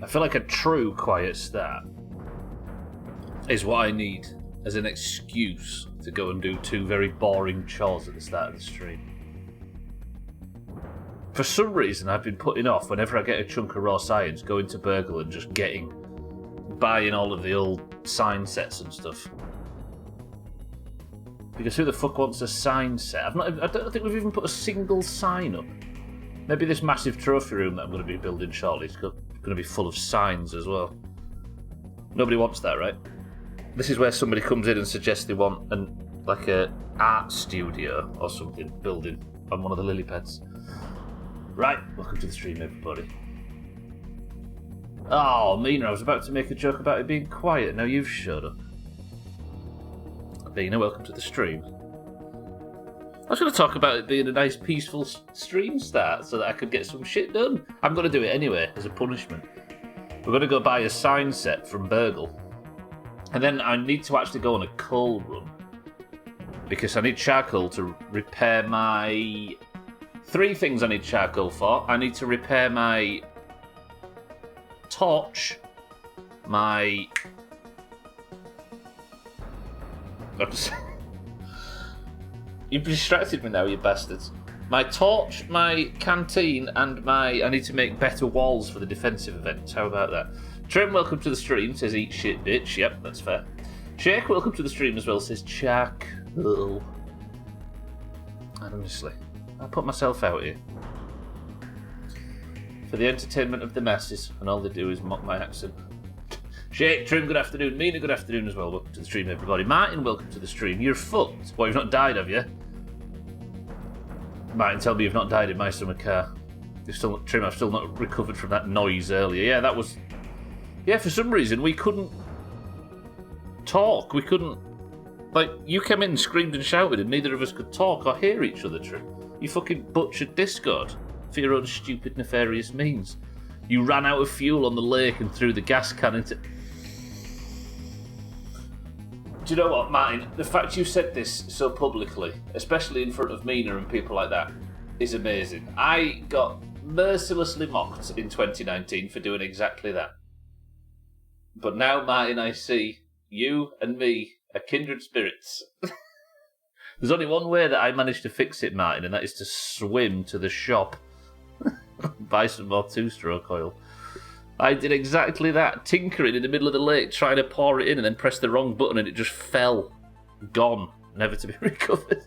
I feel like a true quiet start is what I need as an excuse to go and do 2 very boring chores at the start of the stream. For some reason, I've been putting off, whenever I get a chunk of raw science, going to Burgle and just buying all of the old sign sets and stuff. Because who the fuck wants a sign set? I don't think we've even put a single sign up. Maybe this massive trophy room that I'm going to be building shortly is going to be full of signs as well. Nobody wants that, right? This is where somebody comes in and suggests they want like a art studio or something building on one of the lily pads. Right, welcome to the stream, everybody. Oh, Mina, I was about to make a joke about it being quiet. Now you've showed up. Mina, welcome to the stream. I was going to talk about it being a nice, peaceful stream start so that I could get some shit done. I'm going to do it anyway, as a punishment. We're going to go buy a sign set from Burgle. And then I need to actually go on a coal run. Because I need charcoal to repair my... 3 things I need charcoal for. I need to repair my torch, my... You've distracted me now, you bastards. My torch, my canteen, and my... I need to make better walls for the defensive events. How about that? Trim, welcome to the stream, says eat shit bitch. Yep, that's fair. Shake, welcome to the stream as well, says charcoal. Honestly, I put myself out here for the entertainment of the masses, and all they do is mock my accent. Shake, Trim, good afternoon. Mina, good afternoon as well. Welcome to the stream, everybody. Martin, welcome to the stream. You're fucked. What, you've not died, have you? Martin, tell me you've not died in my summer car. Trim, I've still not recovered from that noise earlier. Yeah, that was... Yeah, for some reason, we couldn't talk. We couldn't... Like, you came in, screamed and shouted, and neither of us could talk or hear each other, Trim. You fucking butchered Discord for your own stupid, nefarious means. You ran out of fuel on the lake and threw the gas can into... Do you know what, Martin? The fact you said this so publicly, especially in front of Mina and people like that, is amazing. I got mercilessly mocked in 2019 for doing exactly that. But now, Martin, I see you and me are kindred spirits. There's only one way that I managed to fix it, Martin, and that is to swim to the shop. Buy some more 2-stroke oil. I did exactly that, tinkering in the middle of the lake, trying to pour it in, and then pressed the wrong button, and it just fell. Gone. Never to be recovered.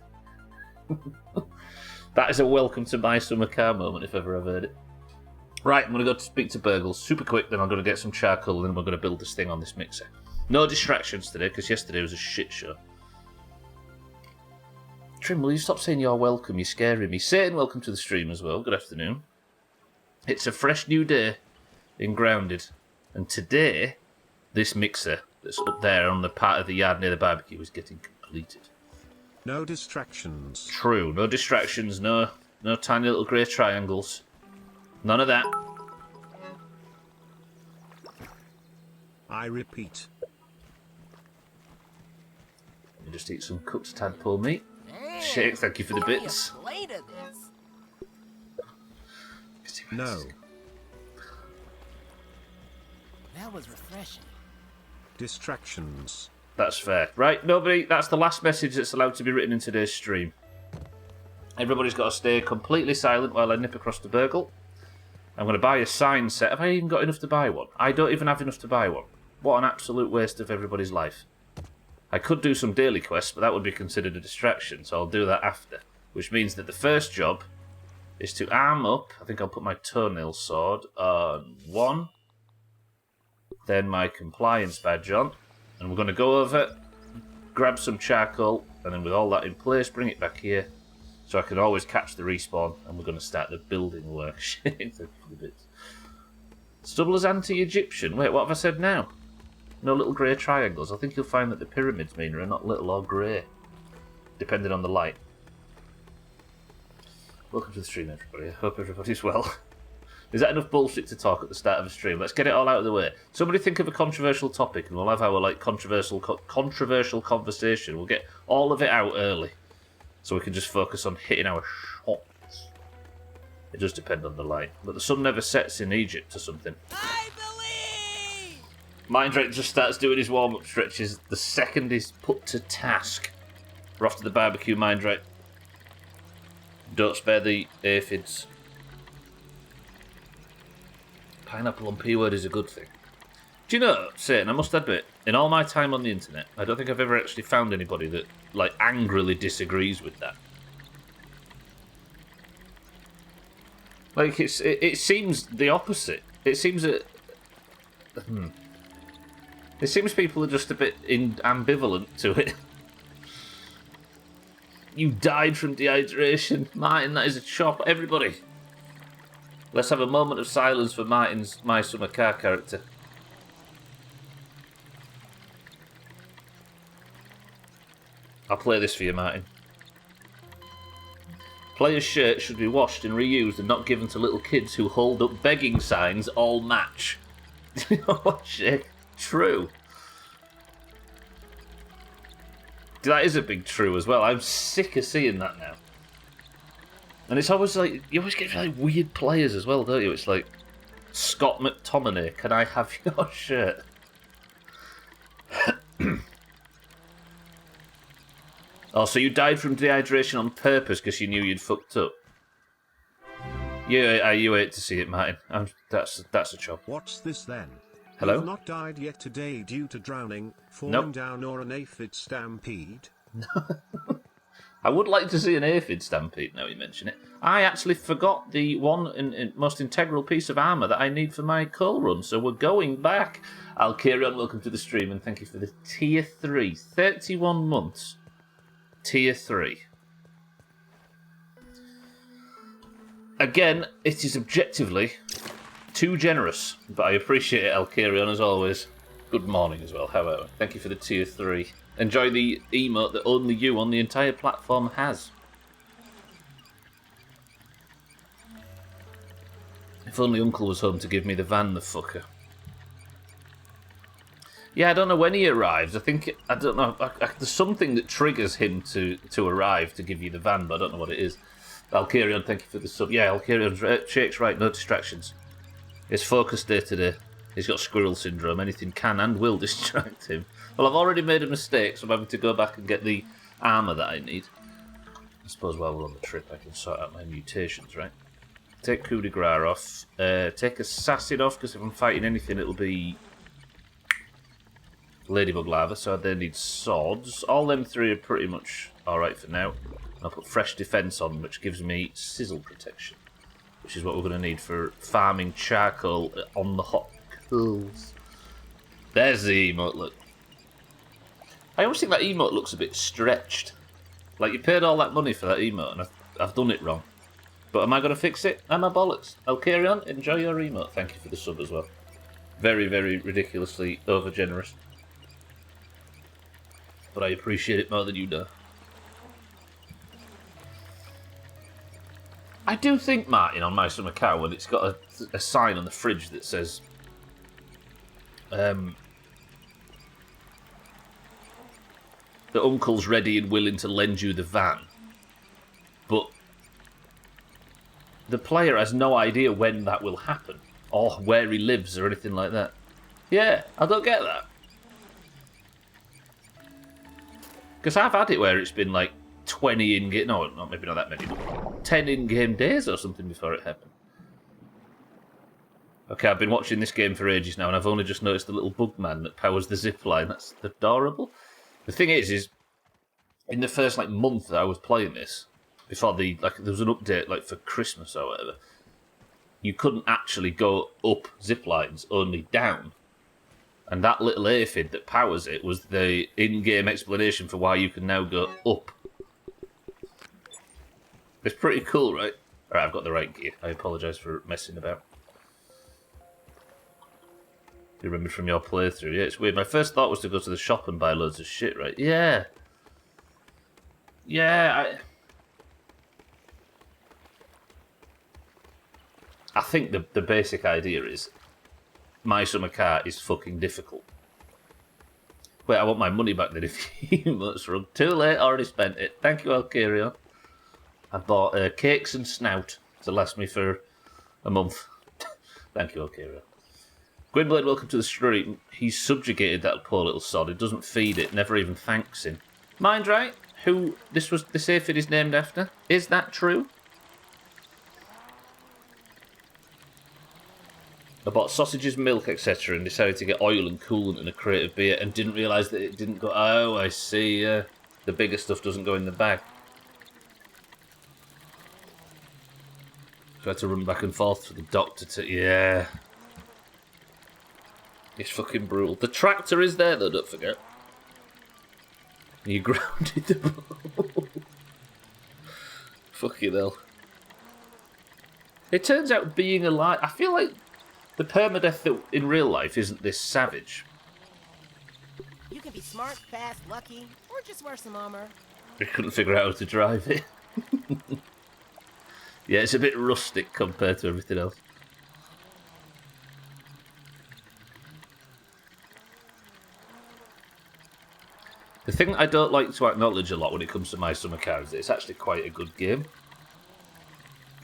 That is a welcome to my summer car moment, if ever I've heard it. Right, I'm going to go to speak to Burgle super quick, then I'm going to get some charcoal, and then we're going to build this thing on this mixer. No distractions today, because yesterday was a shit show. Trim, will you stop saying you're welcome? You're scaring me. Satan, welcome to the stream as well. Good afternoon. It's a fresh new day in Grounded, and today, this mixer that's up there on the part of the yard near the barbecue is getting completed. No distractions. True, no distractions, no tiny little grey triangles. None of that. I repeat. Let me just eat some cooked tadpole meat. Shake, thank you for the bits. No. That was refreshing. Distractions. That's fair. Right, nobody, that's the last message that's allowed to be written in today's stream. Everybody's got to stay completely silent while I nip across to Burgle. I'm going to buy a sign set. Have I even got enough to buy one? I don't even have enough to buy one. What an absolute waste of everybody's life. I could do some daily quests, but that would be considered a distraction, so I'll do that after. Which means that the first job is to arm up. I think I'll put my toenail sword on 1. Then my compliance badge on. And we're going to go over, grab some charcoal, and then with all that in place, bring it back here. So I can always catch the respawn, and we're going to start the building work. Stubbler's anti-Egyptian. Wait, what have I said now? No little grey triangles. I think you'll find that the pyramids, Mina, are not little or grey, depending on the light. Welcome to the stream, everybody. I hope everybody's well. Is that enough bullshit to talk at the start of a stream? Let's get it all out of the way. Somebody think of a controversial topic, and we'll have our controversial conversation. We'll get all of it out early, so we can just focus on hitting our shots. It does depend on the light, but the sun never sets in Egypt or something. I believe Mindrake just starts doing his warm-up stretches the second he's put to task. We're off to the barbecue, Mindrake. Don't spare the aphids. Pineapple on P-word is a good thing. Do you know, Satan, I must admit, in all my time on the internet, I don't think I've ever actually found anybody that, like, angrily disagrees with that. Like, it seems the opposite. It seems that... It seems people are just a bit ambivalent to it. You died from dehydration. Martin, that is a chop. Everybody, let's have a moment of silence for Martin's My Summer Car character. I'll play this for you, Martin. Players' shirts should be washed and reused and not given to little kids who hold up begging signs all match. You know what, shit? True. That is a big true as well. I'm sick of seeing that now. And it's always like, you always get like weird players as well, don't you? It's like, Scott McTominay, can I have your shirt? Oh, so you died from dehydration on purpose because you knew you'd fucked up? Yeah, you hate to see it, Martin. That's a chop. What's this then? Hello? You've not died yet today due to drowning, falling down, or an aphid stampede? I would like to see an aphid stampede now you mention it. I actually forgot the one and most integral piece of armour that I need for my coal run, so we're going back. I'll carry on. Welcome to the stream and thank you for the tier 3. 31 months. Tier 3. Again, it is objectively too generous, but I appreciate it. I'll carry on as always. Good morning as well, however. Thank you for the tier 3. Enjoy the emote that only you on the entire platform has. If only Uncle was home to give me the van, the fucker. Yeah, I don't know when he arrives. I don't know. There's something that triggers him to arrive to give you the van, but I don't know what it is. Alkarion, thank you for the sub. Yeah, Alkarion, Shake's right, no distractions. It's focus day today. He's got squirrel syndrome. Anything can and will distract him. Well, I've already made a mistake, so I'm having to go back and get the armour that I need. I suppose while we're on the trip, I can sort out my mutations, right? Take coup de grace off. Take assassin off, because if I'm fighting anything, it'll be ladybug lava, so I then need swords. All them three are pretty much alright for now. I'll put fresh defence on, which gives me sizzle protection, which is what we're going to need for farming charcoal on the hot coals. There's the emote look. I always think that emote looks a bit stretched. Like, you paid all that money for that emote, and I've done it wrong. But am I going to fix it? Am I bollocks? I'll carry on. Enjoy your emote. Thank you for the sub as well. Very, very ridiculously over-generous. But I appreciate it more than you do. I do think, Martin, on My Summer Cow, when it's got a sign on the fridge that says that Uncle's ready and willing to lend you the van, but the player has no idea when that will happen, or where he lives, or anything like that. Yeah, I don't get that. Because I've had it where it's been like 20 in-game... No, maybe not that many, but 10 in-game days or something before it happened. Okay, I've been watching this game for ages now, and I've only just noticed the little bug man that powers the zip line. That's adorable. The thing is in the first like month that I was playing this, before there was an update like for Christmas or whatever, you couldn't actually go up zip lines, only down. And that little aphid that powers it was the in-game explanation for why you can now go up. It's pretty cool, right? Alright, I've got the right gear. I apologise for messing about. You remember from your playthrough? Yeah, it's weird. My first thought was to go to the shop and buy loads of shit, right? Yeah. Yeah, I think the basic idea is My Summer Car is fucking difficult. Wait, I want my money back then if you must run. Too late, already spent it. Thank you, Alkarion. I bought cakes and snout to last me for a month. Thank you, Alkarion. Gwynblade, welcome to the stream. He's subjugated that poor little sod. He doesn't feed it, never even thanks him. Mind right, who this aphid is named after? Is that true? I bought sausages, milk, etc. and decided to get oil and coolant and a crate of beer and didn't realise that it didn't go... Oh, I see. The bigger stuff doesn't go in the bag. So I had to run back and forth for the doctor to... Yeah. It's fucking brutal. The tractor is there, though, don't forget. You grounded the ball. Fucking hell. It turns out being alive... I feel like the permadeath that in real life isn't this savage. You can be smart, fast, lucky, or just wear some armor. I couldn't figure out how to drive it. Yeah, it's a bit rustic compared to everything else. The thing I don't like to acknowledge a lot when it comes to My Summer Car is that it's actually quite a good game.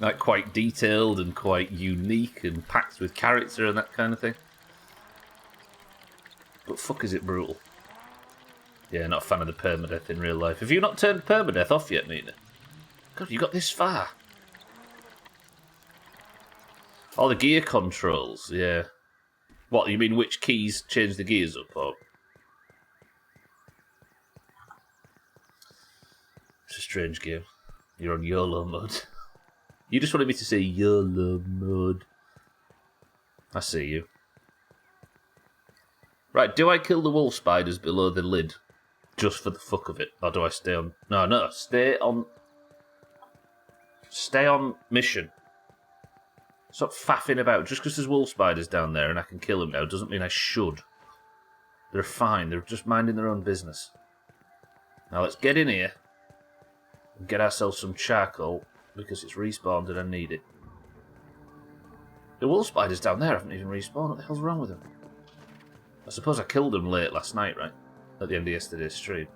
Like, quite detailed and quite unique and packed with character and that kind of thing. But fuck, is it brutal. Yeah, not a fan of the permadeath in real life. Have you not turned permadeath off yet, Mina? God, you got this far. Oh, the gear controls, yeah. What, you mean which keys change the gears up, or...? It's a strange game. You're on YOLO mode. You just wanted me to say YOLO mode. I see you. Right, do I kill the wolf spiders below the lid? Just for the fuck of it? Or do I stay on... No, stay on... Stay on mission. Stop faffing about. Just because there's wolf spiders down there and I can kill them now doesn't mean I should. They're fine. They're just minding their own business. Now let's get in here and get ourselves some charcoal because it's respawned and I need it. The wolf spiders down there haven't even respawned. What the hell's wrong with them? I suppose I killed them late last night, right? At the end of yesterday's stream.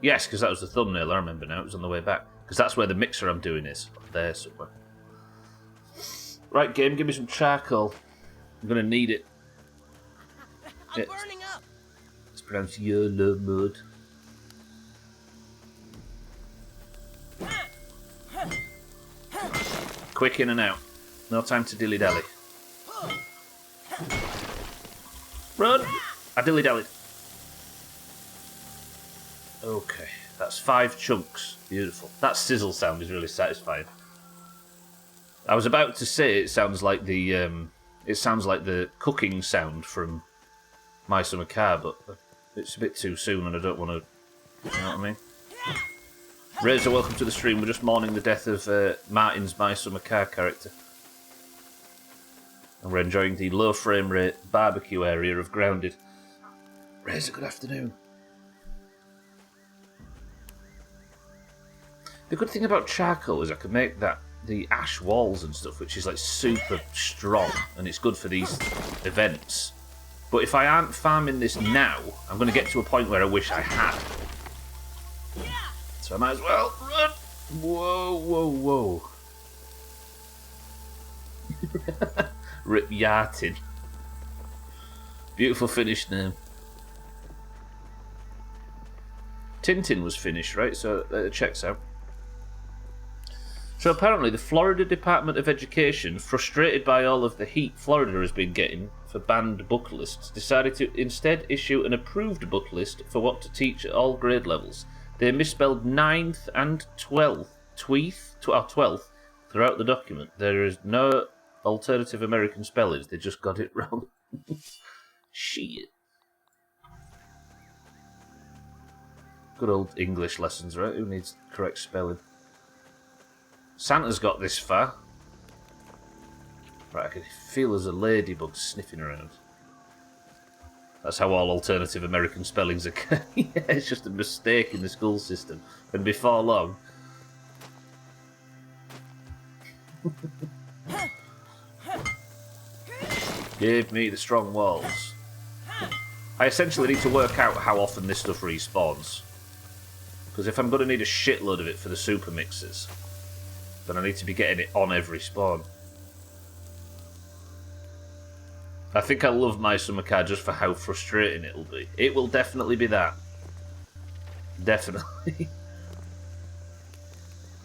Yes, because that was the thumbnail, I remember now. It was on the way back. Because that's where the mixer I'm doing is. There somewhere. Right, game, give me some charcoal. I'm going to need it. I'm burning up. It's pronounced YOLO mode. Quick in and out. No time to dilly-dally. Run! I dilly-dallied. Okay, that's 5 chunks. Beautiful. That sizzle sound is really satisfying. I was about to say it sounds like the cooking sound from My Summer Car, but it's a bit too soon and I don't want to... You know what I mean? Razor, welcome to the stream. We're just mourning the death of Martin's My Summer Car character. And we're enjoying the low frame rate barbecue area of Grounded. Razor, good afternoon. The good thing about charcoal is I can make the ash walls and stuff, which is like super strong, and it's good for these events. But if I aren't farming this now, I'm going to get to a point where I wish I had. So I might as well run. Whoa, whoa, whoa. Rip Yartin. Beautiful Finnish name. Tintin was Finnish, right? So it checks out. So apparently the Florida Department of Education, frustrated by all of the heat Florida has been getting for banned book lists, decided to instead issue an approved book list for what to teach at all grade levels. They misspelled 9th and 12th, 12th throughout the document. There is no alternative American spellings, they just got it wrong. Shit. Good old English lessons, right? Who needs correct spelling? Santa's got this far. Right, I can feel there's a ladybug sniffing around. That's how all alternative American spellings occur. Yeah, it's just a mistake in the school system. And before long... Give me the strong walls. I essentially need to work out how often this stuff respawns. Because if I'm going to need a shitload of it for the super mixes, then I need to be getting it on every spawn. I think I love my summer car just for how frustrating it'll be. It will definitely be that. Definitely.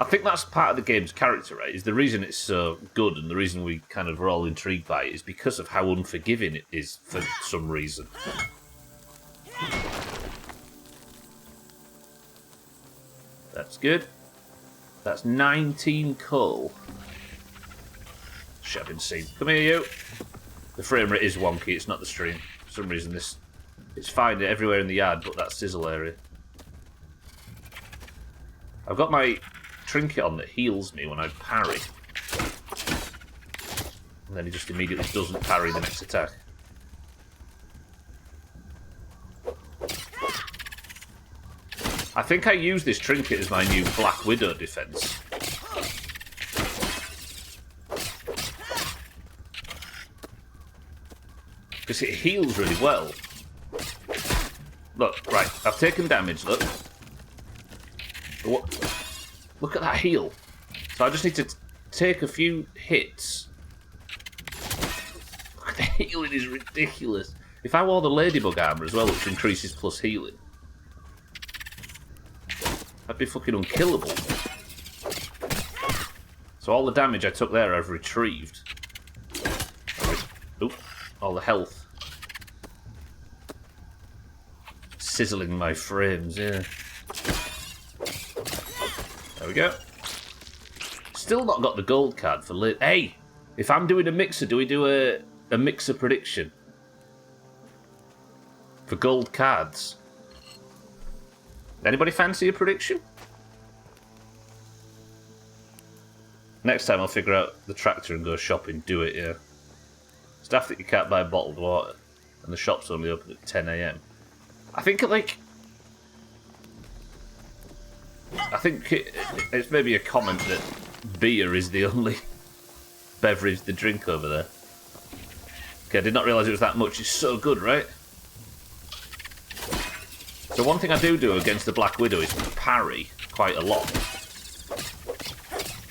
I think that's part of the game's character, right? Is the reason it's so good and the reason we kind of are all intrigued by it is because of how unforgiving it is for some reason. That's good. That's 19 coal. Shit, I've been seen. Come here, you. The frame rate is wonky, it's not the stream. For some reason, it's fine everywhere in the yard, but that sizzle area. I've got my trinket on that heals me when I parry. And then he just immediately doesn't parry the next attack. I think I use this trinket as my new Black Widow defense. Because it heals really well. Look, right, I've taken damage, look. Look at that heal. So I just need to take a few hits. Look, the healing is ridiculous. If I wore the Ladybug armour as well, which increases plus healing, I'd be fucking unkillable. So all the damage I took there I've retrieved. Oop, all the health. Sizzling my frames, yeah. There we go. Still not got the gold card for late. Hey, if I'm doing a mixer, do we do a mixer prediction? For gold cards. Anybody fancy a prediction? Next time I'll figure out the tractor and go shopping. Do it, yeah. It's daft that you can't buy bottled water and the shop's only open at 10 AM. I think it's maybe a comment that beer is the only beverage they drink over there. Okay, I did not realise it was that much. It's so good, right? So one thing I do against the Black Widow is parry quite a lot.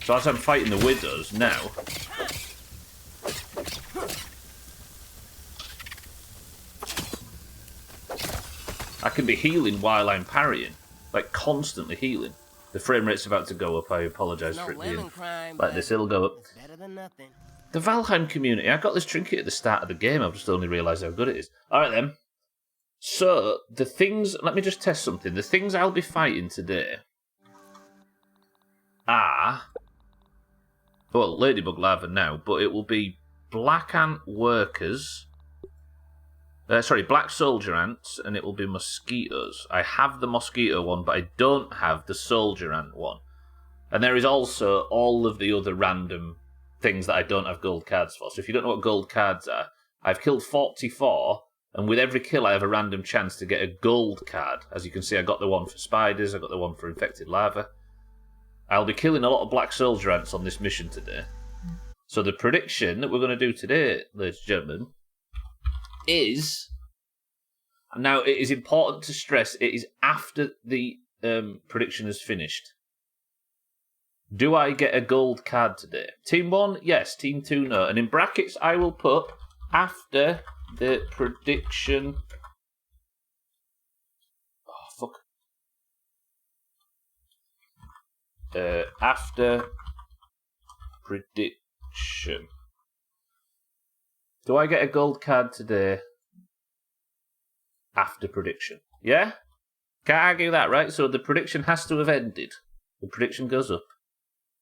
So as I'm fighting the Widows now, I can be healing while I'm parrying. Like, constantly healing. The frame rate's about to go up, I apologise for it being like this, it'll go up. Better than nothing. The Valheim community, I got this trinket at the start of the game, I've just only realised how good it is. Alright then. So, the things, let me just test something. The things I'll be fighting today are, well, Ladybug Larva now, but it will be Black Ant Workers, Black Soldier Ants, and it will be Mosquitoes. I have the Mosquito one, but I don't have the Soldier Ant one. And there is also all of the other random things that I don't have gold cards for. So if you don't know what gold cards are, I've killed 44, and with every kill I have a random chance to get a gold card. As you can see, I got the one for spiders, I got the one for infected larvae. I'll be killing a lot of Black Soldier Ants on this mission today. So the prediction that we're going to do today, ladies and gentlemen, is... Now, it is important to stress, it is after the prediction is finished. Do I get a gold card today? Team 1, yes. Team 2, no. And in brackets, I will put after the prediction... Oh, fuck. After prediction. Do I get a gold card today? After prediction. Yeah? Can't argue that, right? So the prediction has to have ended. The prediction goes up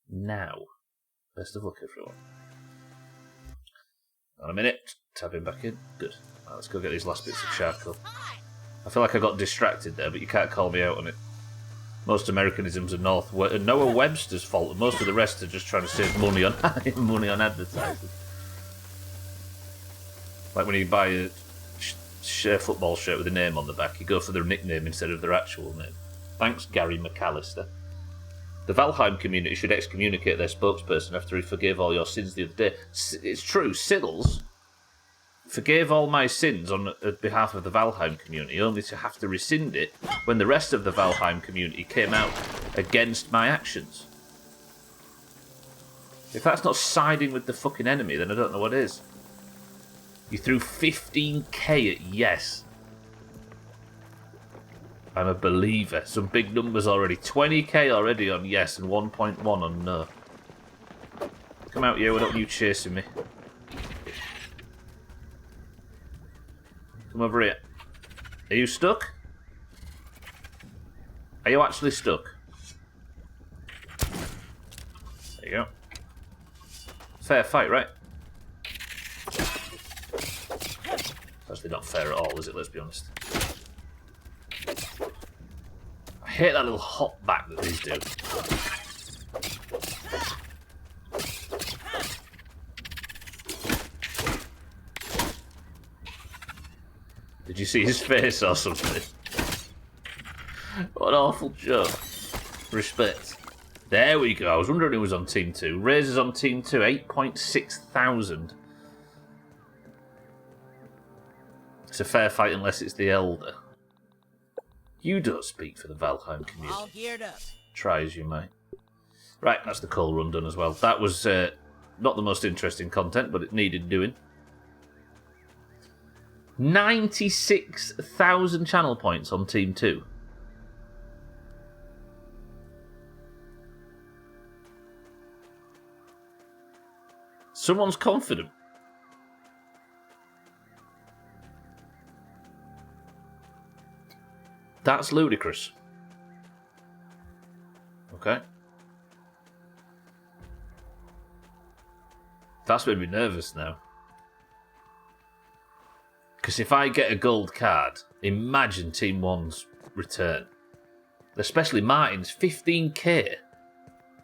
now. Best of luck, everyone. On a minute. Tapping back in. Good. Right, let's go get these last bits of charcoal. I feel like I got distracted there, but you can't call me out on it. Most Americanisms are Noah Webster's fault, and most of the rest are just trying to save money on advertising. Like when you buy a football shirt with a name on the back, you go for their nickname instead of their actual name. Thanks, Gary McAllister. The Valheim community should excommunicate their spokesperson after he forgave all your sins the other day. It's true, Siddles forgave all my sins on behalf of the Valheim community, only to have to rescind it when the rest of the Valheim community came out against my actions. If that's not siding with the fucking enemy, then I don't know what is. You threw 15k at yes. I'm a believer. Some big numbers already. 20k already on yes and 1.1 on no. Come out here, why don't you chasing me? Come over here. Are you stuck? Are you actually stuck? There you go. Fair fight, right? It's actually not fair at all, is it? Let's be honest. I hate that little hop back that these do. Did you see his face or something? What an awful joke. Respect. There we go. I was wondering who was on Team 2. Razor's on Team 2. 8.6 thousand. It's a fair fight unless it's the Elder. You don't speak for the Valheim community. All geared up. Try as you might. Right, that's the coal run done as well. That was not the most interesting content, but it needed doing. 96,000 channel points on Team 2. Someone's confident. That's ludicrous. Okay. That's made me nervous now. Because if I get a gold card, imagine Team 1's return. Especially Martin's 15k.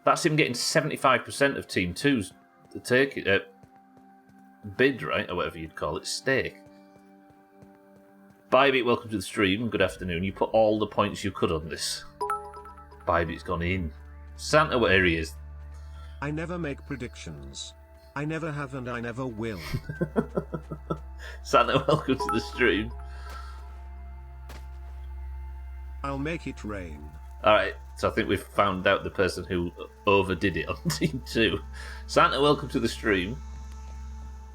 That's him getting 75% of Team 2's bid, right? Or whatever you'd call it, stake. Bybeat, welcome to the stream. Good afternoon. You put all the points you could on this. Bybeat's gone in. Santa, where he is. I never make predictions. I never have and I never will. Santa, welcome to the stream. I'll make it rain. Alright, so I think we've found out the person who overdid it on Team 2. Santa, welcome to the stream.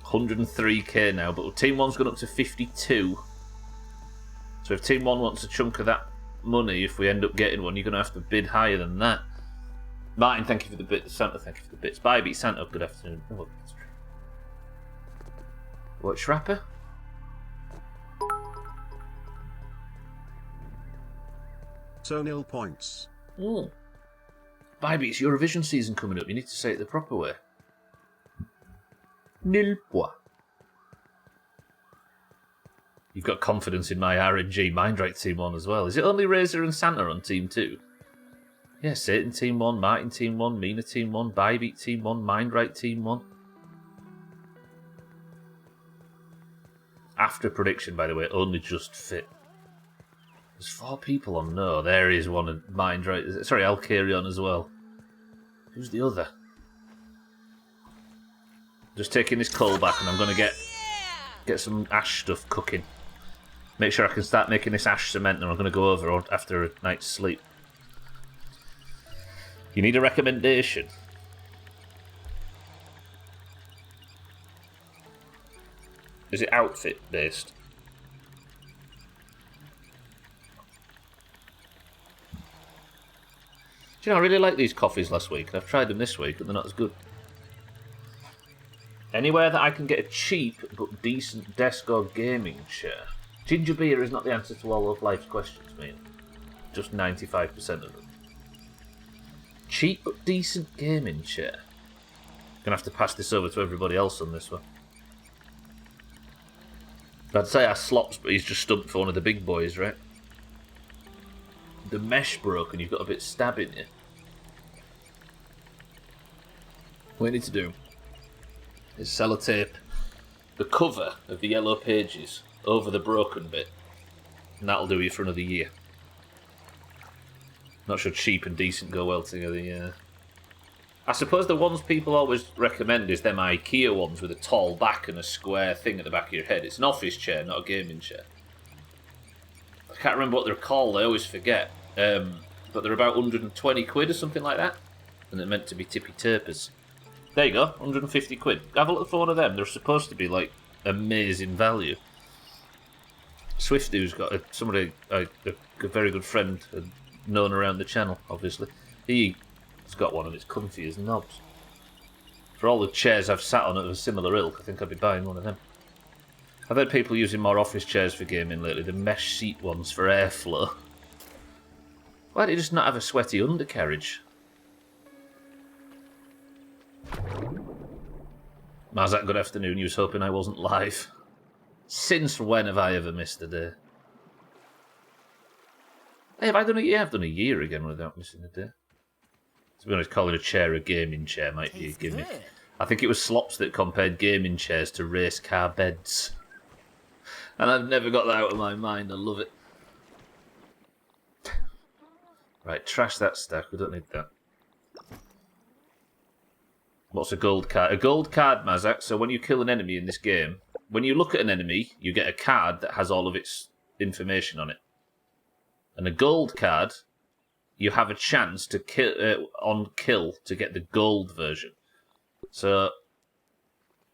103k now, but Team 1's gone up to 52. So if Team 1 wants a chunk of that money, if we end up getting one, you're going to have to bid higher than that. Martin, thank you for the bits. Santa, thank you for the bits. Bybeat, Santa, good afternoon. Oh, what, Shrapper? So 0 points. Oh. Bybeat, it's Eurovision season coming up. You need to say it the proper way. Nil points. You've got confidence in my RNG Mindright Team 1 as well. Is it only Razor and Santa on Team 2? Yeah, Satan Team 1, Martin Team 1, Mina Team 1, Bybeat Team 1, Mindright Team 1. After prediction, by the way, only just fit. There's 4 people on no. There is one of Mindright. Sorry, Alcarion as well. Who's the other? Just taking this coal back and I'm going to get some ash stuff cooking. Make sure I can start making this ash cement and I'm going to go over after a night's sleep. You need a recommendation. Is it outfit based? Do you know, I really liked these coffees last week. I've tried them this week and they're not as good. Anywhere that I can get a cheap but decent desk or gaming chair. Ginger beer is not the answer to all of life's questions, mate. Just 95% of them. Cheap but decent gaming chair. Gonna have to pass this over to everybody else on this one. I'd say I slops, but he's just stumped for one of the big boys, right? The mesh broke and you've got a bit stab in you. What you need to do is sellotape the cover of the yellow pages over the broken bit, and that'll do you for another year. Not sure cheap and decent go well together, yeah. I suppose the ones people always recommend is them IKEA ones with a tall back and a square thing at the back of your head. It's an office chair, not a gaming chair. I can't remember what they're called, I always forget. But they're about 120 quid or something like that. And they're meant to be tippy-turpers. There you go, 150 quid. Have a look for one of them. They're supposed to be like amazing value. Swifty's got a very good friend known around the channel, obviously. He's got one and it's comfy as knobs. For all the chairs I've sat on of a similar ilk, I think I'd be buying one of them. I've heard people using more office chairs for gaming lately, the mesh seat ones for airflow. Why do you just not have a sweaty undercarriage? Marzak, good afternoon. You was hoping I wasn't live. Since when have I ever missed a day? Hey, have I done a year? I've done a year again without missing a day. To be honest, calling a chair a gaming chair might be a gimmick. Good. I think it was Slops that compared gaming chairs to race car beds. And I've never got that out of my mind. I love it. Right, trash that stack. We don't need that. What's a gold card? A gold card, Mazak. So when you kill an enemy in this game, when you look at an enemy, you get a card that has all of its information on it. And a gold card, you have a chance to kill on kill to get the gold version. So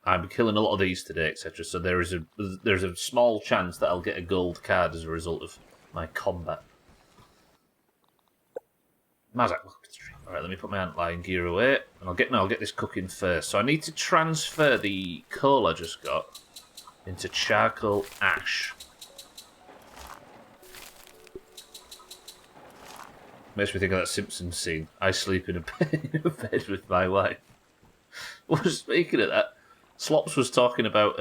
I'm killing a lot of these today, etc. So there's a small chance that I'll get a gold card as a result of my combat. Mazak, alright, let me put my antlion gear away, and I'll get this cooking first. So I need to transfer the coal I just got into charcoal ash. Makes me think of that Simpsons scene. I sleep in a bed with my wife. Well, speaking of that, Slops was talking about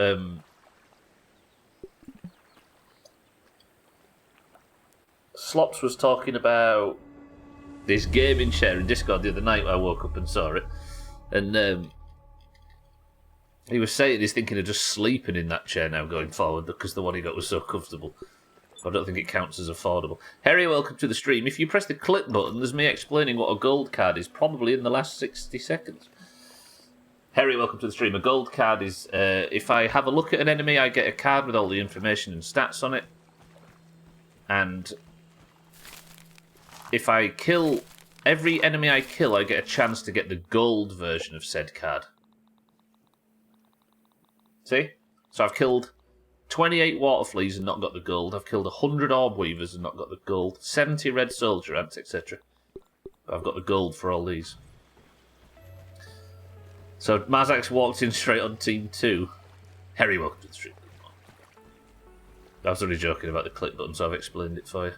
this gaming chair in Discord the other night. I woke up and saw it, and he was saying he's thinking of just sleeping in that chair now going forward because the one he got was so comfortable. I don't think it counts as affordable. Harry, welcome to the stream. If you press the click button, there's me explaining what a gold card is, probably in the last 60 seconds. Harry, welcome to the stream. A gold card is, if I have a look at an enemy, I get a card with all the information and stats on it. And if I kill every enemy I kill, I get a chance to get the gold version of said card. See? So I've killed 28 water fleas and not got the gold. I've killed 100 orb weavers and not got the gold. 70 red soldier ants, etc. I've got the gold for all these. So Mazak's walked in straight on team 2. Harry, welcome to the stream. I was only joking about the click button, so I've explained it for you.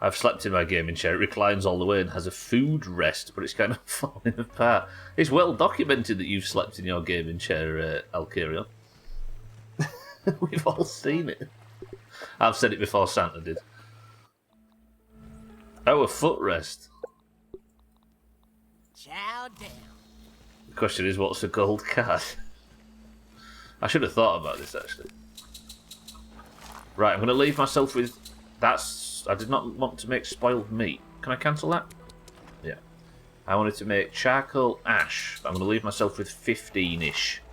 I've slept in my gaming chair. It reclines all the way and has a food rest, but it's kind of falling apart. It's well documented that you've slept in your gaming chair, Alkirion. We've all seen it. I've said it before Santa did. Oh, a footrest. Chow down. The question is, what's a gold card? I should have thought about this, actually. Right, I'm going to leave myself with... I did not want to make spoiled meat. Can I cancel that? Yeah. I wanted to make charcoal ash. I'm going to leave myself with 15-ish.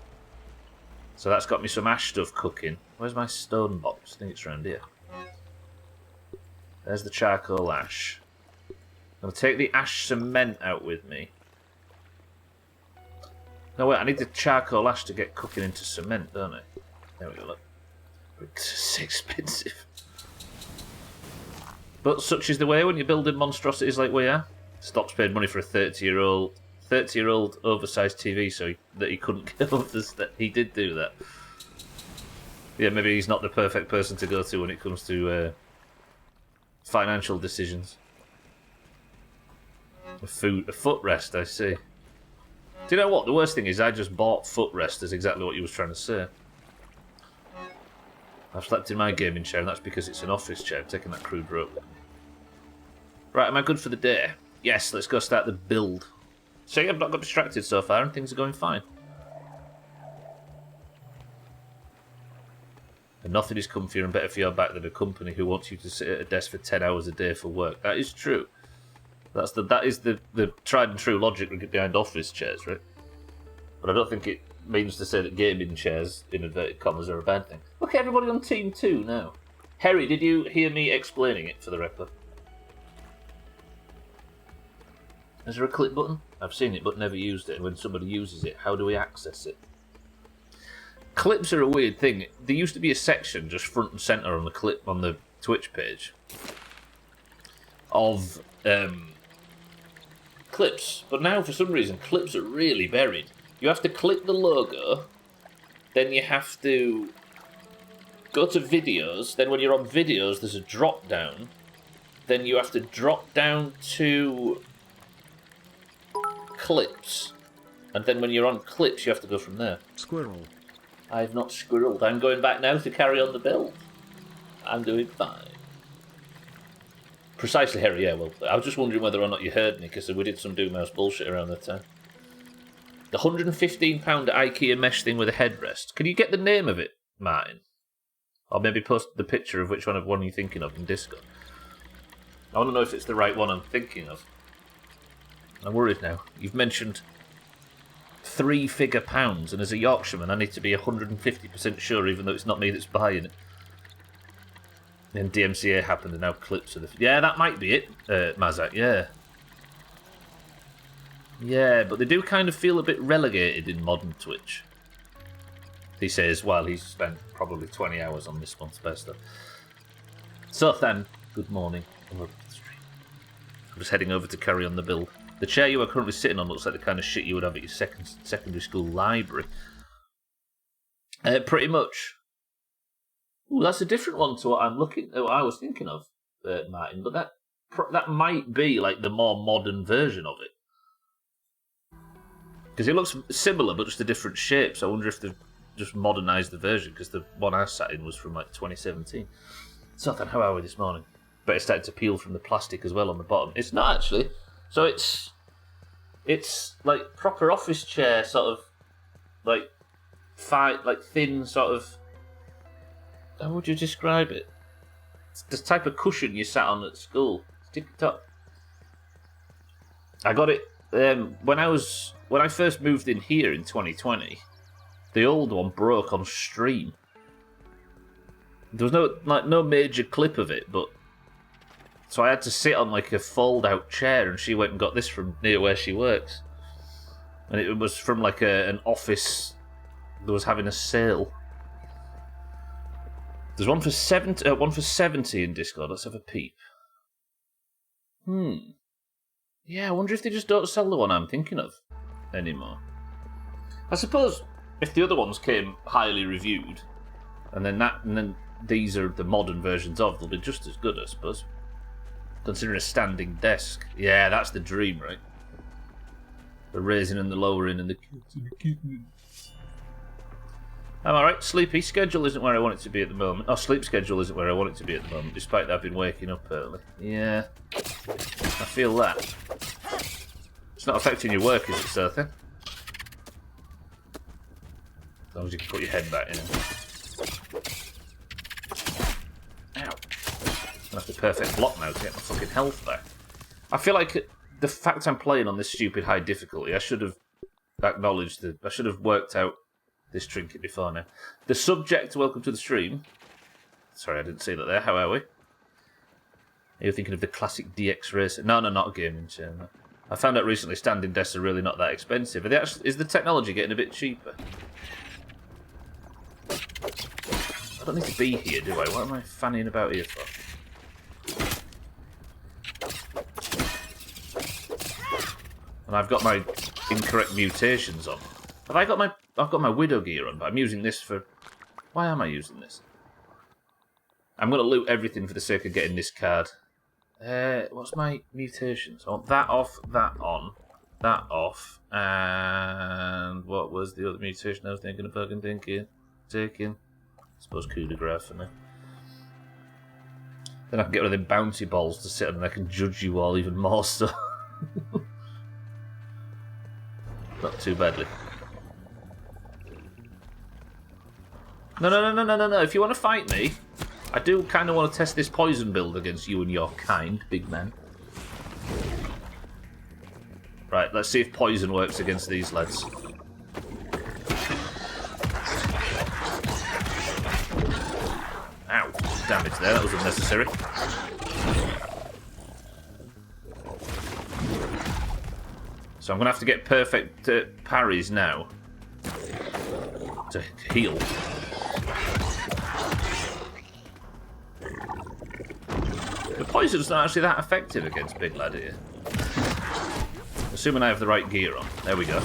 So that's got me some ash stuff cooking. Where's my stone box? I think it's around here. There's the charcoal ash. I'm going to take the ash cement out with me. No, wait, I need the charcoal ash to get cooking into cement, don't I? There we go, look. It's expensive. But such is the way when you're building monstrosities like we are. Stops paying money for a 30-year-old oversized TV so that he couldn't get over this. He did do that. Yeah, maybe he's not the perfect person to go to when it comes to financial decisions. A footrest, I see. Do you know what? The worst thing is I just bought footrest as exactly what you was trying to say. I've slept in my gaming chair, and that's because it's an office chair. I'm taking that crude rope. Right, am I good for the day? Yes, let's go start the build. See, I've not got distracted so far, and things are going fine. And nothing is comfier and better for your back than a company who wants you to sit at a desk for 10 hours a day for work. That is true. That is the tried and true logic behind office chairs, right? But I don't think it means to say that gaming chairs, in inverted commas, are a bad thing. Look at everybody on Team 2 now. Harry, did you hear me explaining it for the record? Is there a click button? I've seen it but never used it. And when somebody uses it, how do we access it? clips are a weird thing. There used to be a section just front and centre on the clip on the Twitch page of clips, but now for some reason clips are really buried. You have to click the logo, then you have to go to videos, then when you're on videos there's a drop down, then you have to drop down to clips, and then when you're on clips you have to go from there. Squirrel. I've not squirreled. I'm going back now to carry on the build. I'm doing fine. Precisely, Harry, yeah, well, I was just wondering whether or not you heard me, because we did some Doomhaus bullshit around that time. The £115 IKEA mesh thing with a headrest. Can you get the name of it, Martin? Or maybe post the picture of which one you're thinking of in Discord. I want to know if it's the right one I'm thinking of. I'm worried now. You've mentioned 3-figure pounds, and as a Yorkshireman I need to be 150% sure, even though it's not me that's buying it. And DMCA happened, and now clips of the... Yeah, that might be it, Mazak, yeah. Yeah, but they do kind of feel a bit relegated in modern Twitch. He says, while he's spent probably 20 hours on this month's best stuff. So then, good morning. I'm just heading over to carry on the build. The chair you are currently sitting on looks like the kind of shit you would have at your secondary school library. Pretty much. Ooh, that's a different one to what I was thinking of, Martin. But that might be like the more modern version of it, because it looks similar but just a different shape. So I wonder if they've just modernised the version, because the one I sat in was from like 2017. So then, how are we this morning? But it's starting to peel from the plastic as well on the bottom. It's not actually. So it's like proper office chair, sort of like thin sort of. How would you describe it? It's the type of cushion you sat on at school. Tick-tock. I got it when I first moved in here in 2020. The old one broke on stream. There was no major clip of it, but so I had to sit on like a fold-out chair, and she went and got this from near where she works, and it was from like an office that was having a sale. There's one for 70 in Discord. Let's have a peep. Yeah, I wonder if they just don't sell the one I'm thinking of anymore. I suppose if the other ones came highly reviewed, and then these are the modern versions of, they'll be just as good, I suppose. Considering a standing desk. Yeah, that's the dream, right? The raising and the lowering and the... I'm alright. Sleepy. Schedule isn't where I want it to be at the moment. Oh, sleep schedule isn't where I want it to be at the moment, despite that I've been waking up early. Yeah. I feel that. It's not affecting your work, is it, Sirthin? As long as you can put your head back in. Ow. I have the perfect block now to get my fucking health back. I feel like the fact I'm playing on this stupid high difficulty, I should have acknowledged I should have worked out this trinket before now. The subject, welcome to the stream. Sorry, I didn't see that there. How are we? Are you thinking of the classic DX racer? No, not a gaming chair. No. I found out recently standing desks are really not that expensive. Is the technology getting a bit cheaper? I don't need to be here, do I? What am I fanning about here for? And I've got my incorrect mutations on. I've got my Widow gear on, but I'm using this for... Why am I using this? I'm going to loot everything for the sake of getting this card. What's my mutations? I want that off, that on, that off, and what was the other mutation I was thinking of fucking taking? I suppose coup de grace for now. Then I can get rid of them bouncy balls to sit on, and I can judge you all even more so. Not too badly. No. If you want to fight me, I do kind of want to test this poison build against you and your kind, big man. Right, let's see if poison works against these lads. Ow, damage there, that was unnecessary. So I'm going to have to get perfect parries now to heal. The poison's not actually that effective against Big Lad here. Assuming I have the right gear on. There we go.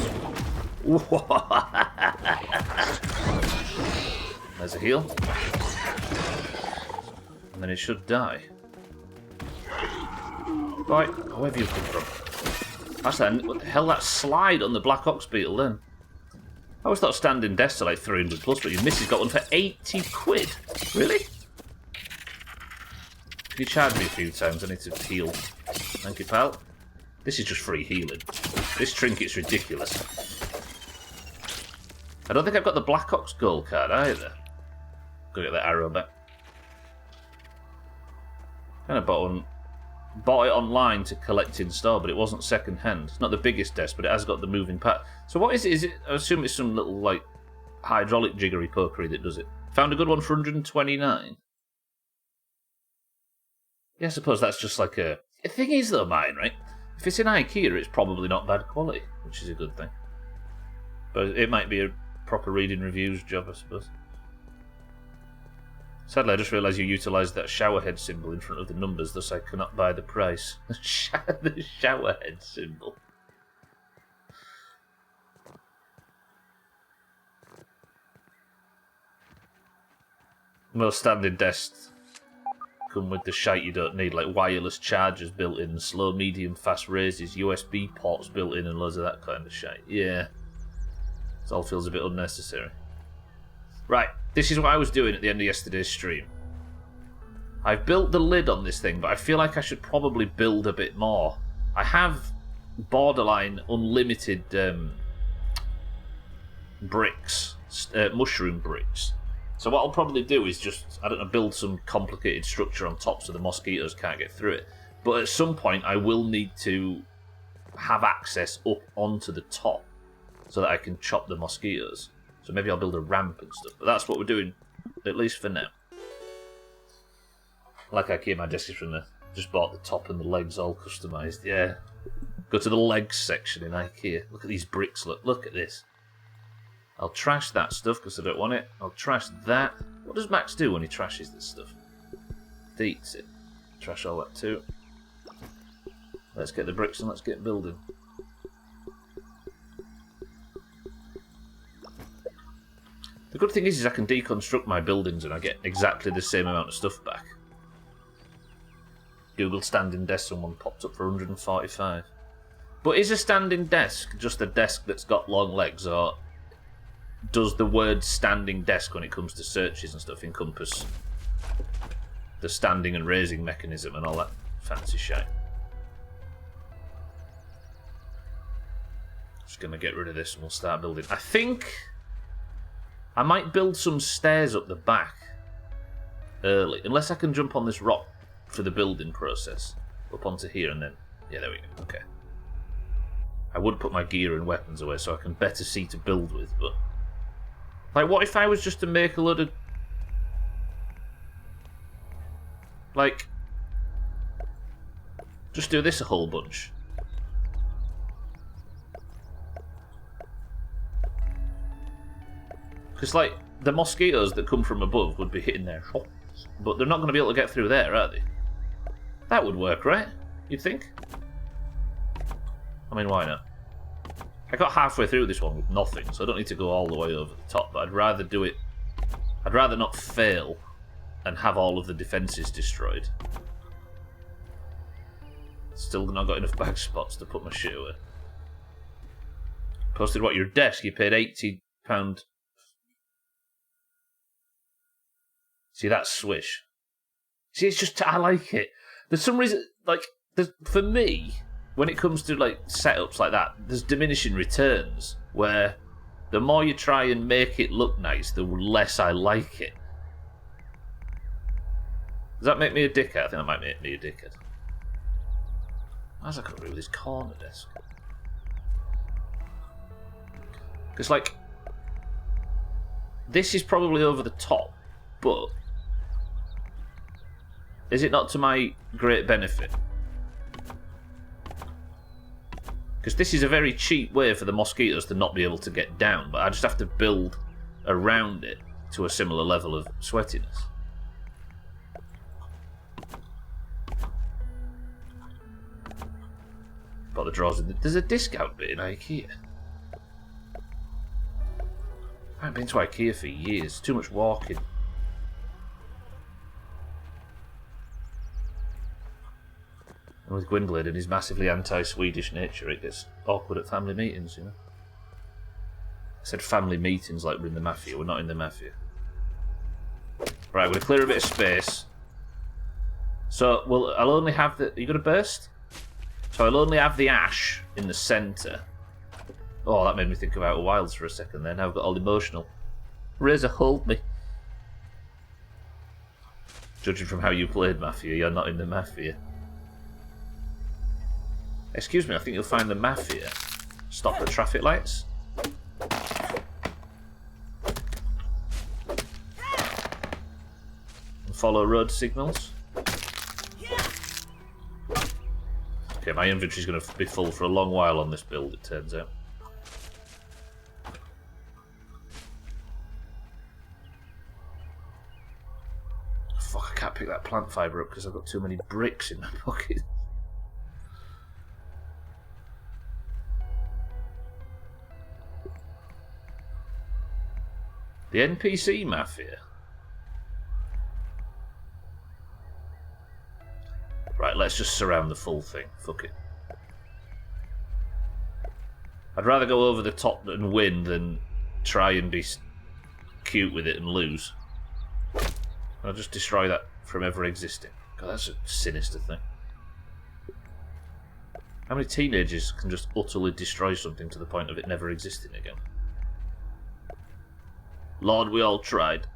There's a heal. And then it should die. Right, wherever you come from. Actually, what the hell, that slide on the Black Ox Beetle then? I always thought standing desks are like 300 plus, but your missus got one for 80 quid. Really? Can you charge me a few times? I need to heal. Thank you, pal. This is just free healing. This trinket's ridiculous. I don't think I've got the Black Ox gold card either. Go get that arrow back. Kind of bought it online to collect in store, but it wasn't second hand. It's not the biggest desk, but it has got the moving part. So what is it? Is it? I assume it's some little like hydraulic jiggery pokery that does it. Found a good one for 129. Yeah, I suppose that's just like a... The thing is though, mine, right? If it's in IKEA, it's probably not bad quality, which is a good thing. But it might be a proper reading reviews job, I suppose. Sadly, I just realised you utilised that showerhead symbol in front of the numbers, thus I cannot buy the price. The showerhead symbol. Most standing desks come with the shite you don't need, like wireless chargers built in, slow, medium, fast raises, USB ports built in, and loads of that kind of shite. Yeah. It all feels a bit unnecessary. Right, this is what I was doing at the end of yesterday's stream. I've built the lid on this thing, but I feel like I should probably build a bit more. I have borderline unlimited bricks, mushroom bricks. So what I'll probably do is just, I don't know, build some complicated structure on top so the mosquitoes can't get through it. But at some point I will need to have access up onto the top so that I can chop the mosquitoes. So maybe I'll build a ramp and stuff. But that's what we're doing, at least for now. Like IKEA, my desk is from the... Just bought the top and the legs all customised. Yeah. Go to the legs section in IKEA. Look at these bricks, look at this. I'll trash that stuff because I don't want it. I'll trash that. What does Max do when he trashes this stuff? He eats it. Trash all that too. Let's get the bricks and let's get building. The good thing is I can deconstruct my buildings and I get exactly the same amount of stuff back. Google standing desk, someone popped up for 145. But is a standing desk just a desk that's got long legs, or does the word standing desk when it comes to searches and stuff encompass the standing and raising mechanism and all that fancy shit? Just gonna get rid of this and we'll start building. I think I might build some stairs up the back early, unless I can jump on this rock for the building process up onto here and then... Yeah, there we go. Okay. I would put my gear and weapons away so I can better see to build with, but... Like, what if I was just to make a load of... Like... Just do this a whole bunch. Because, like, the mosquitoes that come from above would be hitting their shots, but they're not going to be able to get through there, are they? That would work, right? You'd think? I mean, why not? I got halfway through this one with nothing, so I don't need to go all the way over the top, but I'd rather do it... I'd rather not fail and have all of the defences destroyed. Still not got enough bag spots to put my shit away. Posted what, your desk? You paid £80... See, that's swish. See, it's just... I like it. There's some reason... Like, for me... When it comes to like setups like that, there's diminishing returns, where the more you try and make it look nice, the less I like it. Does that make me a dickhead? I think that might make me a dickhead. How's I got rid of this corner desk? Because like, this is probably over the top, but is it not to my great benefit? Because this is a very cheap way for the mosquitoes to not be able to get down, but I just have to build around it to a similar level of sweatiness. But the drawers. There's a discount bit in IKEA. I haven't been to IKEA for years. Too much walking. And with Gwynblade and his massively anti-Swedish nature, it gets awkward at family meetings, you know. I said family meetings like we're in the Mafia. We're not in the Mafia. Right, I'm going to clear a bit of space. So, well, I'll only have the... Are you going to burst? So I'll only have the ash in the centre. Oh, that made me think of Outer Wilds for a second then. Now I've got all emotional. Razor, hold me. Judging from how you played Mafia, you're not in the Mafia. Excuse me, I think you'll find the Mafia stop at traffic lights. And follow road signals. Okay, my inventory's going to be full for a long while on this build, it turns out. Fuck, I can't pick that plant fibre up because I've got too many bricks in my pocket. The NPC Mafia. Right, let's just surround the full thing. Fuck it. I'd rather go over the top and win than try and be cute with it and lose. I'll just destroy that from ever existing. God, that's a sinister thing. How many teenagers can just utterly destroy something to the point of it never existing again? Lord, we all tried.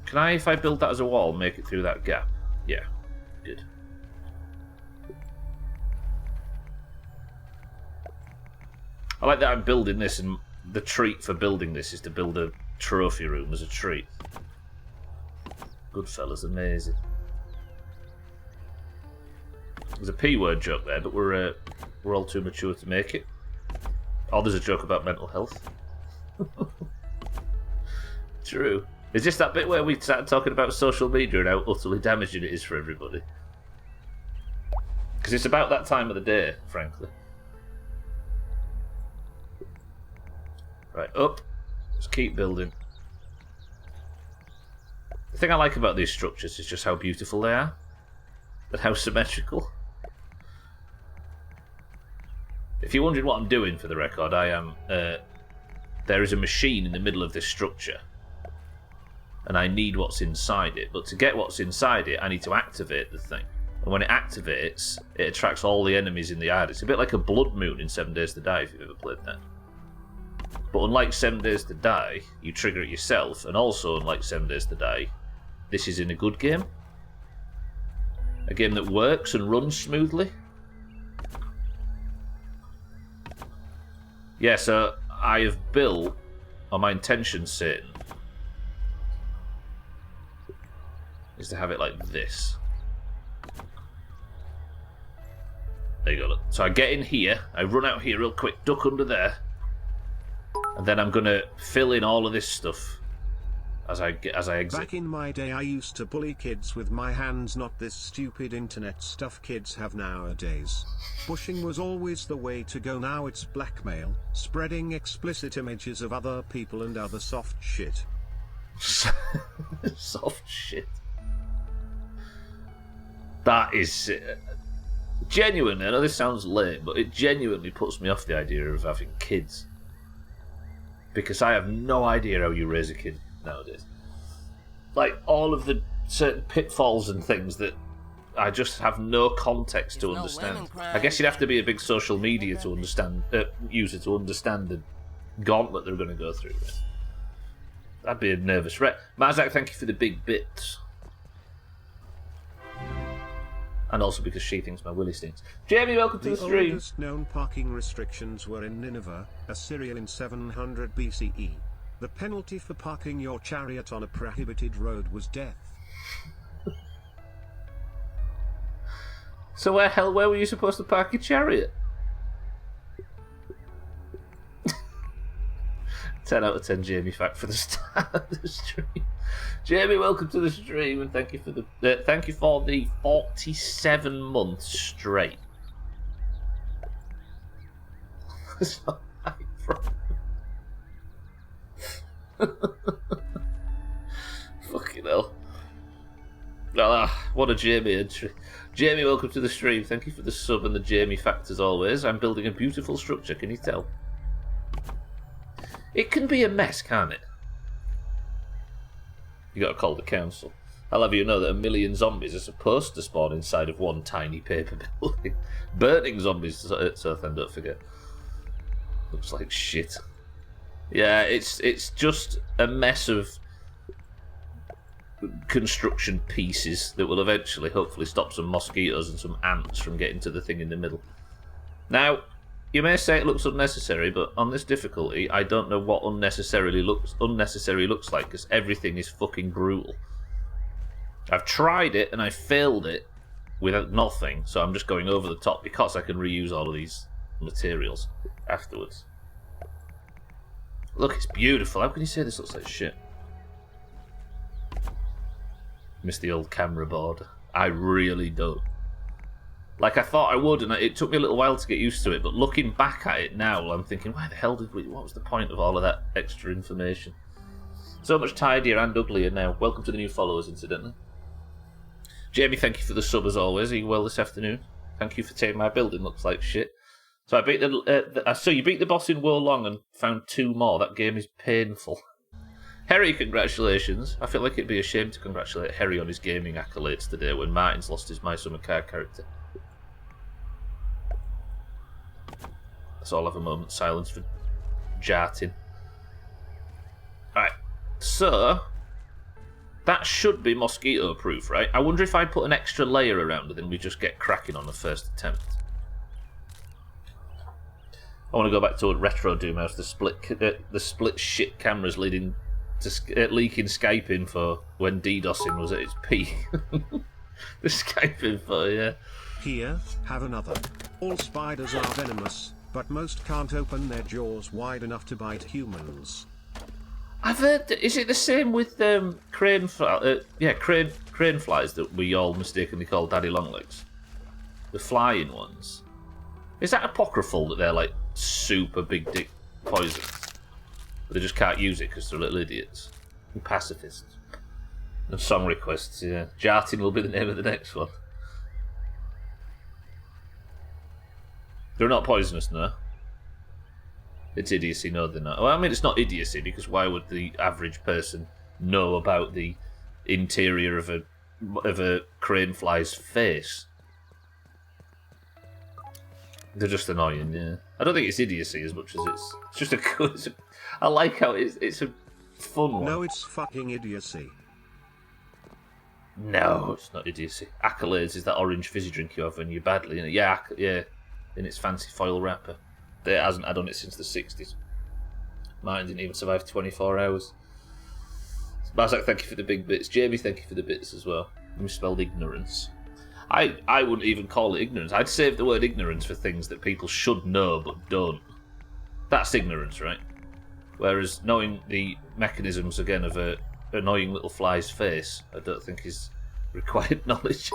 Can I, if I build that as a wall, make it through that gap? Yeah, good. I like that I'm building this, and the treat for building this is to build a trophy room as a treat. Goodfellas, amazing. There's a P-word joke there, but we're all too mature to make it. Oh, there's a joke about mental health. True. Is this that bit where we started talking about social media and how utterly damaging it is for everybody? Because it's about that time of the day, frankly. Right, up. Let's keep building. The thing I like about these structures is just how beautiful they are. And how symmetrical. If you're wondering what I'm doing, for the record, I am... there is a machine in the middle of this structure. And I need what's inside it. But to get what's inside it, I need to activate the thing. And when it activates, it attracts all the enemies in the yard. It's a bit like a blood moon in 7 Days to Die, if you've ever played that. But unlike 7 Days to Die, you trigger it yourself. And also, unlike 7 Days to Die, this is in a good game. A game that works and runs smoothly. Yeah, so I have built, on my intention setting, is to have it like this. There you go, look. So I get in here, I run out here real quick, duck under there, and then I'm going to fill in all of this stuff as I exit. Back in my day I used to bully kids with my hands, not this stupid internet stuff kids have nowadays. Pushing was always the way to go, now it's blackmail, spreading explicit images of other people and other soft shit. Soft shit. That is... genuinely, I know this sounds lame, but it genuinely puts me off the idea of having kids. Because I have no idea how you raise a kid nowadays. Like, all of the certain pitfalls and things that I just have no context to understand. I guess you'd have to be a big social media to understand, user to understand the gauntlet they're going to go through. That'd be a nervous wreck. Marzak, thank you for the big bits. And also because she thinks my willy stinks. Jamie, welcome to the stream. The oldest known parking restrictions were in Nineveh, Assyria in 700 BCE. The penalty for parking your chariot on a prohibited road was death. So where were you supposed to park your chariot? 10 out of 10 Jamie fact for the start of the stream. Jamie, welcome to the stream, and thank you for the 47 months straight. Fucking hell. What a Jamie entry. Jamie, welcome to the stream. Thank you for the sub and the Jamie fact as always. I'm building a beautiful structure, can you tell? It can be a mess, can't it? You gotta call the council. I'll have you know that 1 million zombies are supposed to spawn inside of one tiny paper building. Burning zombies at Southend, don't forget. Looks like shit. Yeah, it's just a mess of construction pieces that will eventually, hopefully, stop some mosquitoes and some ants from getting to the thing in the middle. Now, you may say it looks unnecessary, but on this difficulty, I don't know what unnecessary looks like, because everything is fucking brutal. I've tried it and I failed it with nothing, so I'm just going over the top because I can reuse all of these materials afterwards. Look, it's beautiful. How can you say this looks like shit? Miss the old camera board. I really don't. Like I thought I would, and it took me a little while to get used to it, but looking back at it now, I'm thinking, why the hell did we... What was the point of all of that extra information? So much tidier and uglier now. Welcome to the new followers, incidentally. Jamie, thank you for the sub as always. Are you well this afternoon? Thank you for taking my building. Looks like shit. So I beat so you beat the boss in Wo Long and found 2 more. That game is painful. Harry, congratulations. I feel like it'd be a shame to congratulate Harry on his gaming accolades today when Martin's lost his My Summer Car character. Let's all have a moment's silence for Jartin. Alright, so that should be mosquito proof, right? I wonder if I put an extra layer around it and we just get cracking on the first attempt. I want to go back to retro Doomhaus, the split shit cameras leading to leaking Skype info when DDoSing was at its peak. The Skype info, yeah. Here, have another. All spiders are venomous, but most can't open their jaws wide enough to bite humans. I've heard. Is it the same with crane flies that we all mistakenly call daddy longlegs? The flying ones. Is that apocryphal that they're like super big dick poison? But they just can't use it because they're little idiots and pacifists. And song requests, yeah. Jartin will be the name of the next one. They're not poisonous, no. It's idiocy, no they're not. Well, I mean, it's not idiocy, because why would the average person know about the interior of a crane fly's face? They're just annoying, yeah. I don't think it's idiocy as much as it's just a I like how it's a fun one. No, it's fucking idiocy. No, it's not idiocy. Accolades is that orange fizzy drink you have when you're badly in it. Yeah, yeah, in its fancy foil wrapper. It hasn't had on it since the 60s. Mine didn't even survive 24 hours. Barzak, thank you for the big bits. Jamie, thank you for the bits as well. You misspelled ignorance. I wouldn't even call it ignorance. I'd save the word ignorance for things that people should know but don't. That's ignorance, right? Whereas knowing the mechanisms, again, of a annoying little fly's face, I don't think is required knowledge.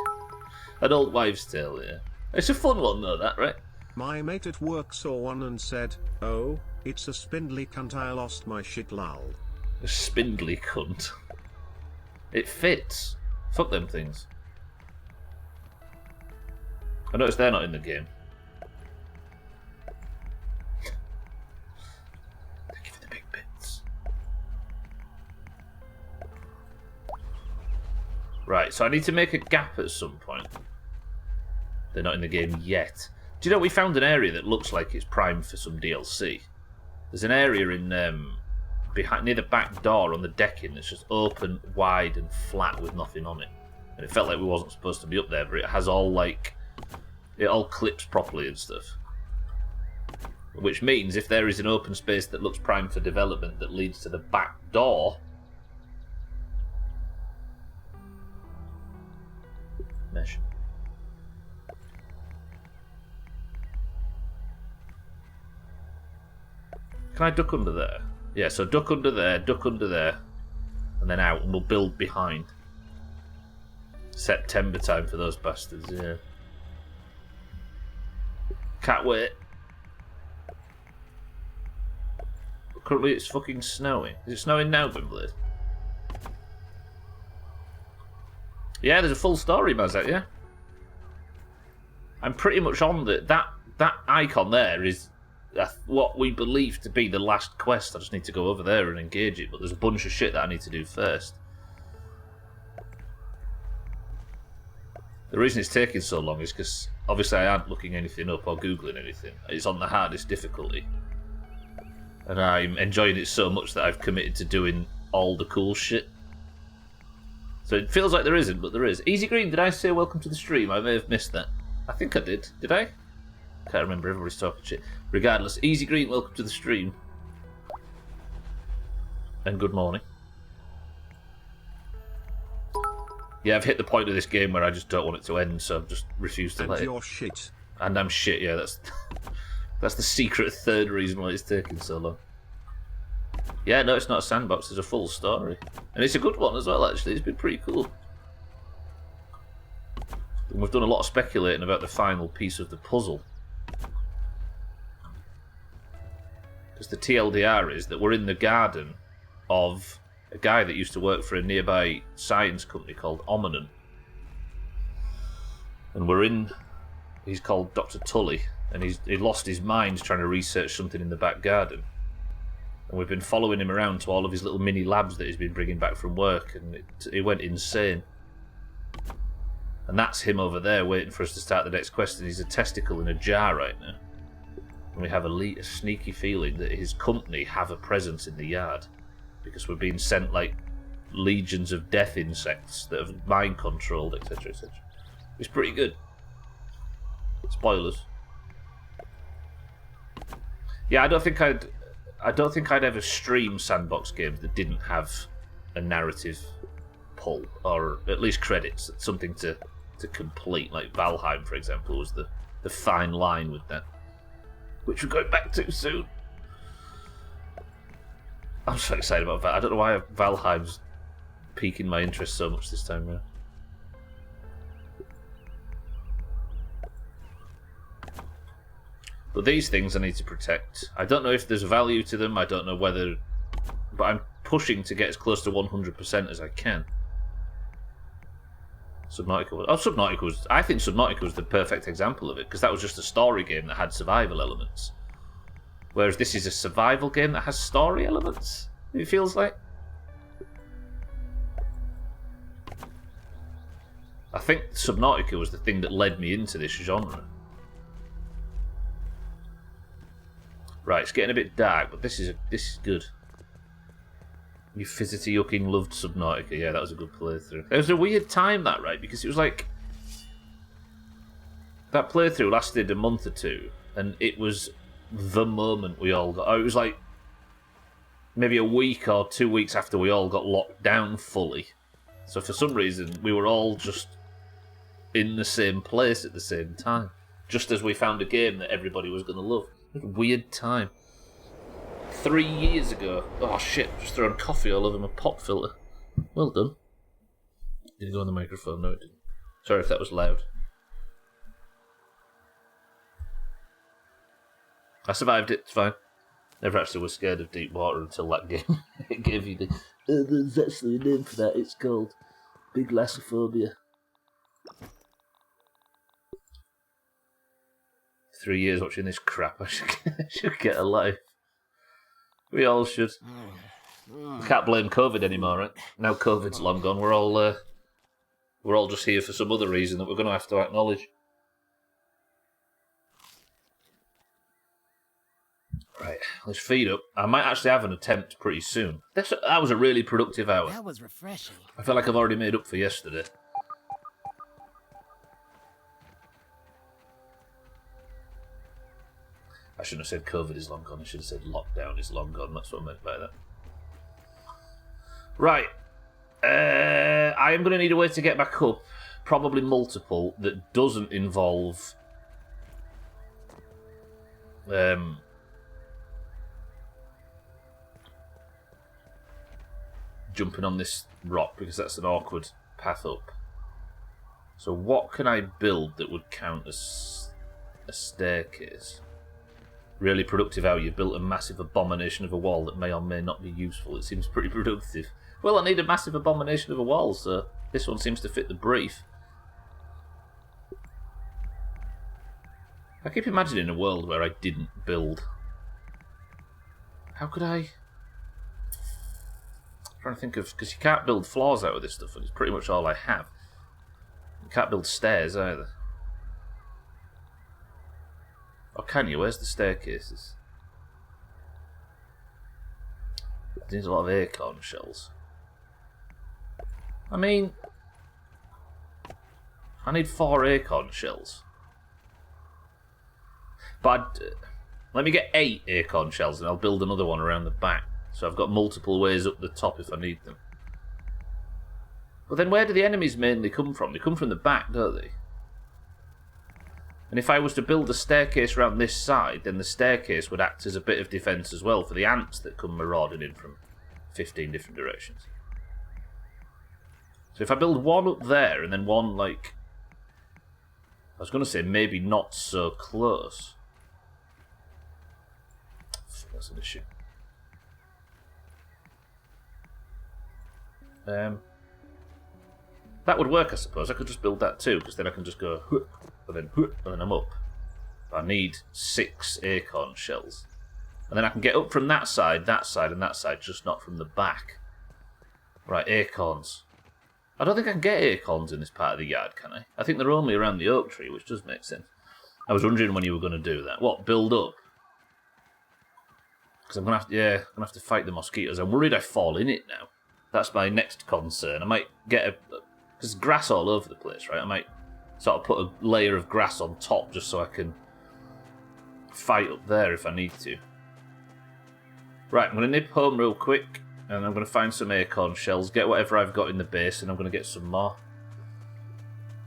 An old wives' tale, yeah. It's a fun one, though, that, right? My mate at work saw one and said, "Oh, it's a spindly cunt, I lost my shit lol." A spindly cunt. It fits. Fuck them things. I noticed they're not in the game. Thank you for the big bits. Right, so I need to make a gap at some point. They're not in the game yet. Do you know, we found an area that looks like it's primed for some DLC. There's an area in behind near the back door on the decking that's just open, wide, and flat with nothing on it. And it felt like we wasn't supposed to be up there, but it has all like it all clips properly and stuff. Which means if there is an open space that looks primed for development that leads to the back door. Mesh. Can I duck under there? Yeah, so duck under there, and then out, and we'll build behind. September time for those bastards, yeah. Can't wait. Currently it's fucking snowing. Is it snowing now, Gwynblade? Yeah, there's a full story, Mazak, yeah? I'm pretty much on that icon there is what we believe to be the last quest. I just need to go over there and engage it, but there's a bunch of shit that I need to do first. The reason it's taking so long is because obviously I aren't looking anything up or Googling anything. It's on the hardest difficulty. And I'm enjoying it so much that I've committed to doing all the cool shit. So it feels like there isn't, but there is. Easy Green, did I say welcome to the stream? I may have missed that. I think I did. Did I? Can't remember, everybody's talking shit. Regardless, Easy Green, welcome to the stream. And good morning. Yeah, I've hit the point of this game where I just don't want it to end, so I've just refused to let it. And you're shit. And I'm shit, yeah, that's the secret third reason why it's taking so long. Yeah, no, it's not a sandbox, there's a full story. And it's a good one as well, actually, it's been pretty cool. And we've done a lot of speculating about the final piece of the puzzle. Because the TLDR is that we're in the garden of a guy that used to work for a nearby science company called Ominent. And we're in... He's called Dr. Tully, and he lost his mind trying to research something in the back garden. And we've been following him around to all of his little mini labs that he's been bringing back from work, and it went insane. And that's him over there waiting for us to start the next quest, and he's a testicle in a jar right now. And we have a sneaky feeling that his company have a presence in the yard, because we're being sent like legions of death insects that have mind controlled, etc., etc. It's pretty good. Spoilers. Yeah, I don't think I'd ever stream sandbox games that didn't have a narrative pull, or at least credits, something to complete. Like Valheim, for example, was the fine line with that, which we're going back to soon. I'm so excited about that. I don't know why Valheim's piquing my interest so much this time around. But these things I need to protect. I don't know if there's value to them, I don't know whether... But I'm pushing to get as close to 100% as I can. Subnautica was... Oh, Subnautica was... I think Subnautica was the perfect example of it, because that was just a story game that had survival elements. Whereas this is a survival game that has story elements, it feels like. I think Subnautica was the thing that led me into this genre. Right, it's getting a bit dark, but this is good. You fizzity yucking loved Subnautica. Yeah, that was a good playthrough. It was a weird time, that, right? Because it was like... That playthrough lasted a month or two, and it was the moment we all got... Oh, it was like maybe a week or 2 weeks after we all got locked down fully. So for some reason, we were all just in the same place at the same time. Just as we found a game that everybody was going to love. What a weird time. 3 years ago. Oh shit, just throwing coffee all over my pop filter. Well done. Did it go on the microphone? No, it didn't. Sorry if that was loud. I survived it, it's fine. Never actually was scared of deep water until that game. It gave you the... there's actually a name for that, it's called Big Lassophobia. 3 years watching this crap, I should get a life. We all should. We can't blame COVID anymore, right? Now COVID's long gone, we're all just here for some other reason that we're going to have to acknowledge. Right, let's feed up. I might actually have an attempt pretty soon. That was a really productive hour. That was refreshing. I feel like I've already made up for yesterday. I shouldn't have said COVID is long gone. I should have said lockdown is long gone. That's what I meant by that. Right. I am going to need a way to get back up. Probably multiple. That doesn't involve... jumping on this rock because that's an awkward path up. So what can I build that would count as a staircase? Really productive how you built a massive abomination of a wall that may or may not be useful. It seems pretty productive. Well, I need a massive abomination of a wall, so this one seems to fit the brief. I keep imagining a world where I didn't build. How could I? I'm trying to think of, because you can't build floors out of this stuff, and it's pretty much all I have. You can't build stairs either. Or can you? Where's the staircases? It needs a lot of acorn shells. I mean, I need 4 acorn shells. But let me get 8 acorn shells and I'll build another one around the back. So I've got multiple ways up the top if I need them. But then where do the enemies mainly come from? They come from the back, don't they? And if I was to build a staircase around this side, then the staircase would act as a bit of defence as well for the ants that come marauding in from 15 different directions. So if I build one up there and then one, like, I was going to say maybe not so close. That's an issue. That would work, I suppose. I could just build that too, because then I can just go and then I'm up. I need 6 acorn shells. And then I can get up from that side, and that side, just not from the back. Right, acorns. I don't think I can get acorns in this part of the yard, can I? I think they're only around the oak tree, which does make sense. I was wondering when you were going to do that. What, build up? Because I'm going to have to fight the mosquitoes. I'm worried I fall in it now. That's my next concern. I might get a... There's grass all over the place, right? I might sort of put a layer of grass on top just so I can fight up there if I need to. Right, I'm going to nip home real quick, and I'm going to find some acorn shells, get whatever I've got in the base, and I'm going to get some more.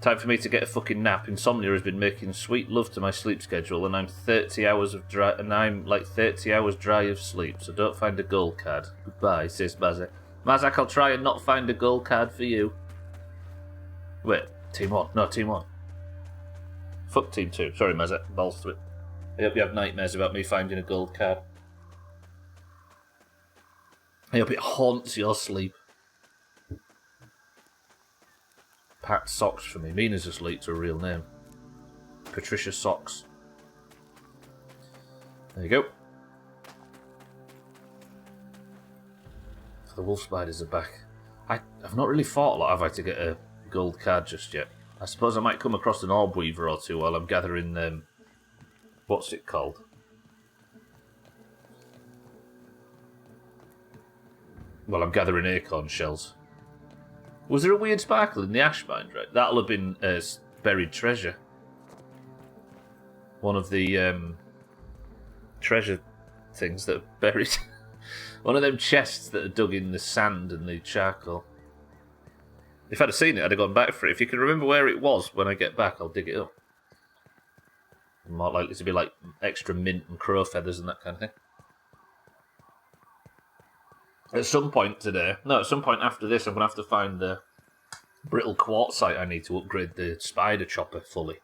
Time for me to get a fucking nap. Insomnia has been making sweet love to my sleep schedule, and I'm 30 hours dry of sleep, so don't find a gold card. Goodbye, says Mazak. Mazak, I'll try and not find a gold card for you. Wait, Team 1. No, Team 1. Fuck Team 2. Sorry, Mazak. Balls to it. I hope you have nightmares about me finding a gold card. I hope it haunts your sleep. Pat Socks for me. Mina's just leaked her real name. Patricia Socks. There you go. The wolf spiders are back. I've not really fought a lot, have I, to get a gold card just yet. I suppose I might come across an orb weaver or two while I'm gathering, what's it called? Well, I'm gathering acorn shells. Was there a weird sparkle in the ash mine, right? That'll have been buried treasure. One of the treasure things that are buried. One of them chests that are dug in the sand and the charcoal. If I'd have seen it, I'd have gone back for it. If you can remember where it was when I get back, I'll dig it up. I'm more likely to be like extra mint and crow feathers and that kind of thing. At some point after this, I'm going to have to find the brittle quartzite I need to upgrade the spider chopper fully.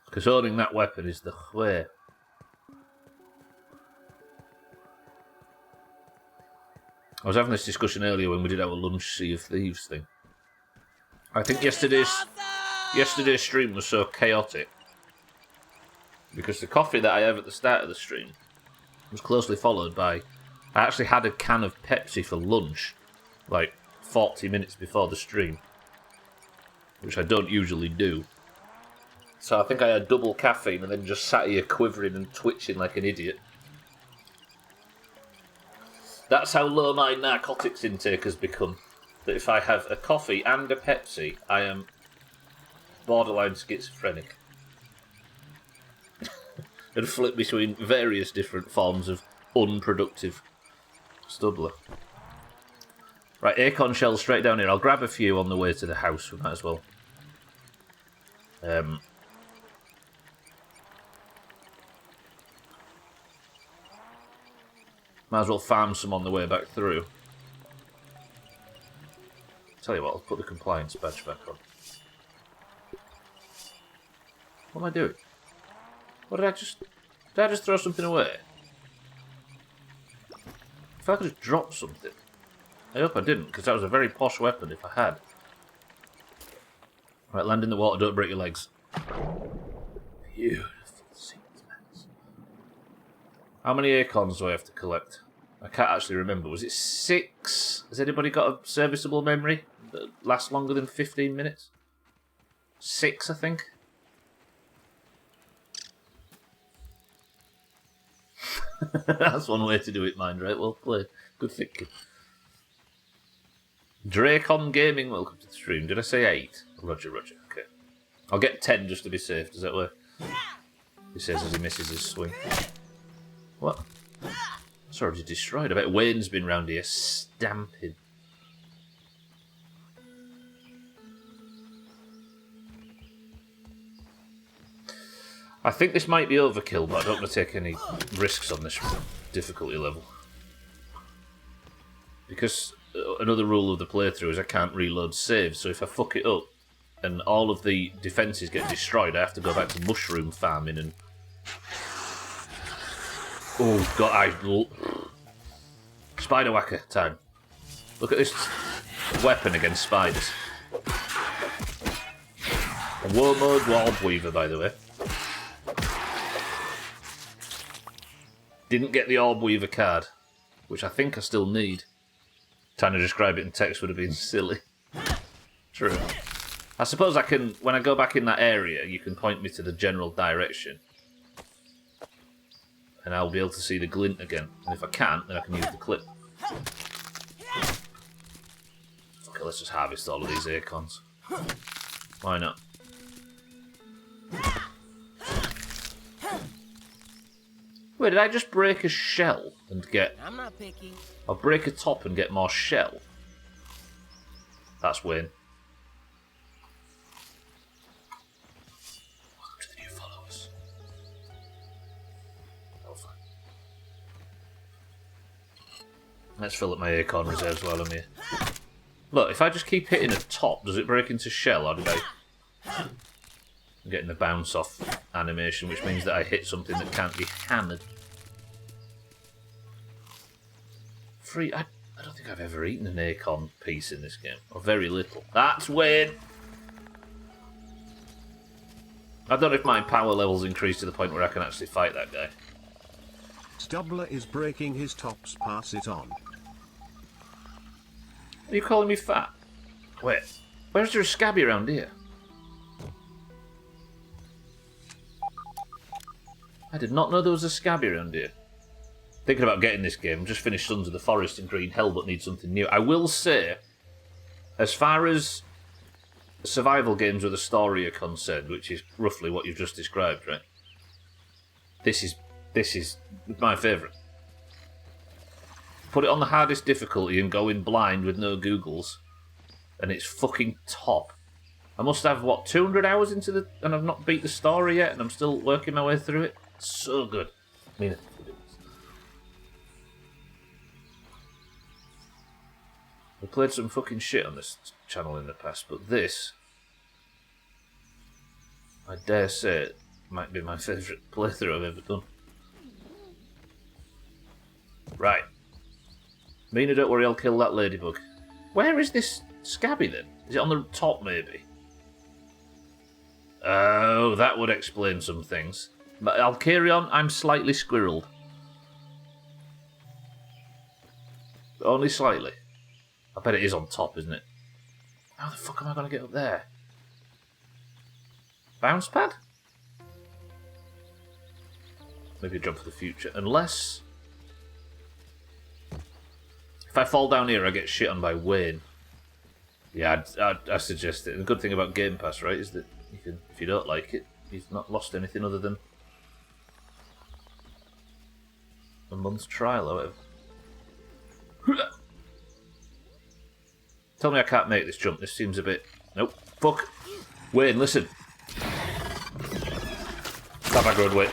Because owning that weapon is the way. I was having this discussion earlier when we did our lunch Sea of Thieves thing. I think yesterday's stream was so chaotic because the coffee that I have at the start of the stream was closely followed by... I actually had a can of Pepsi for lunch, like 40 minutes before the stream, which I don't usually do. So I think I had double caffeine and then just sat here quivering and twitching like an idiot. That's how low my narcotics intake has become. That if I have a coffee and a Pepsi, I am borderline schizophrenic. And flip between various different forms of unproductive Stubbler. Right, acorn shells straight down here. I'll grab a few on the way to the house. We might as well. Might as well farm some on the way back through. Tell you what, I'll put the compliance badge back on. What am I doing? What did I just... Did I just throw something away? If I could just drop something. I hope I didn't, because that was a very posh weapon if I had. Right, land in the water, don't break your legs. Beautiful sequence. How many acorns do I have to collect? I can't actually remember. Was it 6? Has anybody got a serviceable memory that lasts longer than 15 minutes? 6, I think. That's one way to do it, mind, right? Well played. Good thinking. Dracon Gaming, welcome to the stream. Did I say 8? Roger, roger. Okay. I'll get 10 just to be safe. Does that work? He says as he misses his swing. What? It's already destroyed. I bet Wayne's been round here stamping. I think this might be overkill, but I don't want to take any risks on this difficulty level. Because another rule of the playthrough is I can't reload saves, so if I fuck it up and all of the defences get destroyed, I have to go back to mushroom farming and... Oh, God, Spider whacker time. Look at this weapon against spiders. A war mode orb weaver, by the way. Didn't get the orb weaver card, which I think I still need. Trying to describe it in text would have been silly. True. I suppose I can, when I go back in that area, you can point me to the general direction. And I'll be able to see the glint again. And if I can't, then I can use the clip. Okay, let's just harvest all of these acorns. Why not? Wait, did I just break a shell and get... I'm not picky. I'll break a top and get more shell. That's Wayne. Welcome to the new followers. Oh, fine. Let's fill up my acorn reserves while I'm here. Look, if I just keep hitting a top, does it break into shell, or did I... I'm getting the bounce off animation, which means that I hit something that can't be hammered. I don't think I've ever eaten an acorn piece in this game, or very little. That's weird. I don't know if my power levels increase to the point where I can actually fight that guy. Stubbler is breaking his tops, pass it on. Are you calling me fat? Wait, where's there a scabby around here? I did not know there was a scabby around here. Thinking about getting this game, just finished Sons of the Forest and Green Hell, but need something new. I will say, as far as survival games with a story are concerned, which is roughly what you've just described, right? This is my favourite. Put it on the hardest difficulty and go in blind with no Googles, and it's fucking top. I must have, what, 200 hours into the... and I've not beat the story yet, and I'm still working my way through it. So good. I mean, we played some fucking shit on this channel in the past, but this, I dare say, it might be my favourite playthrough I've ever done. Right. Mina, don't worry, I'll kill that ladybug. Where is this scabby then? Is it on the top, maybe? Oh, that would explain some things. But I'll carry on, I'm slightly squirreled. Only slightly. I bet it is on top, isn't it? How the fuck am I going to get up there? Bounce pad? Maybe a jump for the future. Unless... if I fall down here, I get shit on by Wayne. Yeah, I suggest it. The good thing about Game Pass, right, is that you can, if you don't like it, you've not lost anything other than a month's trial or whatever. Tell me I can't make this jump. This seems a bit... Nope. Fuck. Wayne, listen. Have a good wait.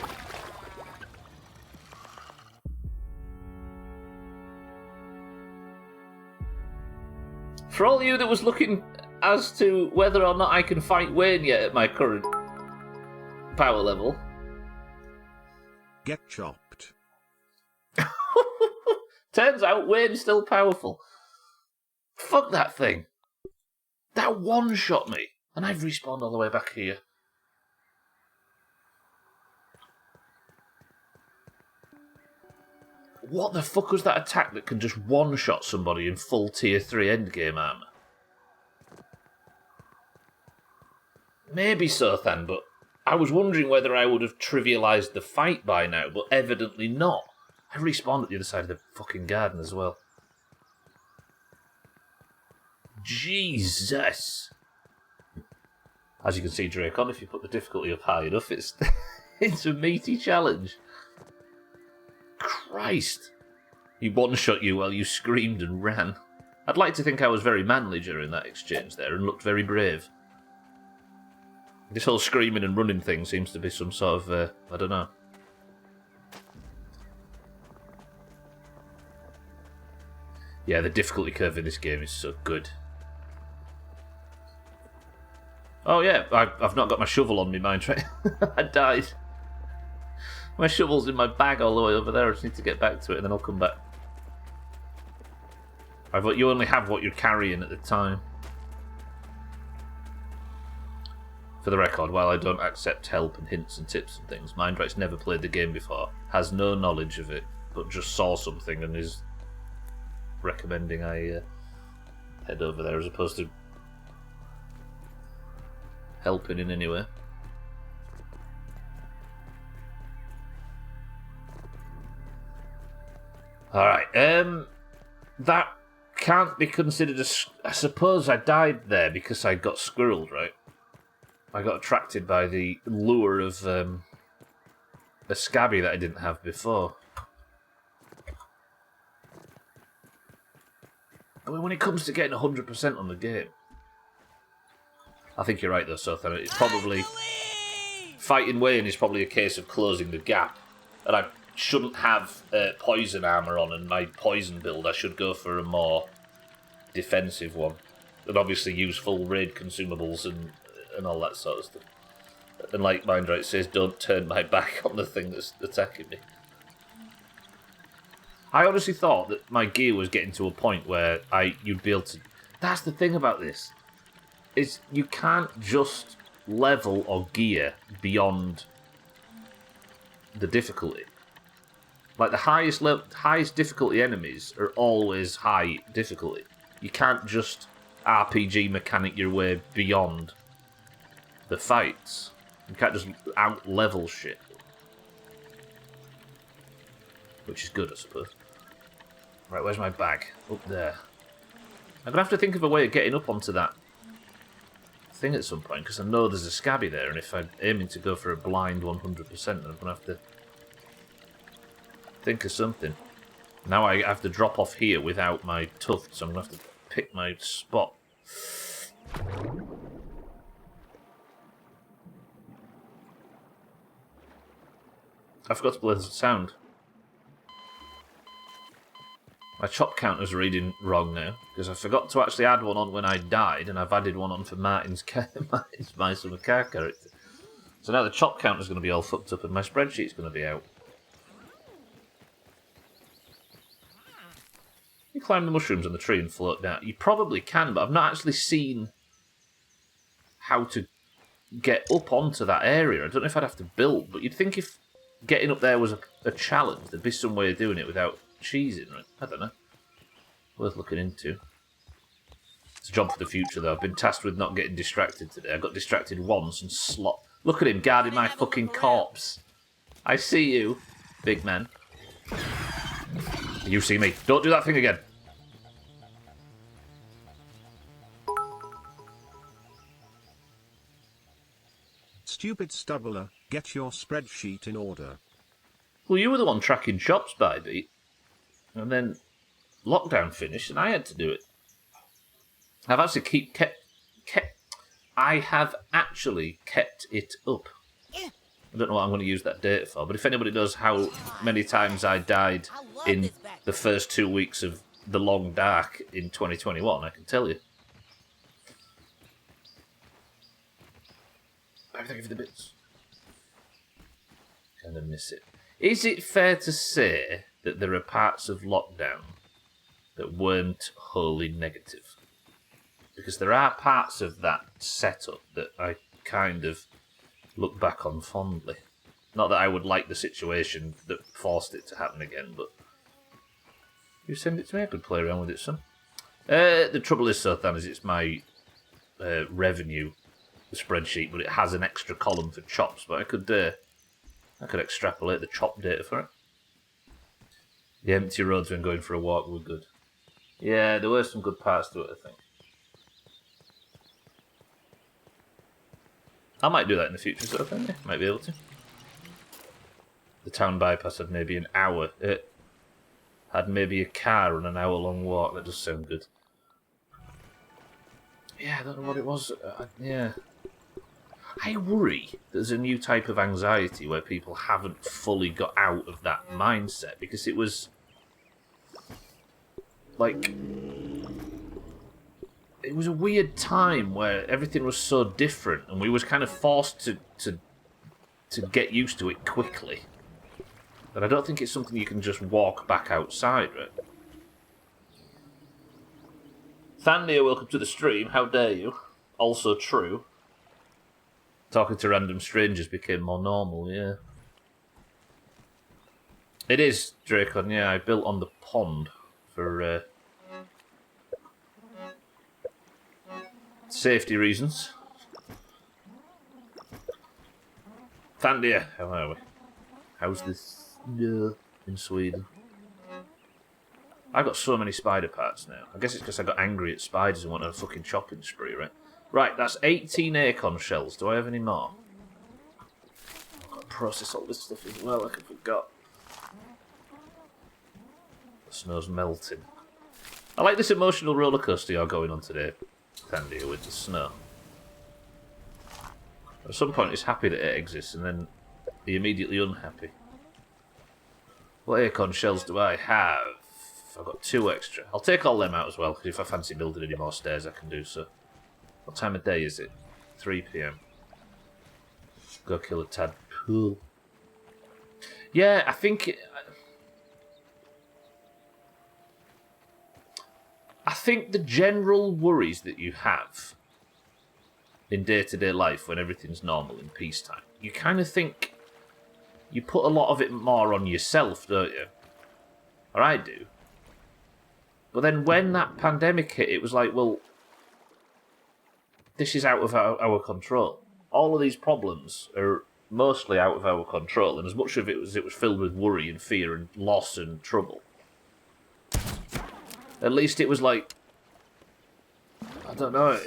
For all you that was looking as to whether or not I can fight Wayne yet at my current power level. Get chopped. Turns out Wayne's still powerful. Fuck that thing. That one-shot me, and I've respawned all the way back here. What the fuck was that attack that can just one-shot somebody in full tier 3 endgame armor? Maybe so, Than, but I was wondering whether I would have trivialised the fight by now, but evidently not. I respawned at the other side of the fucking garden as well. Jesus! As you can see, Dracon, if you put the difficulty up high enough, it's it's a meaty challenge. Christ! He one-shot you while you screamed and ran. I'd like to think I was very manly during that exchange there and looked very brave. This whole screaming and running thing seems to be some sort of, I don't know. Yeah, the difficulty curve in this game is so good. Oh yeah, I've not got my shovel on me, mind. I died. My shovel's in my bag all the way over there. I just need to get back to it and then I'll come back. I thought you only have what you're carrying at the time. For the record, while I don't accept help and hints and tips and things, Mindright's never played the game before, has no knowledge of it, but just saw something and is recommending I head over there as opposed to helping in any way. Alright, that can't be considered a... I suppose I died there because I got squirreled, right? I got attracted by the lure of a scabby that I didn't have before. I mean, when it comes to getting 100% on the game, I think you're right though, Sothan. It's probably... Fighting Wayne is probably a case of closing the gap. And I shouldn't have poison armour on and my poison build. I should go for a more defensive one. And obviously use full raid consumables and all that sort of stuff. And like Mindright says, don't turn my back on the thing that's attacking me. I honestly thought that my gear was getting to a point where you'd be able to... That's the thing about this. Is you can't just level or gear beyond the difficulty. Like the highest difficulty enemies are always high difficulty. You can't just RPG mechanic your way beyond the fights. You can't just out-level shit. Which is good, I suppose. Right, where's my bag? Up there. I'm going to have to think of a way of getting up onto that thing at some point, because I know there's a scabby there, and if I'm aiming to go for a blind 100%, then I'm going to have to think of something. Now I have to drop off here without my tuft, so I'm going to have to pick my spot. I forgot to play the sound. My chop counter's reading wrong now, because I forgot to actually add one on when I died, and I've added one on for Martin's My Summer Car character. So now the chop counter's going to be all fucked up, and my spreadsheet's going to be out. You climb the mushrooms on the tree and float down. You probably can, but I've not actually seen how to get up onto that area. I don't know if I'd have to build, but you'd think if getting up there was a challenge, there'd be some way of doing it without cheesing, right? I don't know. Worth looking into. It's a job for the future, though. I've been tasked with not getting distracted today. I got distracted once and Look at him guarding my fucking corpse. I see you, big man. You see me. Don't do that thing again. Stupid Stubbler, get your spreadsheet in order. Well, you were the one tracking shops by beat. And then lockdown finished and I had to do it. I've actually I have actually kept it up. I don't know what I'm going to use that data for, but if anybody knows how many times I died in the first 2 weeks of the long dark in 2021, I can tell you. Thank you for the bits. Kind of miss it. Is it fair to say that there are parts of lockdown that weren't wholly negative? Because there are parts of that setup that I kind of look back on fondly. Not that I would like the situation that forced it to happen again, but you send it to me, I could play around with it some. The trouble is, Sothan, is it's my revenue spreadsheet, but it has an extra column for chops, but I could extrapolate the chop data for it. The empty roads when going for a walk were good. Yeah, there were some good parts to it, I think. I might do that in the future, so I yeah, might be able to. The town bypass had maybe an hour. It had maybe a car and an hour-long walk. That does sound good. Yeah, I don't know what it was. Yeah. I worry there's a new type of anxiety where people haven't fully got out of that mindset, because it was like... It was a weird time where everything was so different, and we was kind of forced to get used to it quickly. But I don't think it's something you can just walk back outside, right? Thandia, welcome to the stream. How dare you? Also true. Talking to random strangers became more normal, yeah. It is, Dracon, yeah. I built on the pond for... safety reasons. Thandia, how are we? How's this in Sweden? I've got so many spider parts now. I guess it's because I got angry at spiders and went on a fucking chopping spree, right? Right, that's 18 acorn shells. Do I have any more? I've got to process all this stuff as well, like I forgot. The snow's melting. I like this emotional roller coaster you're going on today, Thandia, with the snow. At some point he's happy that it exists, and then he's immediately unhappy. What acorn shells do I have? I've got 2 extra. I'll take all them out as well, because if I fancy building any more stairs I can do so. What time of day is it? 3 PM. Go kill a tadpole. Yeah, I think... I think the general worries that you have in day-to-day life when everything's normal in peacetime, you kind of think you put a lot of it more on yourself, don't you? Or I do. But then when that pandemic hit, it was like, well, this is out of our control. All of these problems are mostly out of our control, and as much of it was filled with worry and fear and loss and trouble. At least it was like, I don't know,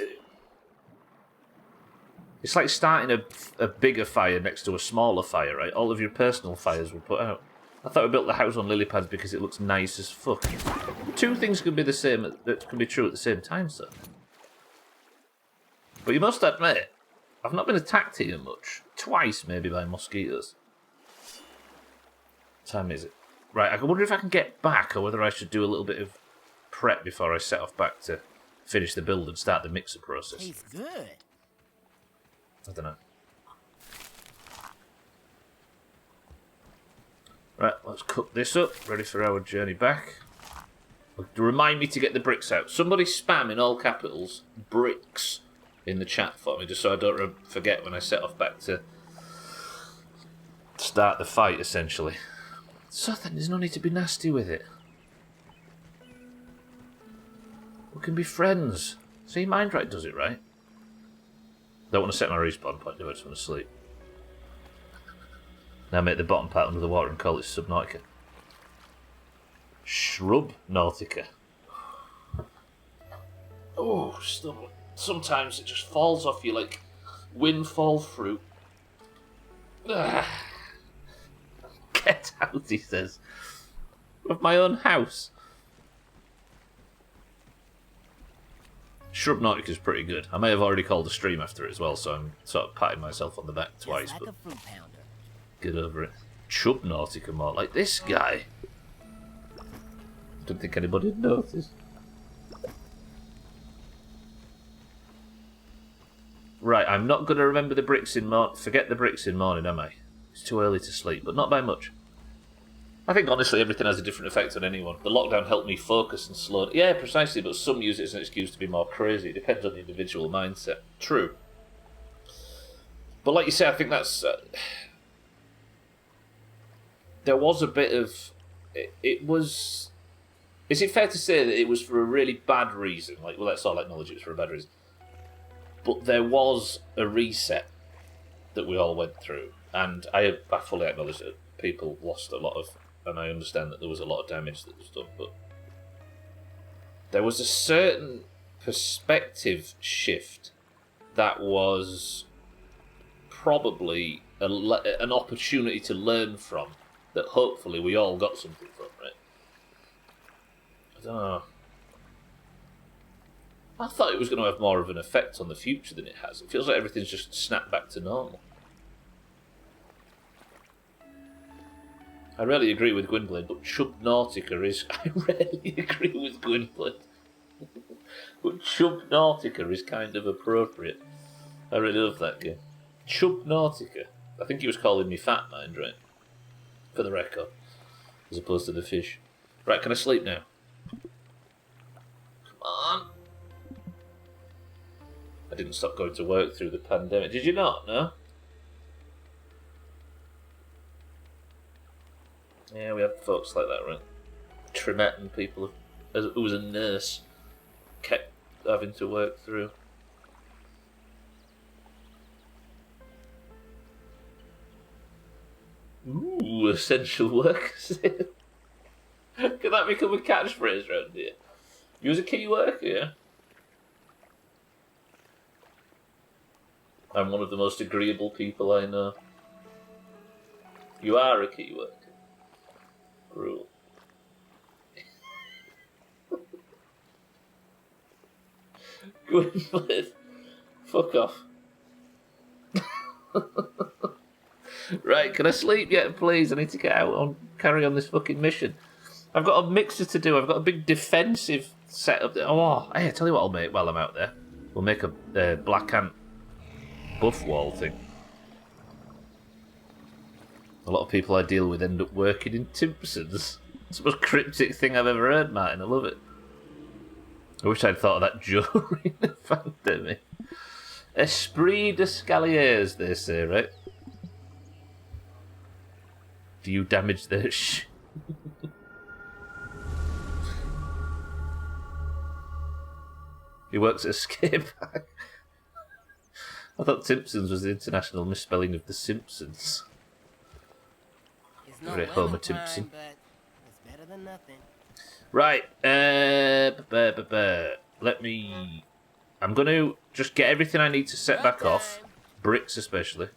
it's like starting a bigger fire next to a smaller fire, right? All of your personal fires were put out. I thought I built the house on lily pads because it looks nice as fuck. 2 things can be the same, that can be true at the same time, sir. But you must admit, I've not been attacked here much. Twice, maybe, by mosquitoes. What time is it? Right, I wonder if I can get back, or whether I should do a little bit of prep before I set off back to finish the build and start the mixer process. Tastes good. I don't know. Right, let's cook this up, ready for our journey back. Remind me to get the bricks out. Somebody spam in all capitals bricks in the chat for me, just so I don't forget when I set off back to start the fight, essentially. So then there's no need to be nasty with it. We can be friends. See, Mindright does it, right? Don't want to set my respawn point, do I? Just want to sleep. Now make the bottom part under the water and call it Subnautica. Shrub Nautica. Oh, stubble. Sometimes it just falls off you like windfall fruit. Ugh. Get out, he says. Of my own house. Shrub Nautica's pretty good. I may have already called a stream after it as well, so I'm sort of patting myself on the back twice, like but a fruit pounder. Get over it. Chub Nautica more like this guy. Don't think anybody would notice. Right, I'm not going to remember the bricks in morning. Forget the bricks in morning, am I? It's too early to sleep, but not by much. I think, honestly, everything has a different effect on anyone. The lockdown helped me focus and slow... Yeah, precisely, but some use it as an excuse to be more crazy. It depends on the individual mindset. True. But like you say, I think that's... there was a bit of... It was... Is it fair to say that it was for a really bad reason? Like, well, let's all acknowledge it was for a bad reason. But there was a reset that we all went through. And I fully acknowledge that people lost a lot of... And I understand that there was a lot of damage that was done. But there was a certain perspective shift that was probably an opportunity to learn from, that hopefully we all got something from, right? I don't know. I thought it was going to have more of an effect on the future than it has. It feels like everything's just snapped back to normal. I rarely agree with Gwynplaine, but Subnautica is... I rarely agree with Gwynplaine. But Subnautica is kind of appropriate. I really love that game. Subnautica. I think he was calling me Fat Mind, right? For the record. As opposed to the fish. Right, can I sleep now? Come on. I didn't stop going to work through the pandemic. Did you not? No? Yeah, we had folks like that, right? Trinette and people who was a nurse kept having to work through. Ooh, essential workers. Could that become a catchphrase around here? You was a key worker, yeah? I'm one of the most agreeable people I know. You are a key worker. Rule. Gwynplaine. Fuck off. Right, can I sleep yet, please? I need to get out and carry on this fucking mission. I've got a mixer to do. I've got a big defensive setup. Oh, hey, I tell you what I'll make while I'm out there. We'll make a black ant buff wall thing. A lot of people I deal with end up working in Timpsons. It's the most cryptic thing I've ever heard, Martin. I love it. I wish I'd thought of that during the pandemic. Esprit d'escaliers, they say, right? Do you damage their He works at Escape Bag. I thought Timpsons was the international misspelling of The Simpsons. It's no lemon time, but it's better than nothing. Right, let me... I'm going to just get everything I need to set back off. Bricks especially.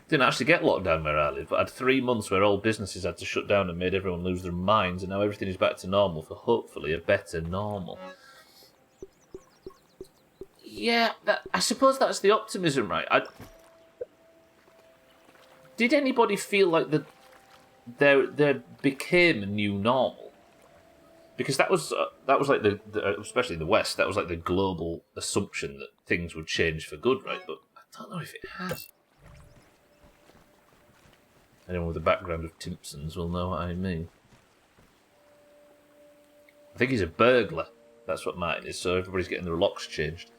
Didn't actually get locked down where I live, but I had 3 months where all businesses had to shut down and made everyone lose their minds, and now everything is back to normal for hopefully a better normal. Yeah, I suppose that's the optimism, right? Did anybody feel like there became a new normal? Because that was like the especially in the West, that was like the global assumption that things would change for good, right? But I don't know if it has. Anyone with a background of Timpsons will know what I mean. I think he's a burglar. That's what Martin is, so everybody's getting their locks changed.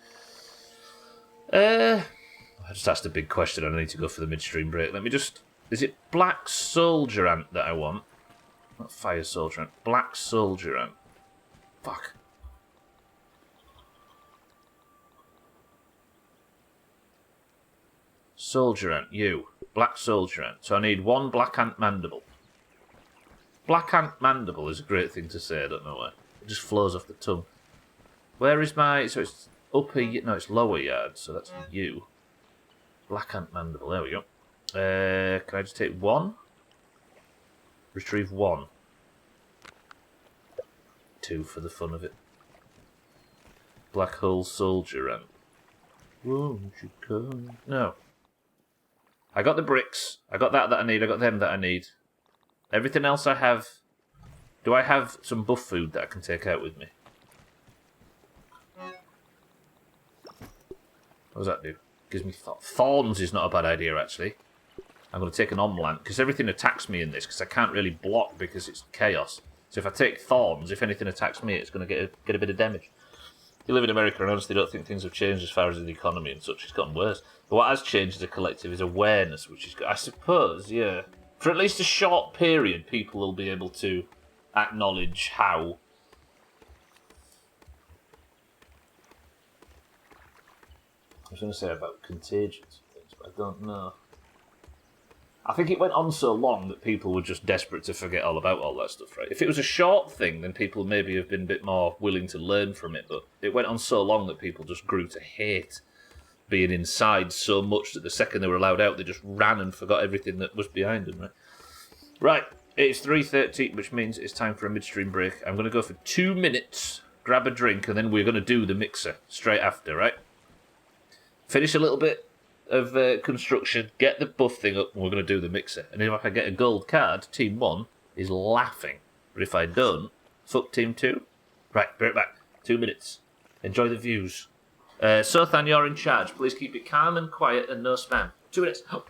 I just asked a big question and I need to go for the midstream break. Let me just... Is it Black Soldier Ant that I want? Not Fire Soldier Ant. Black Soldier Ant. Fuck. Soldier Ant, you. Black Soldier Ant. So I need 1 Black Ant Mandible. Black Ant Mandible is a great thing to say, I don't know why. It just flows off the tongue. Where is my... So it's upper... No, it's lower yard, so that's you. Black Ant Mandible, there we go. Can I just take 1? Retrieve 1. 2 for the fun of it. Black Hole Soldier Ant. Won't you come? No. I got the bricks. I got that I need. I got them that I need. Everything else I have... Do I have some buff food that I can take out with me? What does that do? Gives me thorns is not a bad idea, actually. I'm going to take an omelet, because everything attacks me in this, because I can't really block because it's chaos. So if I take thorns, if anything attacks me, it's going to get a bit of damage. You live in America and honestly don't think things have changed as far as the economy and such. It's gotten worse. But what has changed as a collective is awareness, which is good. I suppose, yeah. For at least a short period, people will be able to acknowledge how... I was going to say about contagions and things, but I don't know. I think it went on so long that people were just desperate to forget all about all that stuff, right? If it was a short thing, then people maybe have been a bit more willing to learn from it, but it went on so long that people just grew to hate being inside so much that the second they were allowed out, they just ran and forgot everything that was behind them, right? Right, it's 3:30, which means it's time for a midstream break. I'm going to go for 2 minutes, grab a drink, and then we're going to do the mixer straight after, right? Finish a little bit of construction, get the buff thing up, and we're going to do the mixer. And if I get a gold card, Team 1 is laughing. But if I don't, fuck Team 2. Right, be right back. 2 minutes. Enjoy the views. Sothan, you're in charge. Please keep it calm and quiet and no spam. 2 minutes. Oh.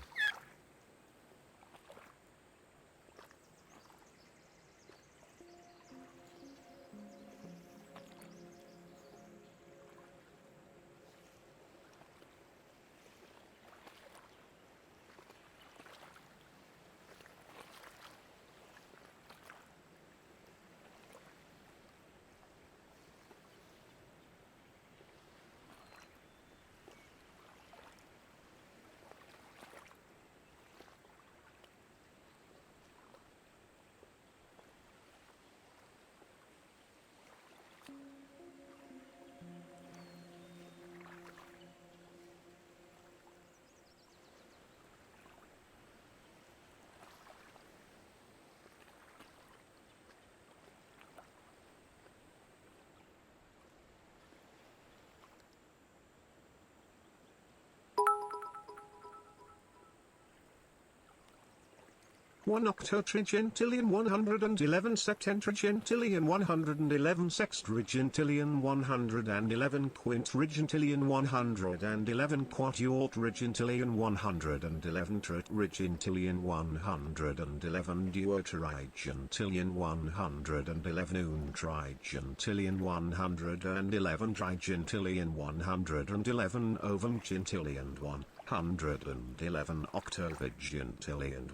One octotrigintillion 111 septentrigintillion 111 sextrigintillion 111 quintrigintillion 111 quatuortrigintillion 111 trigintillion 111 duotrigintillion 111 untrigintillion 111 trigintillion 111 ovumgintillion 111 octovigintillion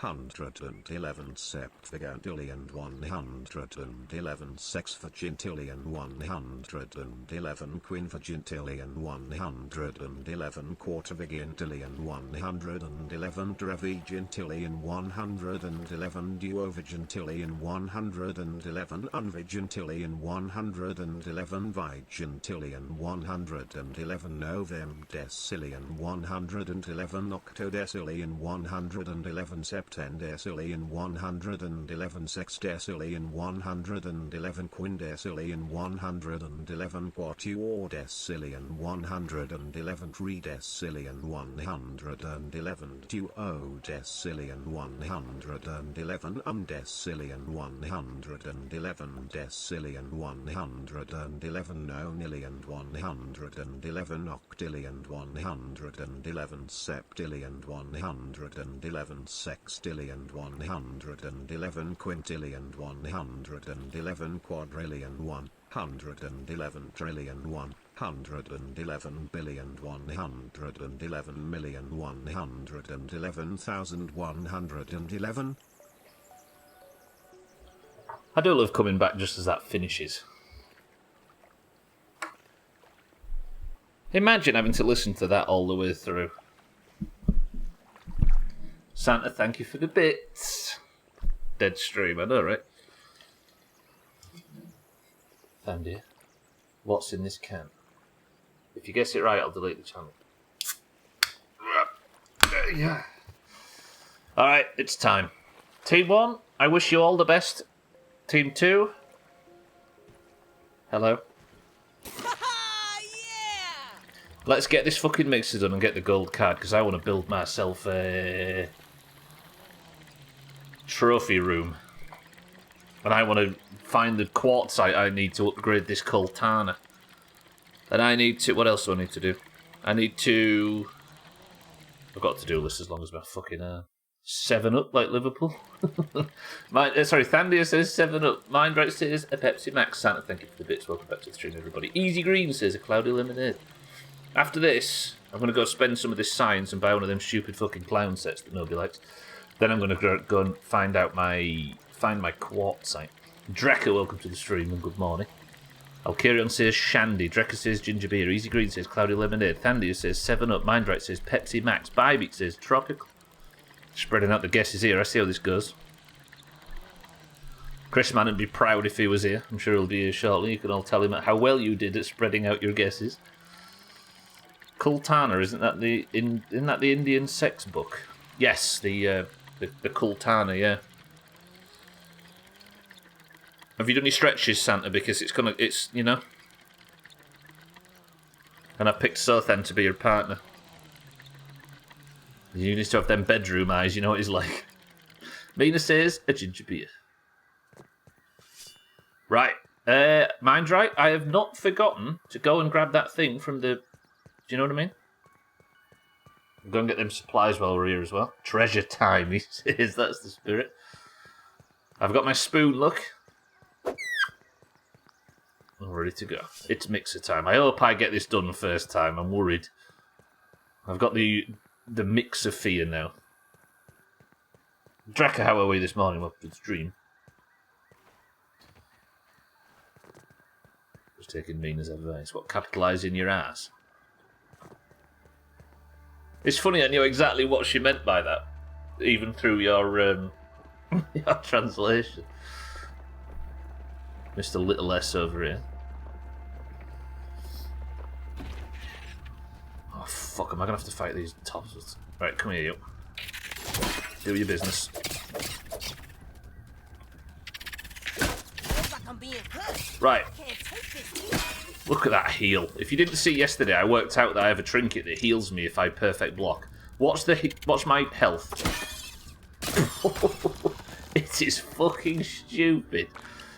111 septvigintillion 111 sexvigintillion 111 quinvigintillion 111 quartervigintillion 111 trevigintillion 111 duovigintillion 111 unvigintillion 111 vigintillion 111 novemdecillion 111 octodecillion 111 septendecillion 111 sextecillion 111 quindecillion 111 quatuordecillion 111 tridecillion 111 duodecillion 111 undecillion 111 decillion 111 nonillion 111 octillion 111 septillion 111 sextillion 111 quintillion 111 quadrillion 111 trillion 111 billion 111 million 111,111. I do love coming back just as that finishes. Imagine having to listen to that all the way through. Santa, thank you for the bits. Dead stream, I know, right? Found you. What's in this can? If you guess it right, I'll delete the channel. Yeah. Alright, it's time. Team 1, I wish you all the best. Team 2, hello. Let's get this fucking mixer done and get the gold card, because I want to build myself a trophy room. And I want to find the quartzite I need to upgrade this Coltana. And I need to... What else do I need to do? I need to... I've got to do this as long as my fucking 7-Up like Liverpool. Sorry, Thandia says 7-Up. Mindright says a Pepsi Max. Santa, thank you for the bits. Welcome back to the stream, everybody. Easy Green says a cloudy lemonade. After this, I'm going to go spend some of this science and buy one of them stupid fucking clown sets that nobody likes. Then I'm going to go and find my quartzite. Drekka, welcome to the stream and good morning. Alkirion says Shandy. Drekka says Ginger Beer. Easy Green says Cloudy Lemonade. Thandia says 7-Up. Mindright says Pepsi Max. Bybeat says Tropical. Spreading out the guesses here. I see how this goes. Chris Mann would be proud if he was here. I'm sure he'll be here shortly. You can all tell him how well you did at spreading out your guesses. Kultana, isn't that the Indian sex book? Yes, the Kultana, yeah. Have you done any stretches, Santa? Because it's you know. And I picked Sothan to be your partner. You need to have them bedroom eyes, you know what he's like. Mina says a ginger beer. Right. Mindright, I have not forgotten to go and grab that thing from the... Do you know what I mean? Go and get them supplies while we're here as well. Treasure time, he says. That's the spirit. I've got my spoon, look. I'm ready to go. It's mixer time. I hope I get this done first time. I'm worried. I've got the mix of fear now. Drekka, how are we this morning? Welcome to the stream. Just taking Mina's advice. What, capitalising your ass? It's funny, I knew exactly what she meant by that, even through your your translation. Mr. Little S over here. Oh, fuck, am I going to have to fight these tops? Right, come here, you. Do your business. Right. Look at that heal. If you didn't see yesterday, I worked out that I have a trinket that heals me if I perfect block. What's my health? It is fucking stupid.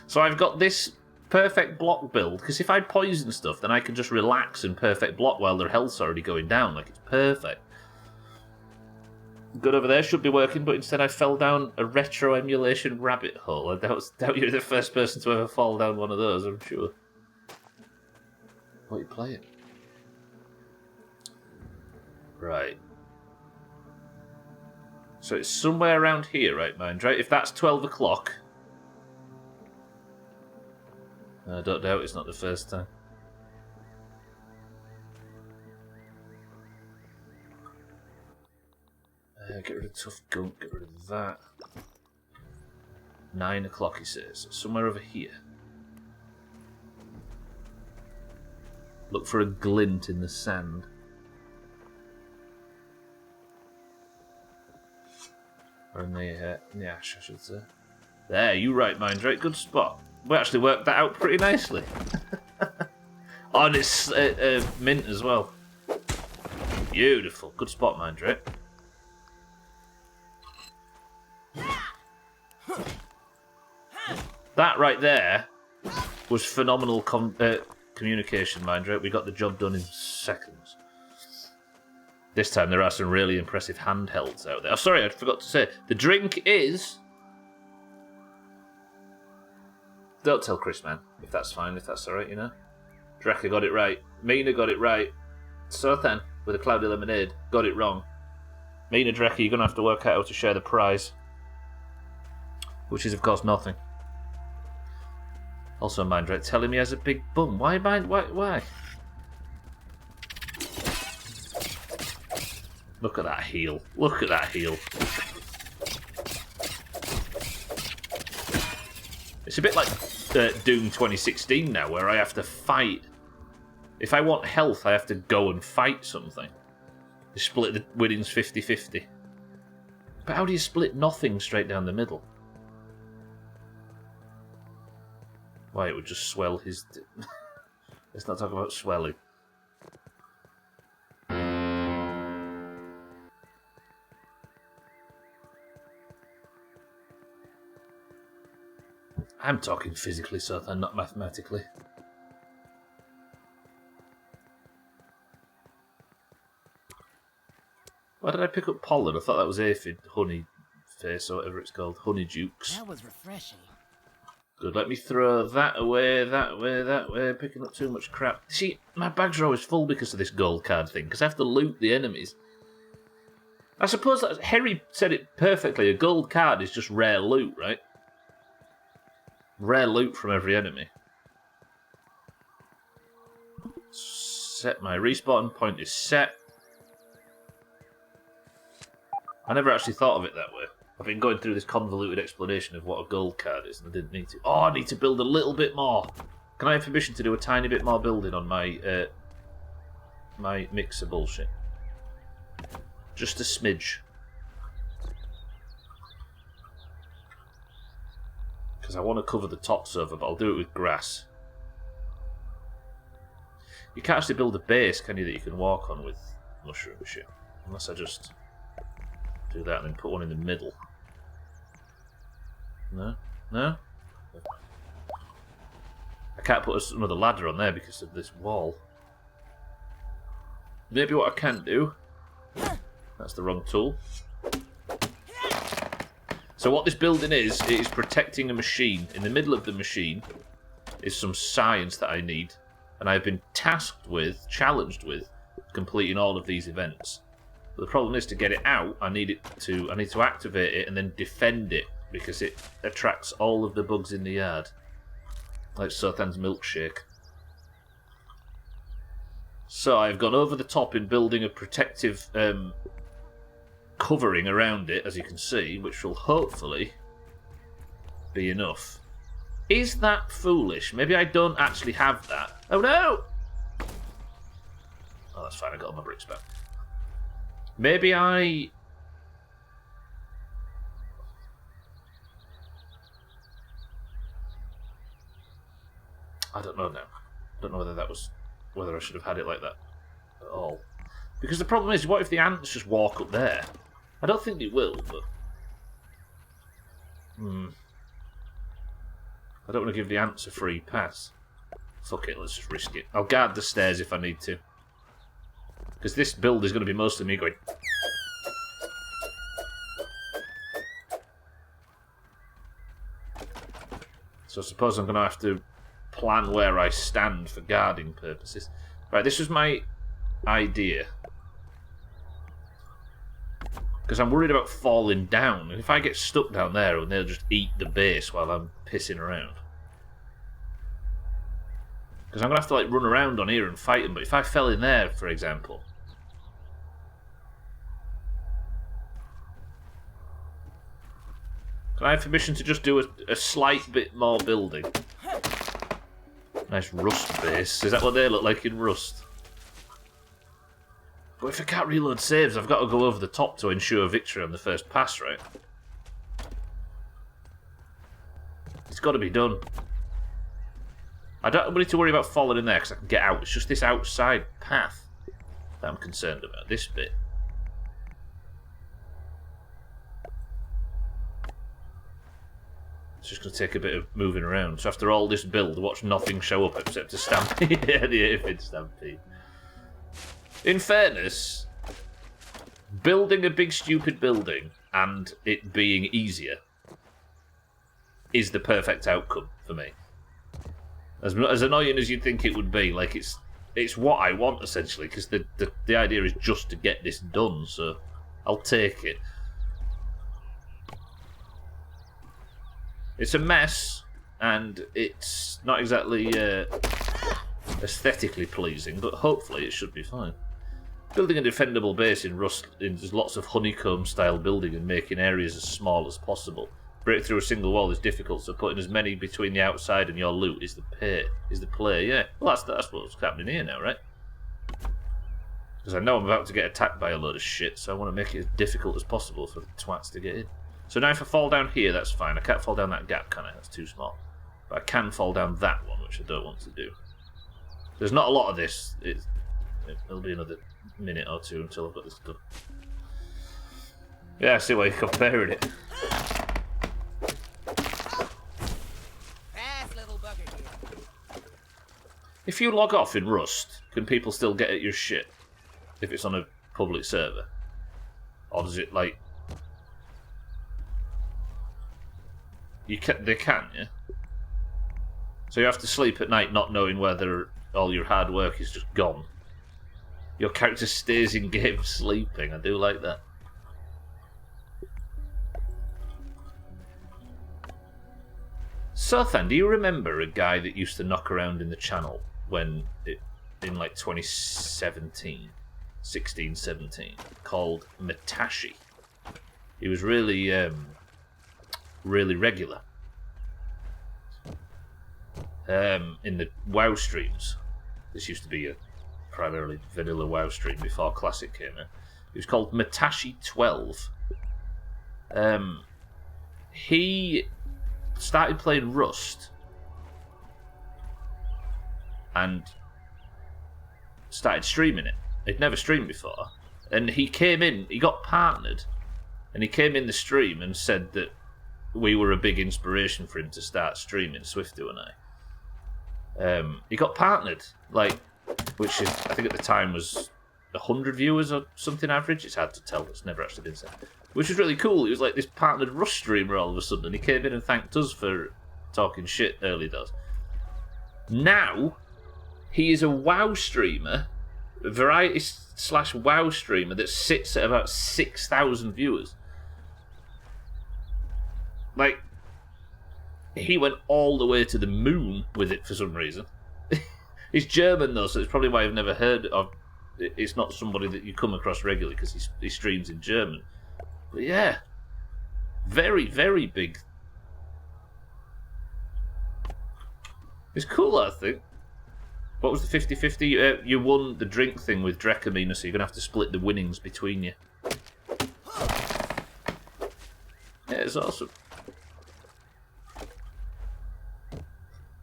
So I've got this perfect block build, because if I poison stuff, then I can just relax and perfect block while their health's already going down. Like, it's perfect. Good over there, should be working, but instead I fell down a retro emulation rabbit hole. I doubt you're the first person to ever fall down one of those, I'm sure. What are you playing? Right. So it's somewhere around here, right, mind, right? If that's 12 o'clock... I don't doubt it's not the first time. Get rid of tough gunk, get rid of that. 9 o'clock, he says. Somewhere over here. Look for a glint in the sand. Or in the ash, I should say. There, you right, Minddrake. Good spot. We actually worked that out pretty nicely. Oh, and it's mint as well. Beautiful. Good spot, Minddrake. That right there was phenomenal communication, Minddrake. We got the job done in seconds. This time there are some really impressive handhelds out there. Oh, sorry, I forgot to say. The drink is... Don't tell Chris, man, if that's fine, if that's alright, you know. Drekka got it right. Mina got it right. Sothan, with a cloudy lemonade, got it wrong. Mina, Drekka, you're going to have to work out how to share the prize. Which is, of course, nothing. Also, Mindred telling me he has a big bum. Why? Look at that heel. Look at that heel. It's a bit like Doom 2016 now, where I have to fight. If I want health, I have to go and fight something. You split the winnings 50-50. But how do you split nothing straight down the middle? Why, it would just swell his... Let's not talk about swelling. I'm talking physically, Sothan, not mathematically. Why did I pick up pollen? I thought that was aphid, honey face, or whatever it's called. Honey jukes. That was refreshing. Good, let me throw that away, that way, that way. Picking up too much crap. See, my bags are always full because of this gold card thing, because I have to loot the enemies. I suppose that Harry said it perfectly. A gold card is just rare loot, right? Rare loot from every enemy. Set my respawn point is set. I never actually thought of it that way. I've been going through this convoluted explanation of what a gold card is, and I didn't need to. Oh, I need to build a little bit more. Can I have permission to do a tiny bit more building on my my mixer bullshit? Just a smidge. Because I want to cover the tops over, but I'll do it with grass. You can't actually build a base, can you, that you can walk on with mushroom shit? Unless I just do that and then put one in the middle. No? No? I can't put another ladder on there because of this wall. Maybe what I can do... That's the wrong tool. So what this building is, it is protecting a machine. In the middle of the machine is some science that I need. And I've been tasked with, challenged with, completing all of these events. But the problem is, to get it out, I need to activate it and then defend it, because it attracts all of the bugs in the yard. Like Sothan's milkshake. So I've gone over the top in building a protective covering around it, as you can see, which will hopefully be enough. Is that foolish? Maybe I don't actually have that. Oh no! Oh, that's fine, I got all my bricks back. Maybe I don't know now. I don't know whether I should have had it like that at all. Because the problem is, what if the ants just walk up there? I don't think they will, but... I don't want to give the ants a free pass. Fuck it, let's just risk it. I'll guard the stairs if I need to. Because this build is going to be mostly me going... So I suppose I'm going to have to plan where I stand for guarding purposes. Right, this was my idea. Because I'm worried about falling down. And if I get stuck down there, and they'll just eat the base while I'm pissing around. Because I'm going to have to like run around on here and fight them. But if I fell in there, for example... Can I have permission to just do a slight bit more building? Nice rust base. Is that what they look like in Rust? But if I can't reload saves, I've got to go over the top to ensure victory on the first pass, right? It's got to be done. I don't need to worry about falling in there because I can get out. It's just this outside path that I'm concerned about. This bit. It's just going to take a bit of moving around. So after all this build, watch nothing show up except a stampede. Yeah, the aphid stampede. In fairness, building a big stupid building and it being easier is the perfect outcome for me. As annoying as you'd think it would be, like it's what I want essentially, because the idea is just to get this done, so I'll take it. It's a mess, and it's not exactly aesthetically pleasing, but hopefully it should be fine. Building a defendable base in Rust is lots of honeycomb-style building and making areas as small as possible. Break through a single wall is difficult, so putting as many between the outside and your loot is the play. Yeah, well that's what's happening here now, right? Because I know I'm about to get attacked by a load of shit, so I want to make it as difficult as possible for the twats to get in. So now if I fall down here, that's fine. I can't fall down that gap, can I? That's too small. But I can fall down that one, which I don't want to do. There's not a lot of this. It'll be another minute or two until I've got this done. Yeah, I see why you're comparing it. Fast little bugger here. If you log off in Rust, can people still get at your shit? If it's on a public server? Or does it, like... They can, yeah? So you have to sleep at night not knowing whether all your hard work is just gone. Your character stays in game sleeping. I do like that. So then, do you remember a guy that used to knock around in the channel in like 2017, 16, 17, called Matashi? He was really, really regular in the WoW streams. This used to be a primarily vanilla WoW stream before Classic came in. He was called Matashi12. He started playing Rust and started streaming it. He'd never streamed before, and he got partnered, and he came in the stream and said that we were a big inspiration for him to start streaming, Swifto and I. He got partnered, which is, I think at the time was 100 viewers or something average. It's hard to tell, it's never actually been said. Which was really cool. He was like this partnered Rust streamer all of a sudden. He came in and thanked us for talking shit early does. Now, he is a WoW streamer, a variety/WoW streamer that sits at about 6,000 viewers. Like, he went all the way to the moon with it for some reason. He's German though, so it's probably why I've never heard of. It's not somebody that you come across regularly because he streams in German. But yeah, very, very big. It's cool, I think. What was the 50-50? You won the drink thing with Dreckamina, so you're going to have to split the winnings between you. Yeah, it's awesome.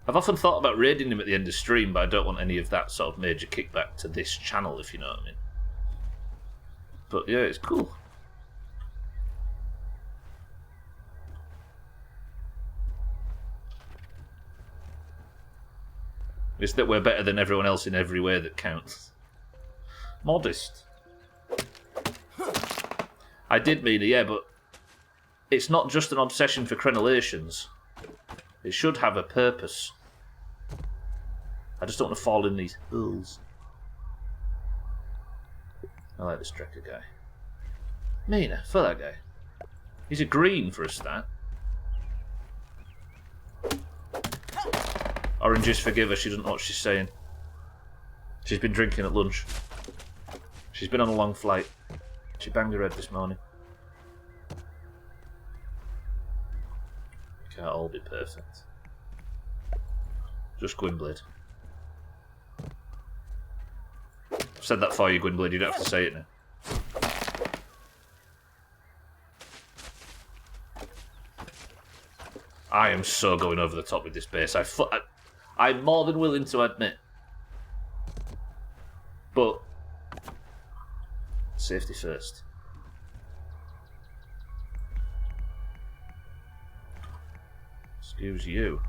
I've often thought about raiding him at the end of stream, but I don't want any of that sort of major kickback to this channel, if you know what I mean. But yeah, it's cool. It's that we're better than everyone else in every way that counts. Modest. I did mean it, yeah, but it's not just an obsession for crenellations. It should have a purpose. I just don't want to fall in these holes. I like this Drecker guy. Mina, for that guy. He's a green for a start. Oranges, forgive her, she doesn't know what she's saying. She's been drinking at lunch. She's been on a long flight. She banged her head this morning. Can't all be perfect. Just Gwynblade. I've said that for you, Gwynblade, you don't have to say it now. I am so going over the top with this base. I'm more than willing to admit. But safety first. Excuse you.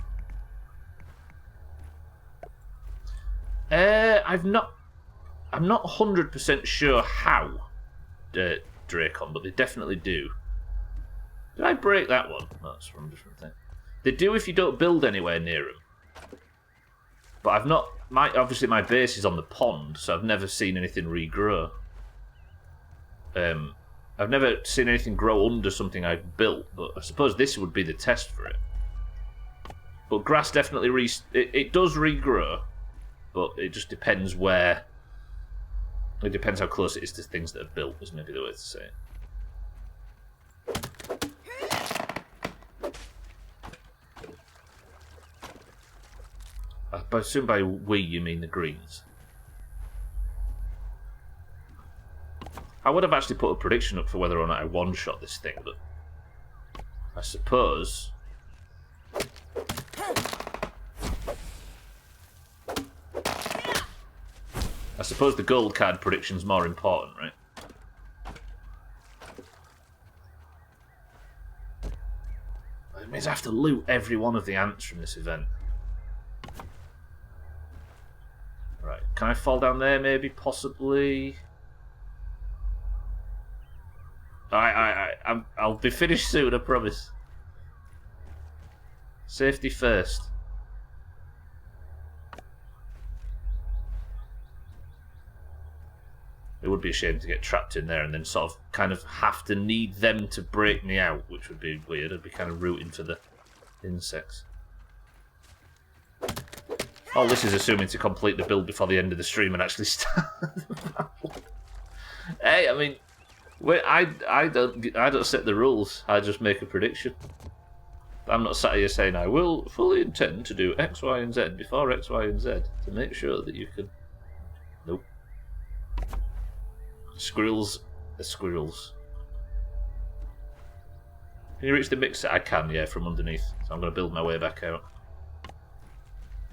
I'm not 100% sure how Dracon, but they definitely do. Did I break that one? No, that's from a different thing. They do if you don't build anywhere near them. But I've not... obviously my base is on the pond, so I've never seen anything regrow. I've never seen anything grow under something I've built, but I suppose this would be the test for it. But grass definitely... It does regrow, but it just depends where... It depends how close it is to things that are built, is maybe the way to say it. I assume by we you mean the greens. I would have actually put a prediction up for whether or not I one-shot this thing, but I suppose... the gold card prediction's more important, right? It means I have to loot every one of the ants from this event. Right, can I fall down there maybe? Possibly? I'll be finished soon, I promise. Safety first. It would be a shame to get trapped in there and then sort of kind of have to need them to break me out, which would be weird. I'd be kind of rooting for the insects. All this is assuming to complete the build before the end of the stream and actually start the battle. Hey, I mean, I don't set the rules. I just make a prediction. I'm not sat here saying I will fully intend to do X, Y, and Z before X, Y, and Z to make sure that you can. Nope. Squirrels are squirrels. Can you reach the mixer? I can, yeah, from underneath. So I'm going to build my way back out.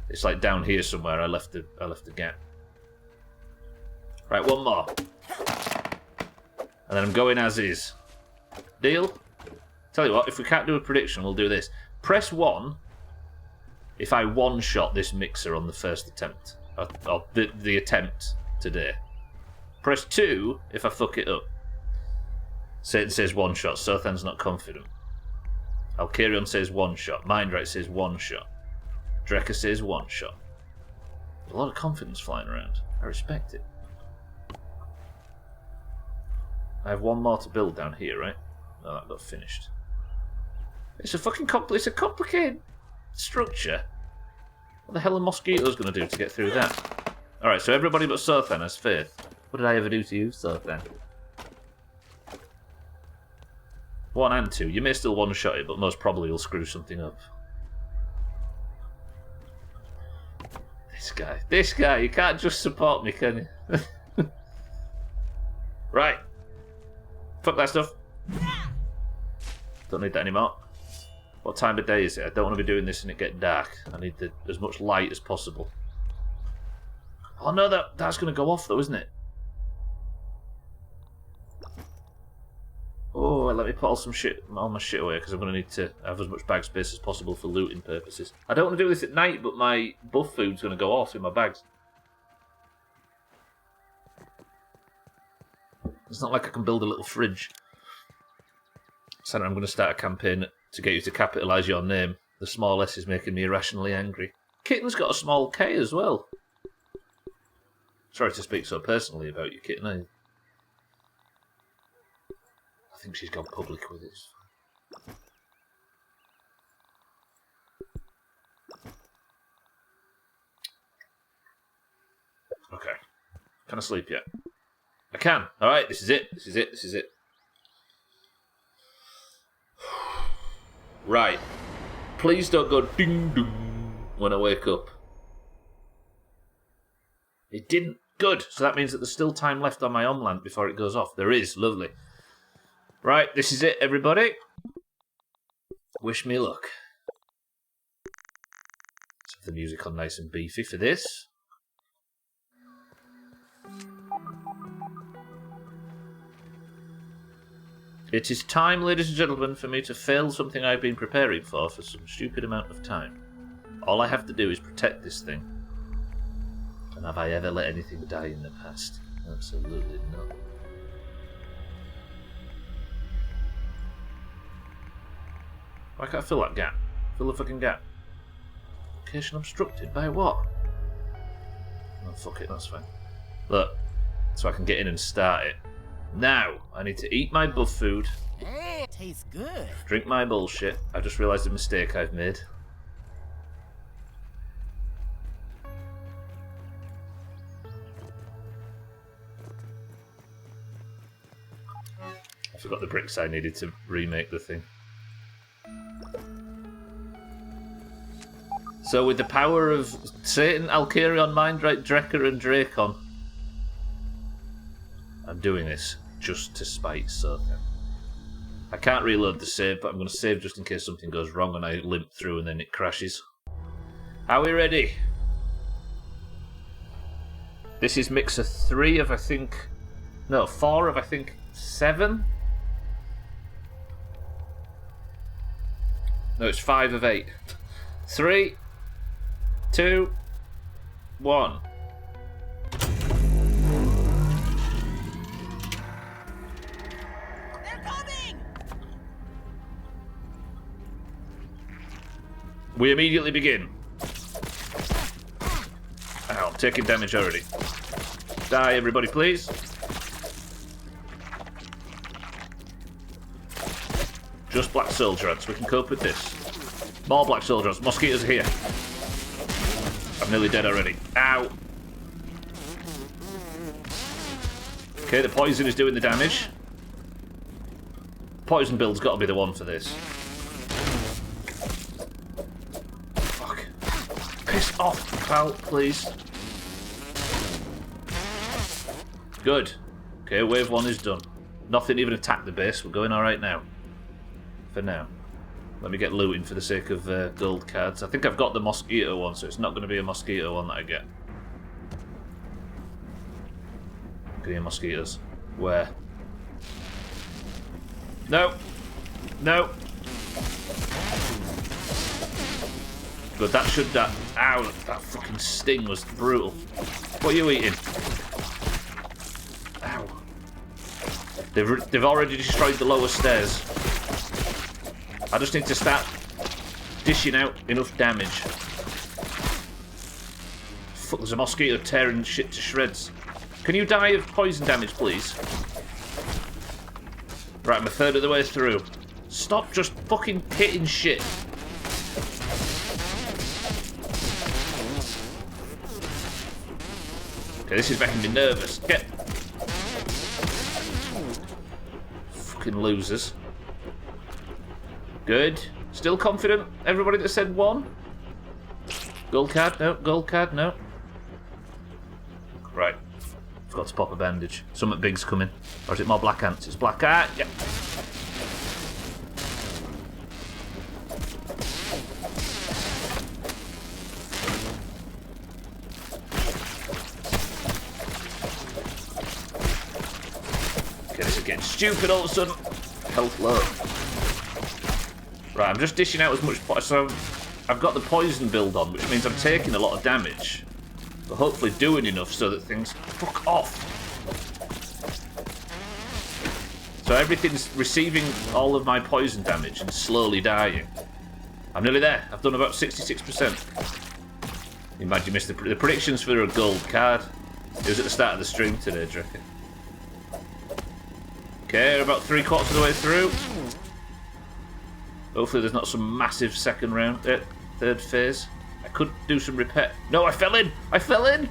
It's like down here somewhere. I left the gap. Right, one more. And then I'm going as is. Deal? Tell you what, if we can't do a prediction, we'll do this. Press 1 if I one-shot this mixer on the first attempt. Or the attempt today. Press 2 if I fuck it up. Satan says one shot. Sothan's not confident. Alkarion says one shot. Mindright says one shot. Drekker says one shot. There's a lot of confidence flying around. I respect it. I have one more to build down here, right? No, that got finished. It's a fucking it's a complicated structure. What the hell are mosquitoes going to do to get through that? Alright, so everybody but Sothan has faith. What did I ever do to you, Sothan? 1 and 2. You may still one-shot it, but most probably you'll screw something up. This guy, you can't just support me, can you? Right. Fuck that stuff. Don't need that anymore. What time of day is it? I don't want to be doing this and it get dark. I need as much light as possible. Oh no, that's going to go off though, isn't it? Oh, let me put all my shit away because I'm going to need to have as much bag space as possible for looting purposes. I don't want to do this at night, but my buff food's going to go off in my bags. It's not like I can build a little fridge. Santa, I'm going to start a campaign to get you to capitalise your name. The small S is making me irrationally angry. Kitten's got a small K as well. Sorry to speak so personally about you, Kitten. I think she's gone public with it. Okay. Can I sleep yet? I can. Alright, this is it. This is it. This is it. Right. Please don't go ding ding when I wake up. It didn't. Good. So that means that there's still time left on my lamp before it goes off. There is. Lovely. Right, this is it, everybody. Wish me luck. Let's have the music on nice and beefy for this. It is time, ladies and gentlemen, for me to fail something I've been preparing for some stupid amount of time. All I have to do is protect this thing. And have I ever let anything die in the past? Absolutely not. Why can't I fill that gap? Fill the fucking gap. Location obstructed by what? Oh, fuck it, that's fine. Look, so I can get in and start it. Now, I need to eat my buff food. It tastes good. Drink my bullshit. I just realised a mistake I've made. I forgot the bricks I needed to remake the thing. So with the power of Satan, Alkarion, Mindright, Drekker and Drakon, I'm doing this just to spite Sothan. I can't reload the save, but I'm going to save just in case something goes wrong and I limp through and then it crashes. Are we ready? This is mixer 3 of, I think... No, 4 of, I think, 7? No, it's 5 of 8. 3, 2, 1. They're coming! We immediately begin. Ow, I'm taking damage already. Die, everybody, please. Just black soldier ants. We can cope with this. More black soldier ants. Mosquitoes are here. I'm nearly dead already. Ow. Okay, the poison is doing the damage. Poison build's got to be the one for this. Fuck. Piss off, pal, please. Good. Okay, wave 1 is done. Nothing even attacked the base. We're going alright now. For now. Let me get looting for the sake of gold cards. I think I've got the mosquito one, so it's not going to be a mosquito one that I get. Give me mosquitoes. Where? No. No. Good, that should... Ow, that fucking sting was brutal. What are you eating? Ow. They've already destroyed the lower stairs. I just need to start dishing out enough damage. Fuck, there's a mosquito tearing shit to shreds. Can you die of poison damage, please? Right, I'm a third of the way through. Stop just fucking hitting shit. Okay, this is making me nervous. Get... Fucking losers. Good. Still confident? Everybody that said 1? Gold card? No. Gold card? No. Right. Forgot to pop a bandage. Something big's coming. Or is it more black ants? It's black ant. Yep. Okay, this is getting stupid all of a sudden. Health low. Right, I'm just dishing out as much... So, I've got the poison build on, which means I'm taking a lot of damage. But hopefully doing enough so that things... Fuck off! So everything's receiving all of my poison damage and slowly dying. I'm nearly there. I've done about 66%. Imagine you missed the predictions for a gold card. It was at the start of the stream today, do you reckon? Okay, about 3/4 of the way through. Hopefully there's not some massive second round, third phase. I could do some repair. No, I fell in! I fell in!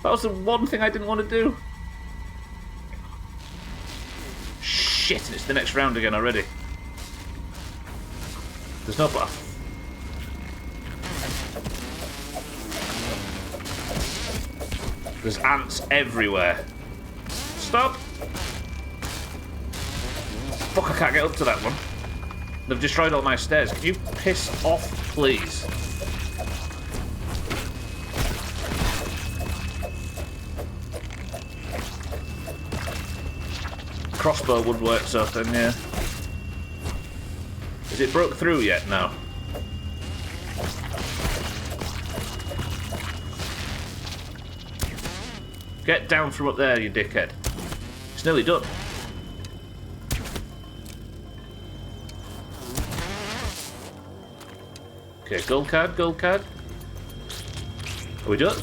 That was the one thing I didn't want to do. Shit, and it's the next round again already. There's no path. There's ants everywhere. Stop! Fuck, I can't get up to that one. They've destroyed all my stairs. Can you piss off, please? Crossbow wouldn't work so then, yeah. Is it broke through yet? No. Get down from up there, you dickhead. It's nearly done. Okay, gold card, gold card. Are we done?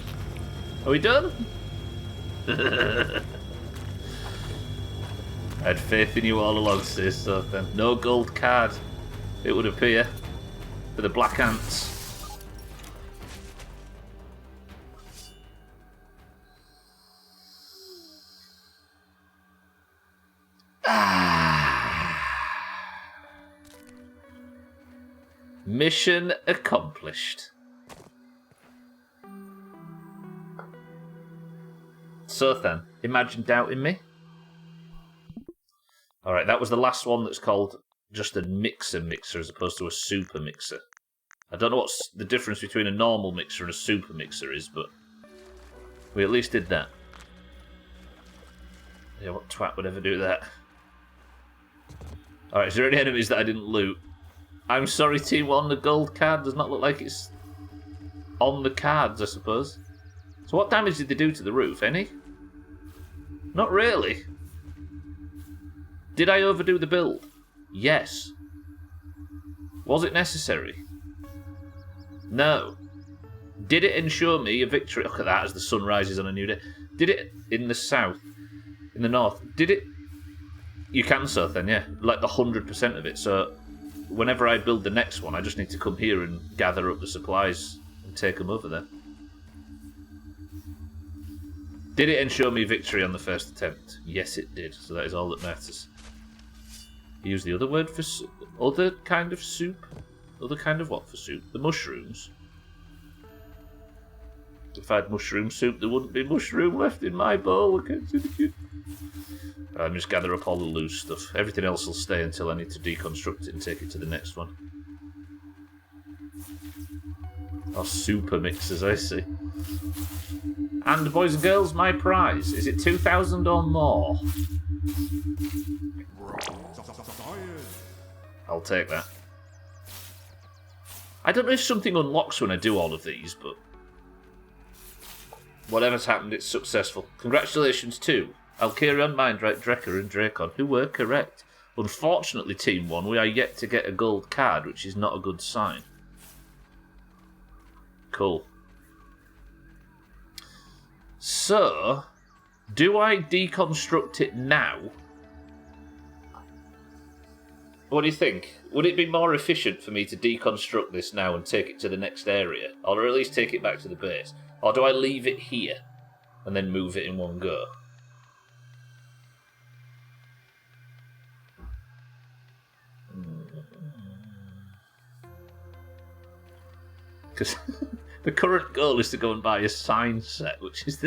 Are we done? I had faith in you all along, sis, so then no gold card, it would appear, for the black ants. Mission accomplished. So then, imagine doubting me. Alright, that was the last one that's called just a mixer as opposed to a super mixer. I don't know what the difference between a normal mixer and a super mixer is, but we at least did that. Yeah, what twat would ever do that? Alright, is there any enemies that I didn't loot? I'm sorry, Team 1, the gold card does not look like it's on the cards, I suppose. So what damage did they do to the roof? Any? Not really. Did I overdo the build? Yes. Was it necessary? No. Did it ensure me a victory? Look at that as the sun rises on a new day. Did it in the south, in the north? Did it? You can south then, yeah. Like the 100% of it. So whenever I build the next one, I just need to come here and gather up the supplies and take them over there. Did it ensure me victory on the first attempt? Yes, it did. So that is all that matters. Use the other word for other kind of soup. Other kind of what for soup? The mushrooms. If I had mushroom soup, there wouldn't be mushroom left in my bowl. I'll just gather up all the loose stuff. Everything else will stay until I need to deconstruct it and take it to the next one. Or super mixers, I see. And boys and girls, my prize. Is it 2,000 or more? I'll take that. I don't know if something unlocks when I do all of these, but whatever's happened, it's successful. Congratulations to Alkarion, Mindrite, Drecker, and Dracon, who were correct. Unfortunately, Team 1, we are yet to get a gold card, which is not a good sign. Cool. So, do I deconstruct it now? What do you think? Would it be more efficient for me to deconstruct this now and take it to the next area? Or at least take it back to the base? Or do I leave it here and then move it in one go? Because the current goal is to go and buy a sign set, which is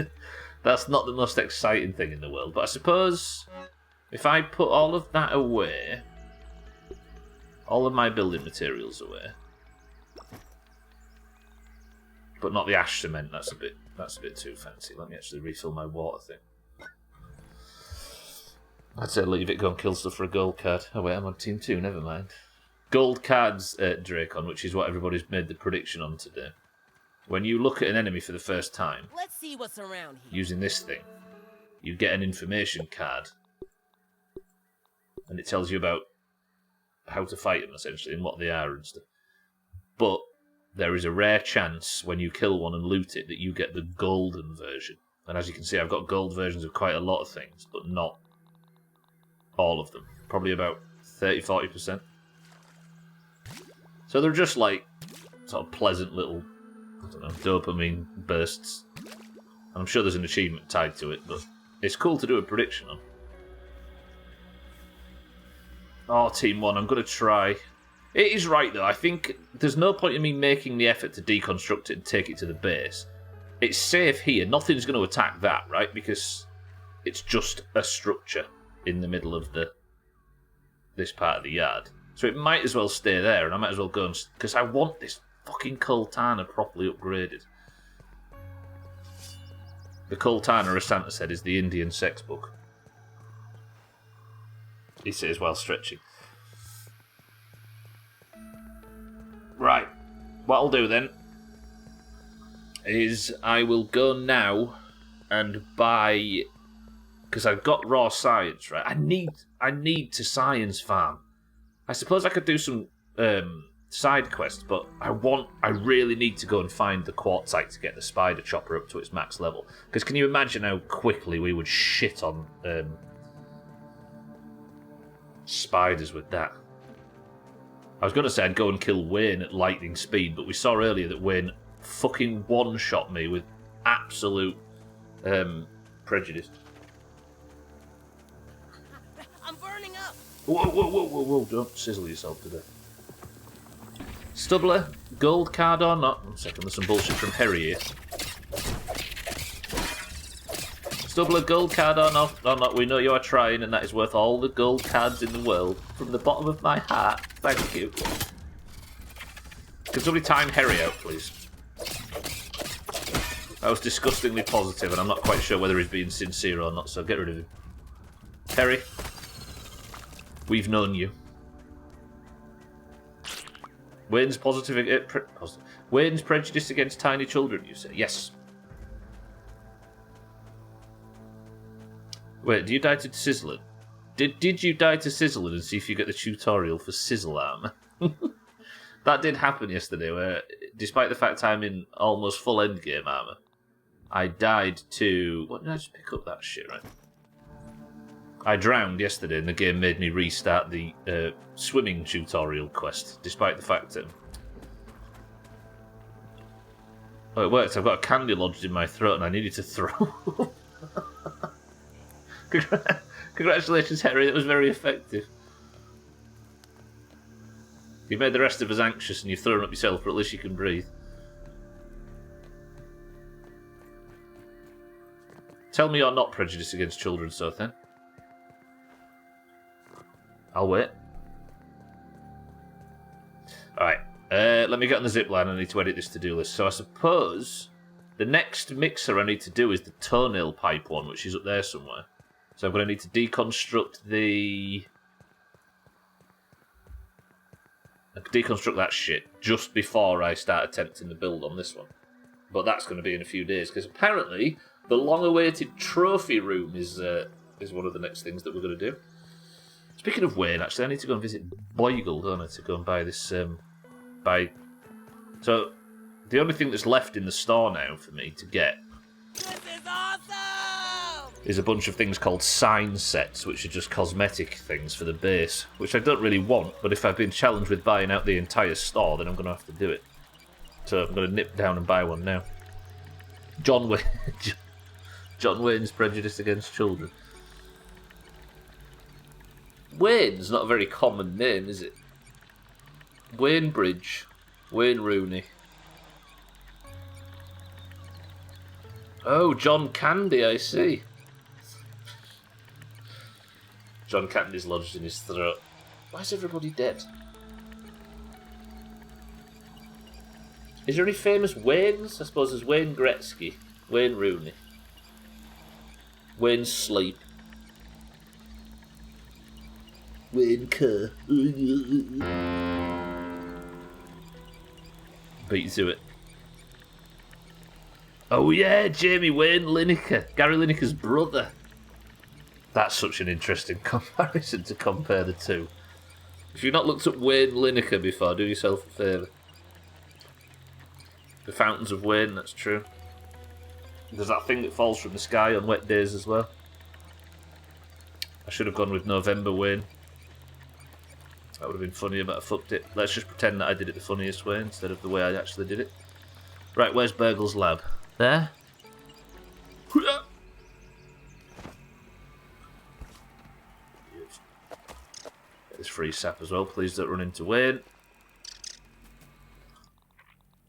that's not the most exciting thing in the world. But I suppose if I put all of that away, all of my building materials away, but not the ash cement. That's a bit too fancy. Let me actually refill my water thing. I'd say leave it, go and kill stuff for a gold card. Oh wait, I'm on team 2. Never mind. Gold cards at Dracon, which is what everybody's made the prediction on today. When you look at an enemy for the first time, Let's see what's around here. using this thing, you get an information card, and it tells you about how to fight them, essentially, and what they are and stuff. But there is a rare chance when you kill one and loot it that you get the golden version. And as you can see, I've got gold versions of quite a lot of things, but not all of them. Probably about 30-40%. So they're just like sort of pleasant little, I don't know, dopamine bursts. And I'm sure there's an achievement tied to it, but it's cool to do a prediction on. Oh, Team 1, I'm going to try. It is right, though. I think there's no point in me making the effort to deconstruct it and take it to the base. It's safe here. Nothing's going to attack that, right? Because it's just a structure in the middle of this part of the yard. So it might as well stay there, and I might as well go and... Because I want this fucking Coltana properly upgraded. The Coltana, as Santa said, is the Indian sex book. He says while stretching. Right. What I'll do then is I will go now and buy... Because I've got raw science, right? I need to science farm. I suppose I could do some side quests, but I really need to go and find the quartzite to get the spider chopper up to its max level. Because can you imagine how quickly we would shit on spiders with that? I was going to say I'd go and kill Wayne at lightning speed, but we saw earlier that Wayne fucking one-shot me with absolute prejudice. I'm burning up. Whoa, don't sizzle yourself to death. Stubbler, gold card or not? One second, there's some bullshit from Harry here. Stubbler, gold card or not, we know you are trying, and that is worth all the gold cards in the world. From the bottom of my heart, thank you. Can somebody time Harry out, please? I was disgustingly positive, and I'm not quite sure whether he's being sincere or not, so get rid of him. Harry, we've known you. Wayne's Wayne's prejudice against tiny children, you say? Yes. Wait, do you die to Sizzler? Did you die to Sizzler and see if you get the tutorial for Sizzle Arm? That did happen yesterday, where despite the fact I'm in almost full endgame armor, I died to... What did I just pick up that shit, right? I drowned yesterday and the game made me restart the swimming tutorial quest, despite the fact that... Oh, it worked. I've got a candy lodged in my throat and I needed to throw. Congratulations, Harry. That was very effective. You made the rest of us anxious and you've thrown up yourself, but at least you can breathe. Tell me you're not prejudiced against children, Sothen. I'll wait. Alright, let me get on the zipline. I need to edit this to-do list. So I suppose the next mixer I need to do is the toenail pipe one, which is up there somewhere. So I'm going to need to deconstruct that shit just before I start attempting the build on this one. But that's going to be in a few days, because apparently the long-awaited trophy room is one of the next things that we're going to do. Speaking of Wayne, actually, I need to go and visit Boigle, don't I, to go and buy this, So, the only thing that's left in the store now for me to get... This is awesome! ...is a bunch of things called sign sets, which are just cosmetic things for the base, which I don't really want, but if I've been challenged with buying out the entire store, then I'm going to have to do it. So I'm going to nip down and buy one now. John Wayne's prejudiced against children. Wayne's not a very common name, is it? Wayne Bridge. Wayne Rooney. Oh, John Candy, I see. John Candy's lodged in his throat. Why is everybody dead? Is there any famous Waynes? I suppose there's Wayne Gretzky, Wayne Rooney, Wayne Sleep, Wayne Kerr. Beat you to it. Oh yeah, Jamie Wayne Lineker, Gary Lineker's brother. That's such an interesting comparison to compare the two. If you've not looked up Wayne Lineker before, do yourself a favour. The Fountains of Wayne, that's true. There's that thing that falls from the sky on wet days as well. I should have gone with November Wayne. That would have been funnier, but I fucked it. Let's just pretend that I did it the funniest way instead of the way I actually did it. Right, where's Burgle's lab? There? Get this free sap as well. Please don't run into Wayne.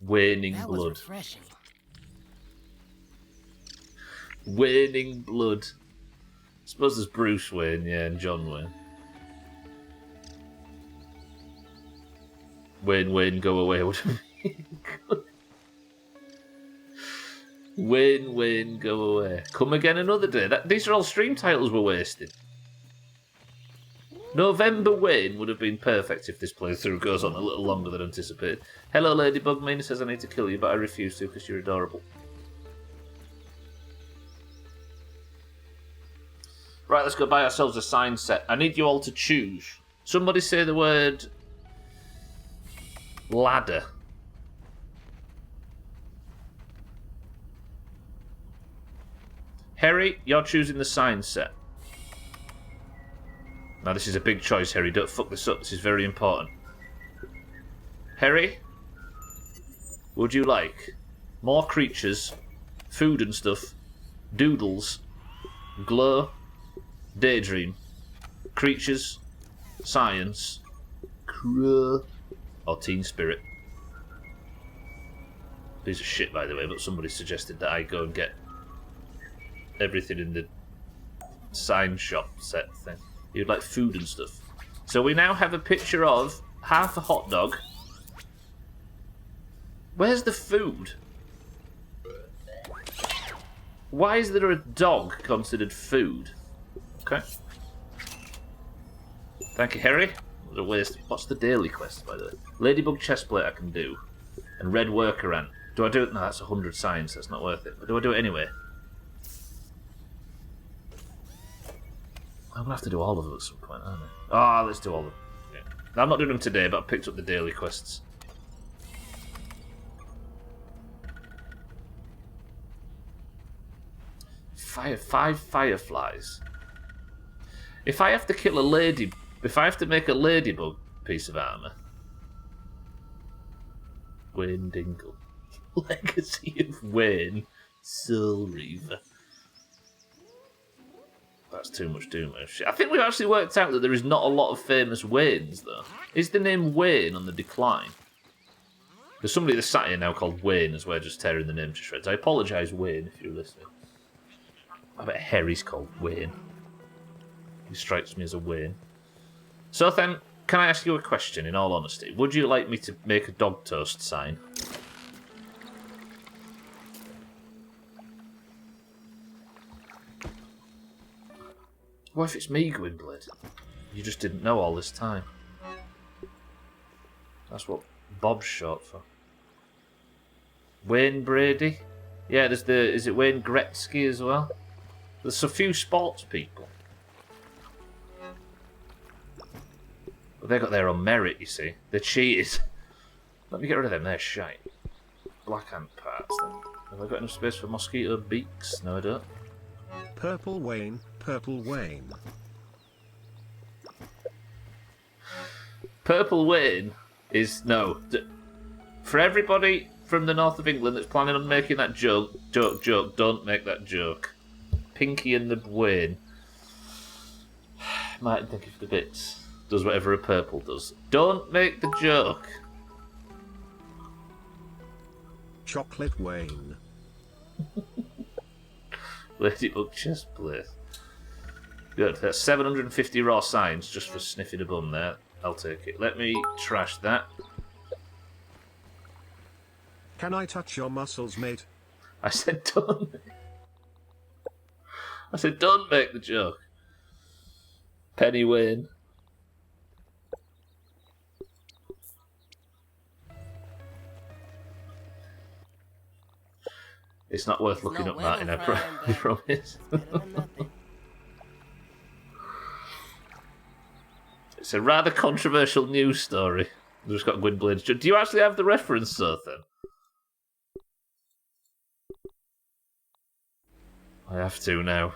Waning That blood. was refreshing. Waning blood. I suppose there's Bruce Wayne, yeah, and John Wayne. Wayne, go away would have been good. Wayne, go away. Come again another day. These are all stream titles we're wasting. November Wayne would have been perfect if this playthrough goes on a little longer than anticipated. Hello, Ladybug. Mina says I need to kill you, but I refuse to because you're adorable. Right, let's go buy ourselves a sign set. I need you all to choose. Somebody say the word... ladder. Harry, you're choosing the sign set. Now this is a big choice, Harry. Don't fuck this up. This is very important. Harry, would you like more creatures, food and stuff, doodles, glow, daydream, creatures, science, crow, or teen spirit? These are shit, by the way, but somebody suggested that I go and get everything in the sign shop set thing. You'd like food and stuff. So we now have a picture of half a hot dog. Where's the food? Why is there a dog considered food? Okay. Thank you, Harry. What a waste. What's the daily quest, by the way? Ladybug chestplate I can do. And red worker ant. Do I do it? No, that's 100 science. That's not worth it. But do I do it anyway? I'm going to have to do all of them at some point, aren't I? Let's do all of them. Yeah. I'm not doing them today, but I picked up the daily quests. Five fireflies. If I have to kill a lady... If I have to make a ladybug piece of armour... Wayne Dingle. Legacy of Wayne. Soul Reaver. That's too much Doomhaus shit. I think we've actually worked out that there is not a lot of famous Waynes, though. Is the name Wayne on the decline? There's somebody that's sat here now called Wayne as we're just tearing the name to shreds. I apologise, Wayne, if you're listening. I bet Harry's called Wayne. He strikes me as a Wayne. So then, can I ask you a question, in all honesty? Would you like me to make a dog toast sign? What if it's me, Gwynblade? You just didn't know all this time. That's what Bob's short for. Wayne Brady? Yeah, there's the... Is it Wayne Gretzky as well? There's a few sports people. But they got their own merit, you see. They're cheated. Let me get rid of them, they're shite. Black ant parts, then. Have I got enough space for mosquito beaks? No, I don't. Purple Wayne, Purple Wayne. Purple Wayne is... No. For everybody from the north of England that's planning on making that joke, don't make that joke. Pinky and the Wayne. Might think of the bits. Does whatever a purple does. Don't make the joke. Chocolate Wayne. Ladybug chest plate. Good. That's 750 raw signs just for sniffing a bum there. I'll take it. Let me trash that. Can I touch your muscles, mate? I said don't. I said don't make the joke. Penny Wayne. It's not worth looking up, Martin, I promise. It's a rather controversial news story. We've just got Gwynblade's... Do you actually have the reference, Sothan? I have to now.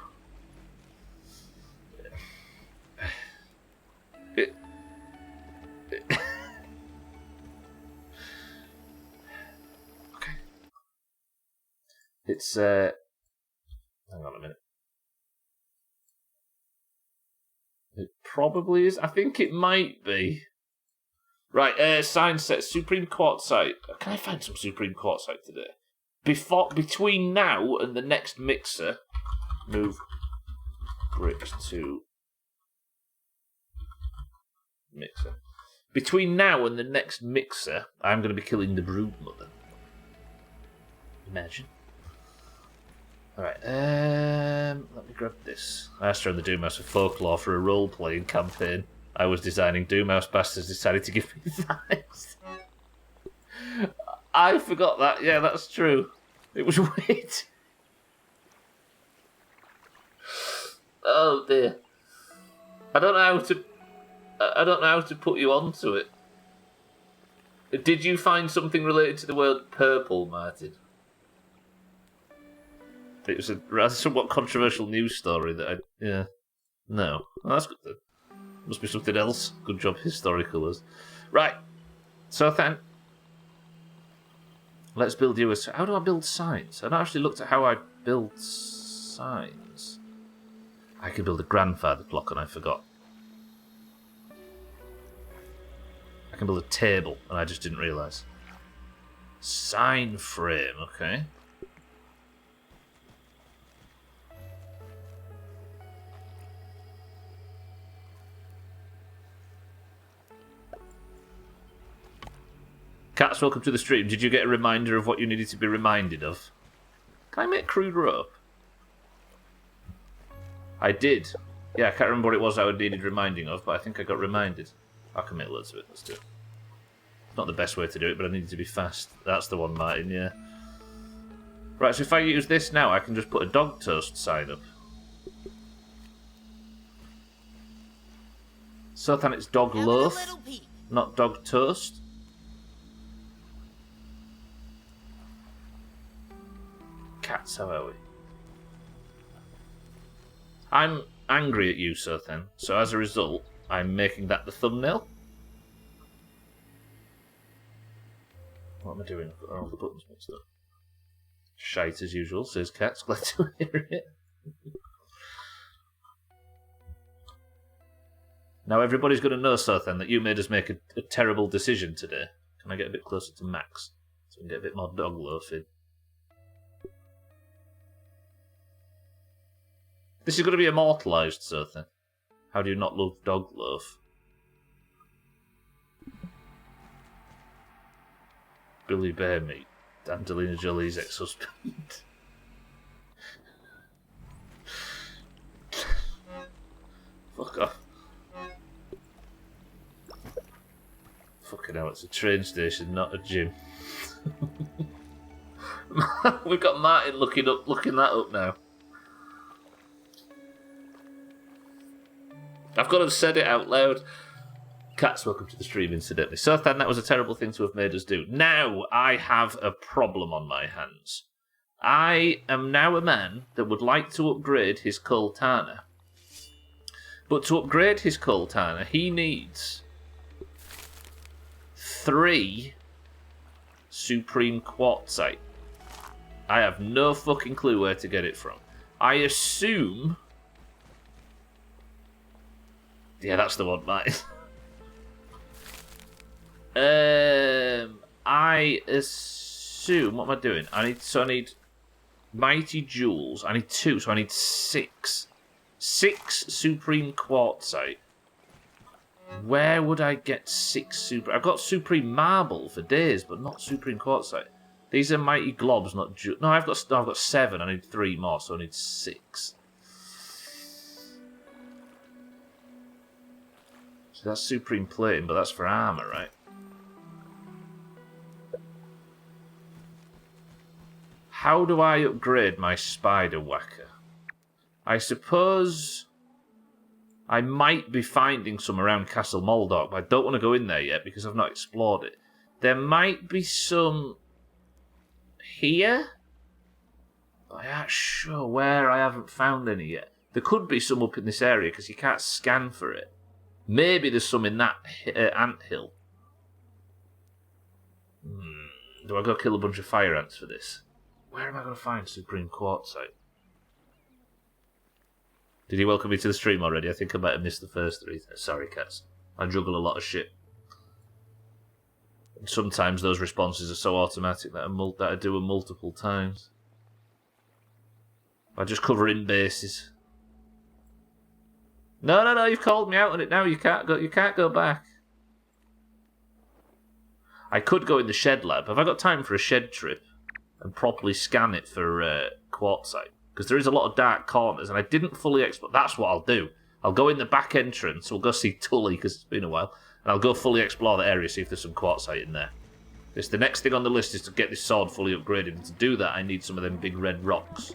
It's, hang on a minute. It probably is. I think it might be. Right, sign set, Supreme Quartzite. Can I find some Supreme Quartzite today? Between now and the next mixer, move bricks to mixer. Between now and the next mixer, I'm going to be killing the Broodmother. Imagine. Alright, let me grab this. I asked her on the Doomhaus of Folklore for a role-playing campaign. I was designing Doomhaus Bastards decided to give me thanks. I forgot that. Yeah, that's true. It was weird. Oh dear. I don't know how to put you onto it. Did you find something related to the word purple, Martin? It was a rather somewhat controversial news story that yeah. No. Well, that's good then. Must be something else. Good job, historical. Right. So then, let's build you a... How do I build signs? I've not actually looked at how I build signs. I could build a grandfather clock and I forgot. I can build a table and I just didn't realise. Sign frame, okay. Cats, welcome to the stream. Did you get a reminder of what you needed to be reminded of? Can I make crude rope? I did. Yeah, I can't remember what it was I needed reminding of, but I think I got reminded. I can make loads of it. Let's do it. Not the best way to do it, but I needed to be fast. That's the one, Martin, yeah. Right, so if I use this now, I can just put a dog toast sign up. So then it's dog loaf, not dog toast. Cats, how are we? I'm angry at you, Sothen. So as a result, I'm making that the thumbnail. What am I doing? I've got all the buttons mixed up. Shite as usual, says Cats. Glad to hear it. Now everybody's going to know, Sothen, that you made us make a terrible decision today. Can I get a bit closer to Max? So we can get a bit more dog loaf in. This is going to be immortalised, Sothen. How do you not love dog loaf? Billy Bear Meat. Angelina Jolie's ex-husband. Fuck off. Fucking hell, it's a train station, not a gym. We've got Martin looking that up now. I've got to have said it out loud. Cats, welcome to the stream, incidentally. Sothan, that was a terrible thing to have made us do. Now I have a problem on my hands. I am now a man that would like to upgrade his Kultana. But to upgrade his Kultana, he needs 3 Supreme Quartzite. I have no fucking clue where to get it from. I assume... Yeah, that's the one, mate. I assume... What am I doing? I need Mighty Jewels. I need 2, so I need 6. 6 Supreme Quartzite. Where would I get 6 Super... I've got Supreme Marble for days, but not Supreme Quartzite. These are Mighty Globs, not... No, I've got 7. I need 3 more, so I need 6. So that's Supreme Plating, but that's for armour, right? How do I upgrade my Spider Whacker? I suppose I might be finding some around Castle Moldorc, but I don't want to go in there yet because I've not explored it. There might be some here, but I ain't sure where. I haven't found any yet. There could be some up in this area because you can't scan for it. Maybe there's some in that anthill. Do I go kill a bunch of fire ants for this? Where am I going to find Supreme Quartzite? Did he welcome me to the stream already? I think I might have missed the first 3. Sorry, Cats. I juggle a lot of shit. And sometimes those responses are so automatic that I do them multiple times. I just cover in bases. No, you've called me out on it now. You can't go back. I could go in the shed lab. Have I got time for a shed trip and properly scan it for quartzite? Because there is a lot of dark corners, and I didn't fully explore. That's what I'll do. I'll go in the back entrance. We'll go see Tully, because it's been a while. And I'll go fully explore the area, see if there's some quartzite in there. It's the next thing on the list is to get this sword fully upgraded. And to do that, I need some of them big red rocks.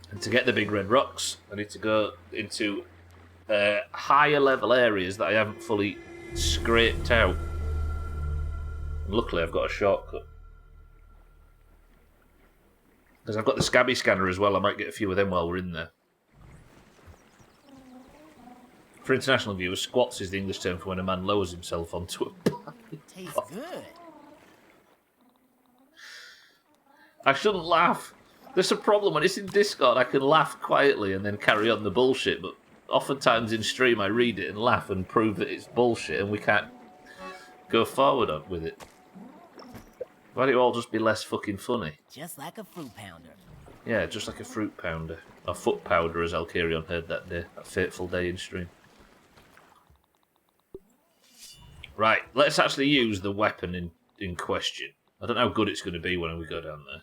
And to get the big red rocks, I need to go into higher level areas that I haven't fully scraped out. And luckily, I've got a shortcut. Because I've got the Scabby Scanner as well. I might get a few of them while we're in there. For international viewers, squats is the English term for when a man lowers himself onto a pile. It tastes good. I shouldn't laugh. There's a problem. When it's in Discord, I can laugh quietly and then carry on the bullshit. But oftentimes in stream, I read it and laugh and prove that it's bullshit and we can't go forward with it. Why don't it all just be less fucking funny? Just like a fruit pounder. Yeah, just like a fruit pounder. Or foot powder, as Alkarion heard that day. That fateful day in stream. Right, let's actually use the weapon in question. I don't know how good it's going to be when we go down there.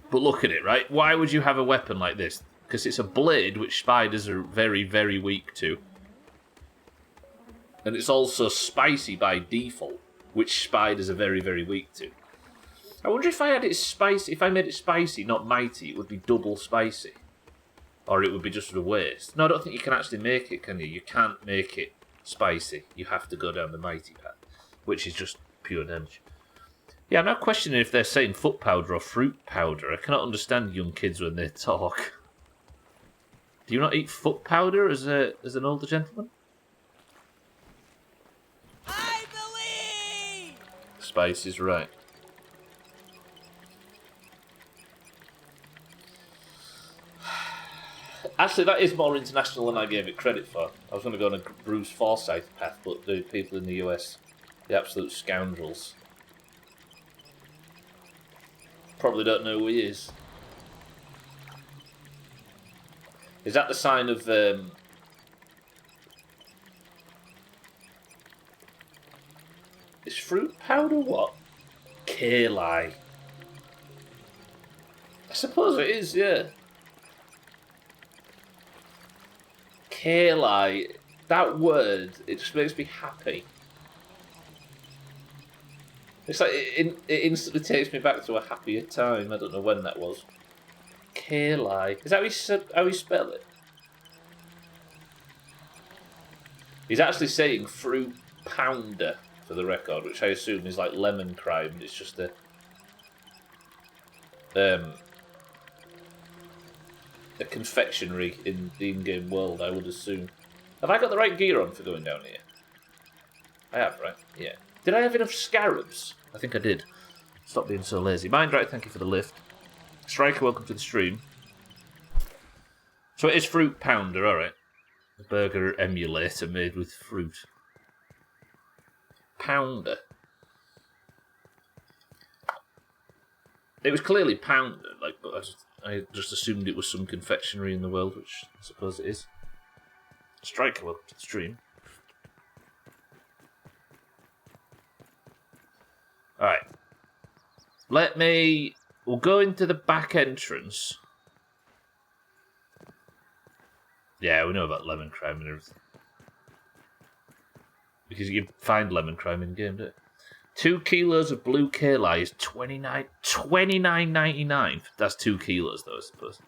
But look at it, right? Why would you have a weapon like this? Because it's a blade which spiders are very, very weak to. And it's also spicy by default, which spiders are very, very weak to. I wonder if I had it spicy. If I made it spicy, not mighty, it would be double spicy. Or it would be just a waste. No, I don't think you can actually make it, can you? You can't make it spicy. You have to go down the mighty path, which is just pure damage. Yeah, I'm not questioning if they're saying foot powder or fruit powder. I cannot understand young kids when they talk. Do you not eat foot powder as an older gentleman? I believe! Spice is right. Actually, that is more international than I gave it credit for. I was going to go on a Bruce Forsyth path, but the people in the US, the absolute scoundrels, probably don't know who he is. Is that the sign of... is fruit powder what? Kale. I suppose it is, yeah. Kale. That word, it just makes me happy. It's like it instantly takes me back to a happier time. I don't know when that was. Kale. Is that how you spell it? He's actually saying fruit pounder for the record, which I assume is like lemon crime. It's just a confectionery in the in-game world, I would assume. Have I got the right gear on for going down here? I have, right? Yeah. Did I have enough scarabs? I think I did. Stop being so lazy. Mind right, thank you for the lift. Striker, welcome to the stream. So it is fruit pounder, alright. A burger emulator made with fruit. Pounder. It was clearly pounder, but I just assumed it was some confectionery in the world, which I suppose it is. Striker, welcome to the stream. Alright. We'll go into the back entrance. Yeah, we know about lemon crime and everything. Because you can find lemon crime in game, don't you? 2 kilos of blue kale is $29.99. That's 2 kilos, though, I suppose.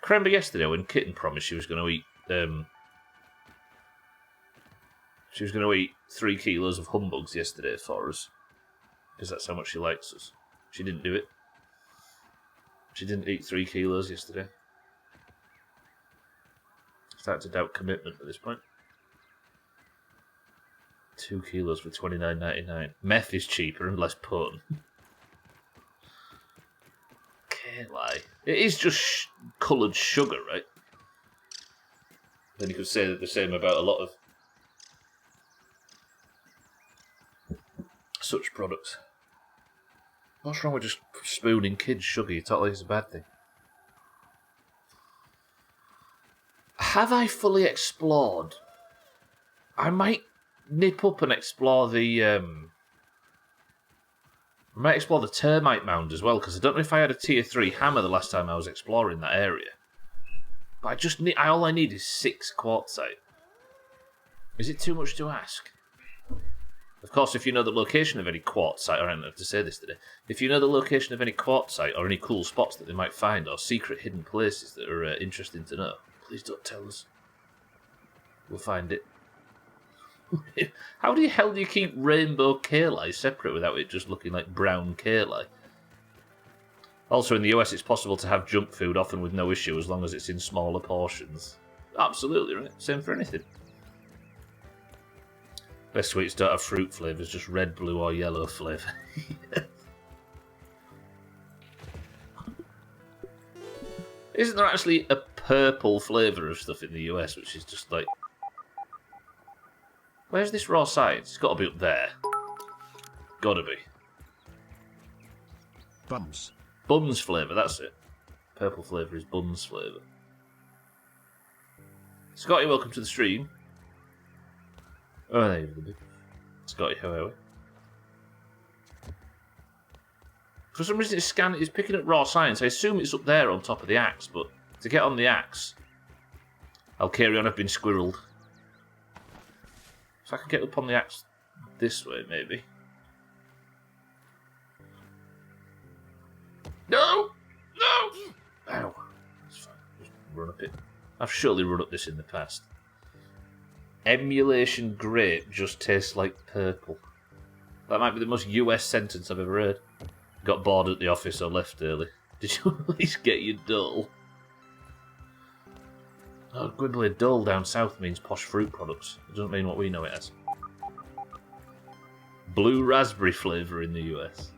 I remember yesterday when Kitten promised she was going to eat. She was going to eat 3 kilos of humbugs yesterday for us, because that's how much she likes us. She didn't do it. She didn't eat 3 kilos yesterday. Start to doubt commitment at this point. 2 kilos for $29.99. Meth is cheaper and less potent. Can't lie. It is just coloured sugar, right? Then you could say the same about a lot of such products. What's wrong with just spooning kids sugar? You talk like it's a bad thing. Have I fully explored? I might nip up and explore the I might explore the termite mound as well, because I don't know if I had a tier 3 hammer the last time I was exploring that area. But all I need is 6 quartzite. Is it too much to ask? Of course, if you know the location of any quartzite, or I don't have to say this today, if you know the location of any quartzite or any cool spots that they might find, or secret hidden places that are interesting to know, please don't tell us. We'll find it. How the hell do you keep rainbow kale separate without it just looking like brown kale? Also, in the US, it's possible to have junk food, often with no issue, as long as it's in smaller portions. Absolutely, right? Same for anything. Best sweets don't have fruit flavours, just red, blue, or yellow flavour. Isn't there actually a purple flavour of stuff in the US, which is just like... Where's this raw science? It's got to be up there. Gotta be. Bums. Bums flavour, that's it. Purple flavour is bums flavour. Scotty, welcome to the stream. Oh, there you go. Scotty, how are we? For some reason it's picking up raw science. I assume it's up there on top of the axe, but to get on the axe, I'll carry on. I've been squirreled. So I can get up on the axe this way, maybe. No! No! Ow. That's fine. Just run up it. I've surely run up this in the past. Emulation grape just tastes like purple. That might be the most US sentence I've ever heard. Got bored at the office or left early. Did you at least get your dull? Oh, Gwibbly Dull down south means posh fruit products. It doesn't mean what we know it as. Blue raspberry flavour in the US.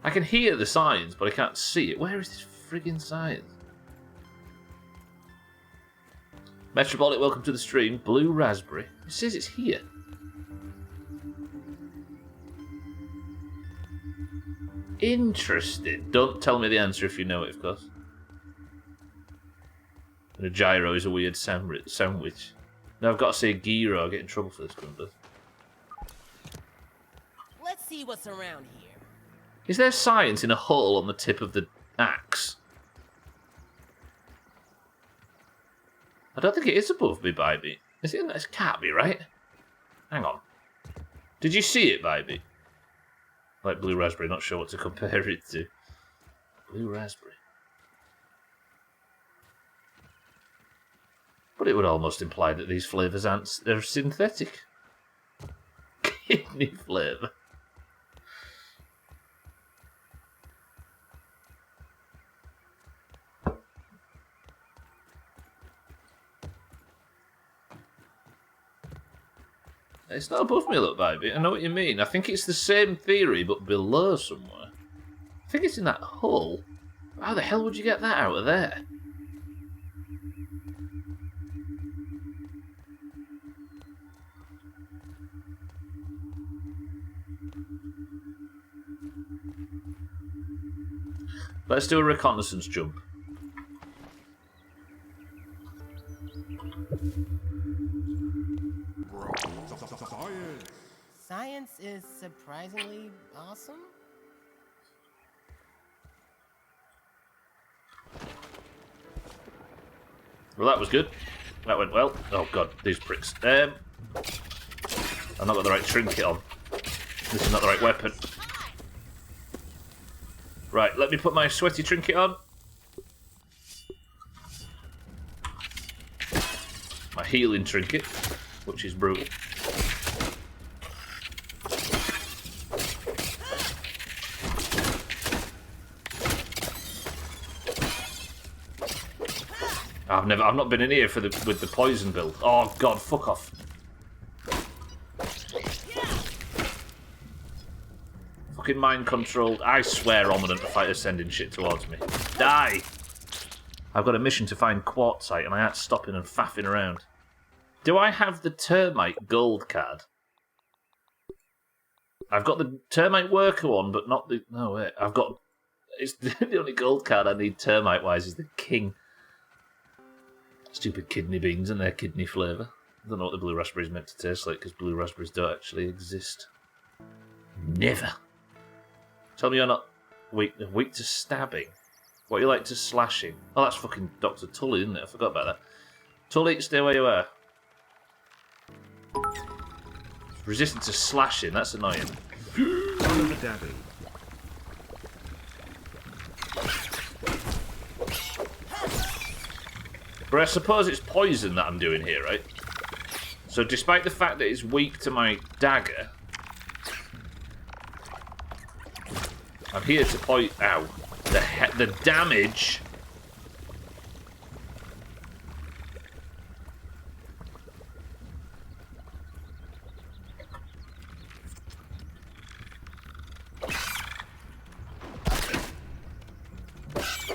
I can hear the signs, but I can't see it. Where is this friggin' sign? Metrobolic, welcome to the stream. Blue raspberry. It says it's here. Interesting. Don't tell me the answer if you know it, of course. And a gyro is a weird sandwich. No, I've got to say gyro. I'll get in trouble for this one. Let's see what's around here. Is there science in a hole on the tip of the axe? I don't think it is above me, baby. Is it? It can't be, right? Hang on. Did you see it, baby? Like blue raspberry, not sure what to compare it to. Blue raspberry. But it would almost imply that these flavours aren't... They're synthetic. Kidney flavour. It's not above me, look, baby. I know what you mean. I think it's the same theory, but below somewhere. I think it's in that hole. How the hell would you get that out of there? Let's do a reconnaissance jump. Science is surprisingly awesome. Well, that was good. That went well. Oh god, these pricks. I've not got the right trinket on. This is not the right weapon. Right, let me put my sweaty trinket on. My healing trinket, which is brutal. I've not been in here with the poison build. Oh god, fuck off. Fucking mind controlled. I swear, Omnant, the fighter's sending shit towards me. Die! I've got a mission to find quartzite and I ain't stopping and faffing around. Do I have the termite gold card? I've got the termite worker one, but not the... No, wait. I've got... It's the only gold card I need termite-wise is the king. Stupid kidney beans and their kidney flavour. I don't know what the blue raspberry is meant to taste like because blue raspberries don't actually exist. Never. Tell me you're not weak to stabbing. What are you like to slashing? Oh, that's fucking Dr. Tully, isn't it? I forgot about that. Tully, stay where you are. Resistant to slashing, that's annoying. Daddy. But I suppose it's poison that I'm doing here, right? So despite the fact that it's weak to my dagger, I'm here to point out the damage.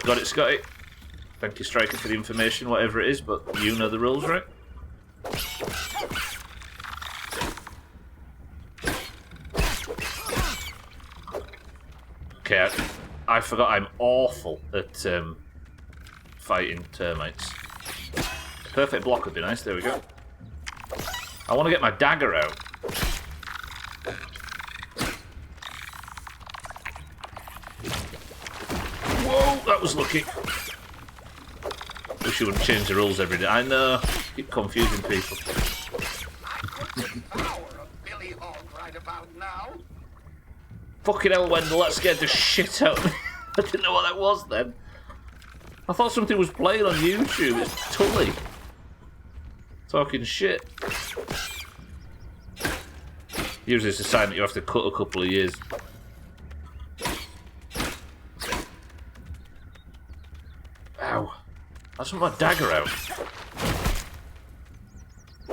Got it, Scotty. Thank you, Striker, for the information, whatever it is, but you know the rules, right? Okay, I forgot I'm awful at fighting termites. Perfect block would be nice, there we go. I want to get my dagger out. Whoa, that was lucky. Wish you wouldn't change the rules every day. I know, keep confusing people. Fucking hell, Wendell, that scared the shit out of me. I didn't know what that was then. I thought something was playing on YouTube. It's Tully. Talking shit. Usually it's a sign that you have to cut a couple of years. Ow. I just want my dagger out.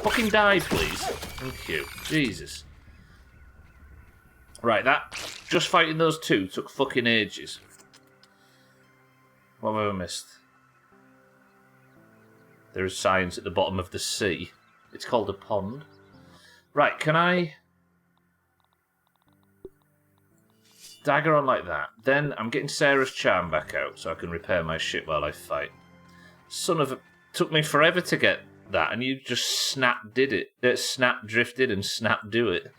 Fucking die, please. Thank you. Jesus. Right, that... Just fighting those two took fucking ages. What have I missed? There is science at the bottom of the sea. It's called a pond. Right, can I... Dagger on like that. Then I'm getting Sarah's charm back out so I can repair my shit while I fight. Son of a... Took me forever to get that, and you just snap did it. Snap drifted and snap do it.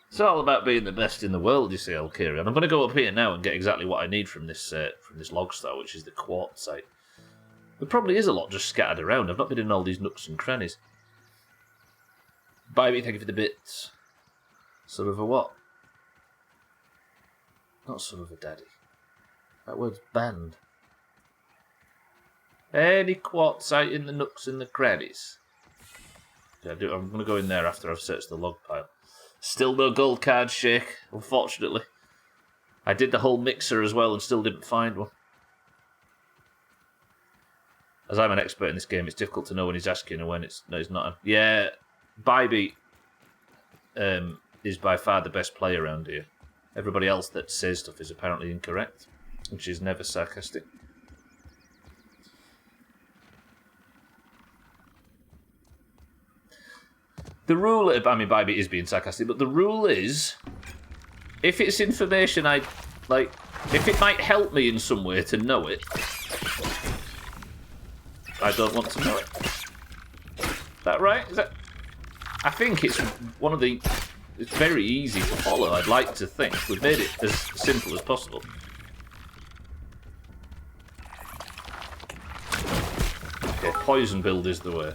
It's all about being the best in the world, you see, Alkirion. I'm going to go up here now and get exactly what I need from this log star, which is the quartzite. There probably is a lot just scattered around. I've not been in all these nooks and crannies. Bye, thank you for the bits. Son of a what? Not son of a daddy. That word's banned. Any quartzite in the nooks and the crannies? Yeah, I'm going to go in there after I've searched the log pile. Still no gold card shake, unfortunately. I did the whole mixer as well and still didn't find one. As I'm an expert in this game, it's difficult to know when he's asking and when he's not. Yeah, Bybee is by far the best player around here. Everybody else that says stuff is apparently incorrect, which is never sarcastic. The rule, I mean, Bybee is being sarcastic, but the rule is, if it's information if it might help me in some way to know it, I don't want to know it. Is that right? I think it's one of the... It's very easy to follow, I'd like to think. We've made it as simple as possible. Okay, poison build is the way.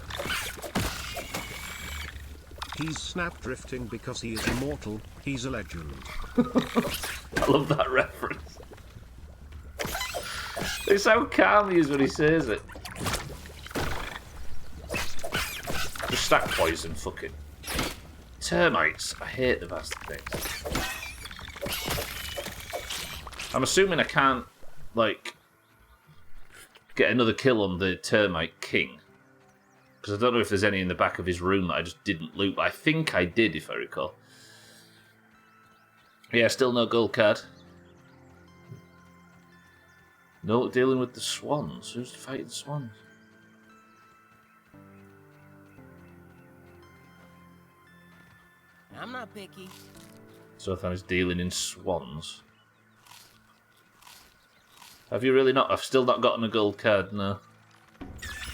He's snap drifting because he is immortal. He's a legend. I love that reference. It's how calm he is when he says it. Just stack poison, fuck it. Termites. I hate the bastard things. I'm assuming I can't, get another kill on the termite king. Because I don't know if there's any in the back of his room that I just didn't loot, but I think I did, if I recall. Yeah, still no gold card. No dealing with the swans. Who's fighting swans? I'm not picky. Zothan is dealing in swans. Have you really not? I've still not gotten a gold card, no.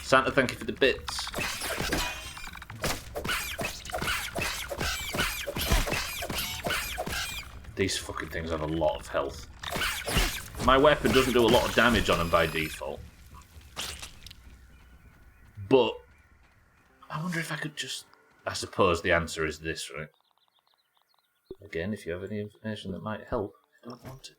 Santa, thank you for the bits. These fucking things have a lot of health. My weapon doesn't do a lot of damage on them by default. But I wonder if I could just... I suppose the answer is this, right? Again, if you have any information that might help, I don't want it.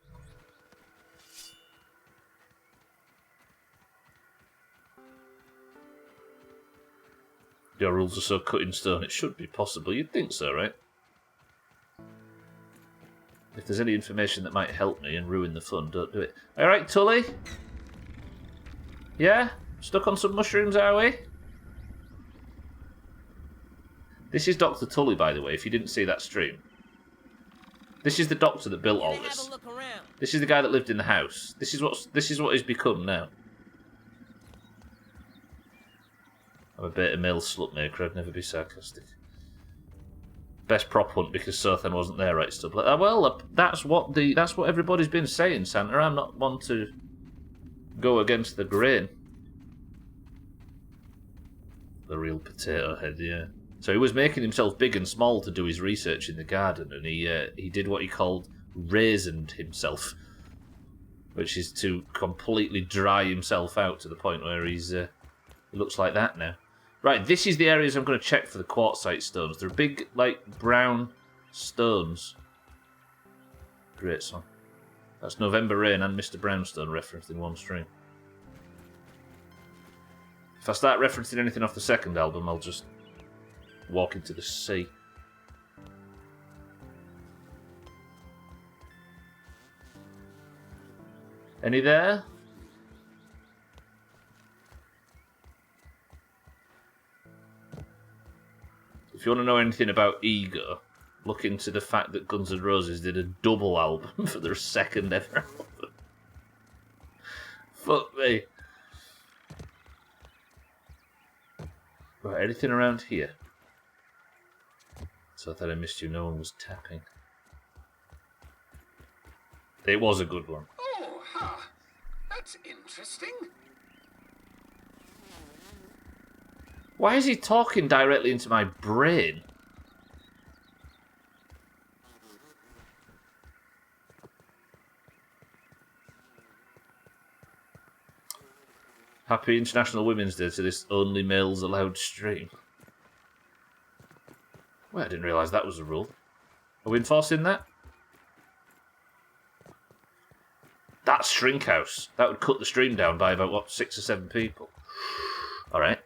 Your rules are so cut in stone, it should be possible. You'd think so, right? If there's any information that might help me and ruin the fun, don't do it. Alright, Tully? Yeah? Stuck on some mushrooms, are we? This is Dr. Tully, by the way, if you didn't see that stream. This is the doctor that built all this. This is the guy that lived in the house. This is what he's become now. I'm a beta male slutmaker, I'd never be sarcastic. Best prop hunt because Sothan wasn't there, right, Stubbler? Well, that's what everybody's been saying, Santa. I'm not one to go against the grain. The real potato head, yeah. So he was making himself big and small to do his research in the garden, and he did what he called raisined himself, which is to completely dry himself out to the point where he looks like that now. Right, this is the areas I'm going to check for the quartzite stones. They're big, brown stones. Great song. That's November Rain and Mr. Brownstone referenced in one stream. If I start referencing anything off the second album, I'll just walk into the sea. Any there? If you want to know anything about ego, look into the fact that Guns N' Roses did a double album for their second ever album. Fuck me. Right, anything around here? So I thought I missed you. No one was tapping. It was a good one. Oh, huh. That's interesting. Why is he talking directly into my brain? Happy International Women's Day to this only males allowed stream. Well, I didn't realise that was a rule. Are we enforcing that? That's Shrink House. That would cut the stream down by about, what, 6 or 7 people. Alright.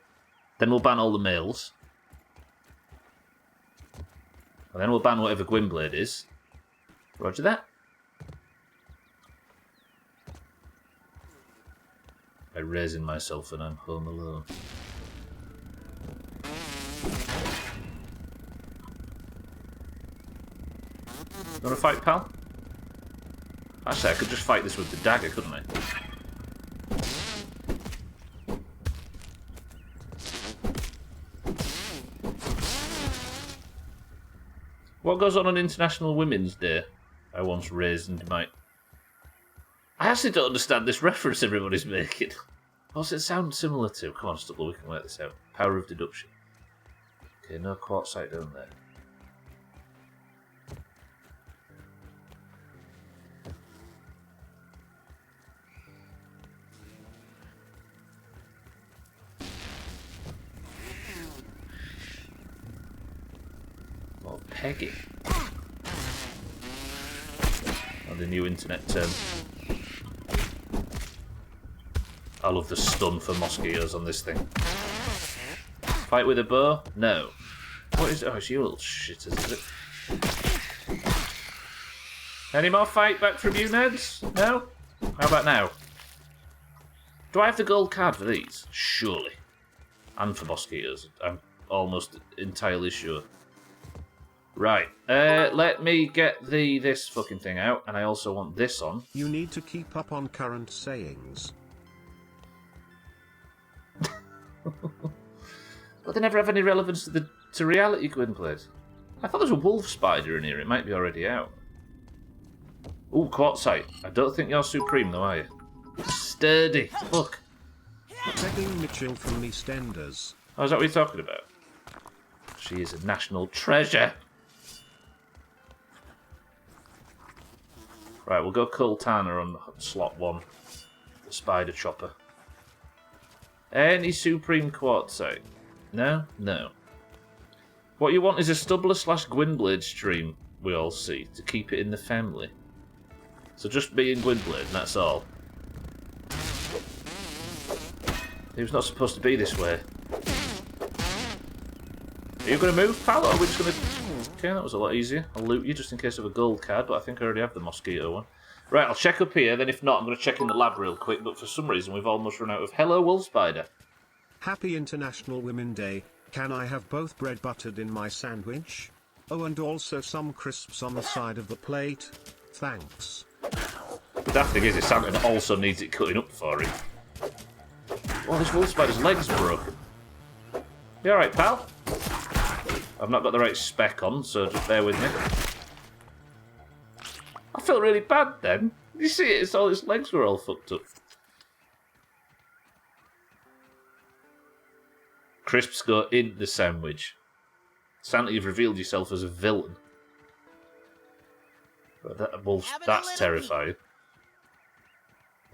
Then we'll ban all the males. And then we'll ban whatever Gwynblade is. Roger that. I'm raising myself and I'm home alone. You want to fight, pal? Actually, I could just fight this with the dagger, couldn't I? What goes on International Women's Day? I once raised my... I actually don't understand this reference everybody's making. What's it sound similar to? Come on, Stubbler, we can work this out. Power of deduction. Okay, no quartzite down there. Oh, Peggy. Oh, the new internet term. I love the stun for mosquitoes on this thing. Fight with a bow? No. What is it? Oh, it's you little shitters, is it? Any more fight back from you, Neds? No? How about now? Do I have the gold card for these? Surely. And for mosquitoes. I'm almost entirely sure. Right. Let me get this fucking thing out, and I also want this on. You need to keep up on current sayings. But they never have any relevance to reality, Gwynblade. I thought there was a wolf spider in here. It might be already out. Ooh, quartzite. I don't think you're supreme, though, are you? Sturdy. Look. Begging Mitchell from EastEnders. Oh, is that what you're talking about? She is a national treasure. Right, we'll go Kultana on slot 1. The spider chopper. Any supreme quartzite? No? No. What you want is a Stubbler / Gwynblade stream, we all see, to keep it in the family. So just me and Gwynblade, and that's all. He was not supposed to be this way. Are you going to move, pal, or are we just going to... Okay, that was a lot easier. I'll loot you just in case of a gold card, but I think I already have the mosquito one. Right, I'll check up here, then if not, I'm going to check in the lab real quick, but for some reason we've almost run out of... Hello, wolf spider. Happy International Women's Day. Can I have both bread buttered in my sandwich? Oh, and also some crisps on the side of the plate. Thanks. The daft thing is, Santa also needs it cutting up for him. Oh, this wolf spider's leg's broken. You alright, pal? I've not got the right spec on, so just bear with me. I felt really bad then. You see it? It's all his legs were all fucked up. Crisps go in the sandwich. Santa, you've revealed yourself as a villain. But that wolf, that's terrifying.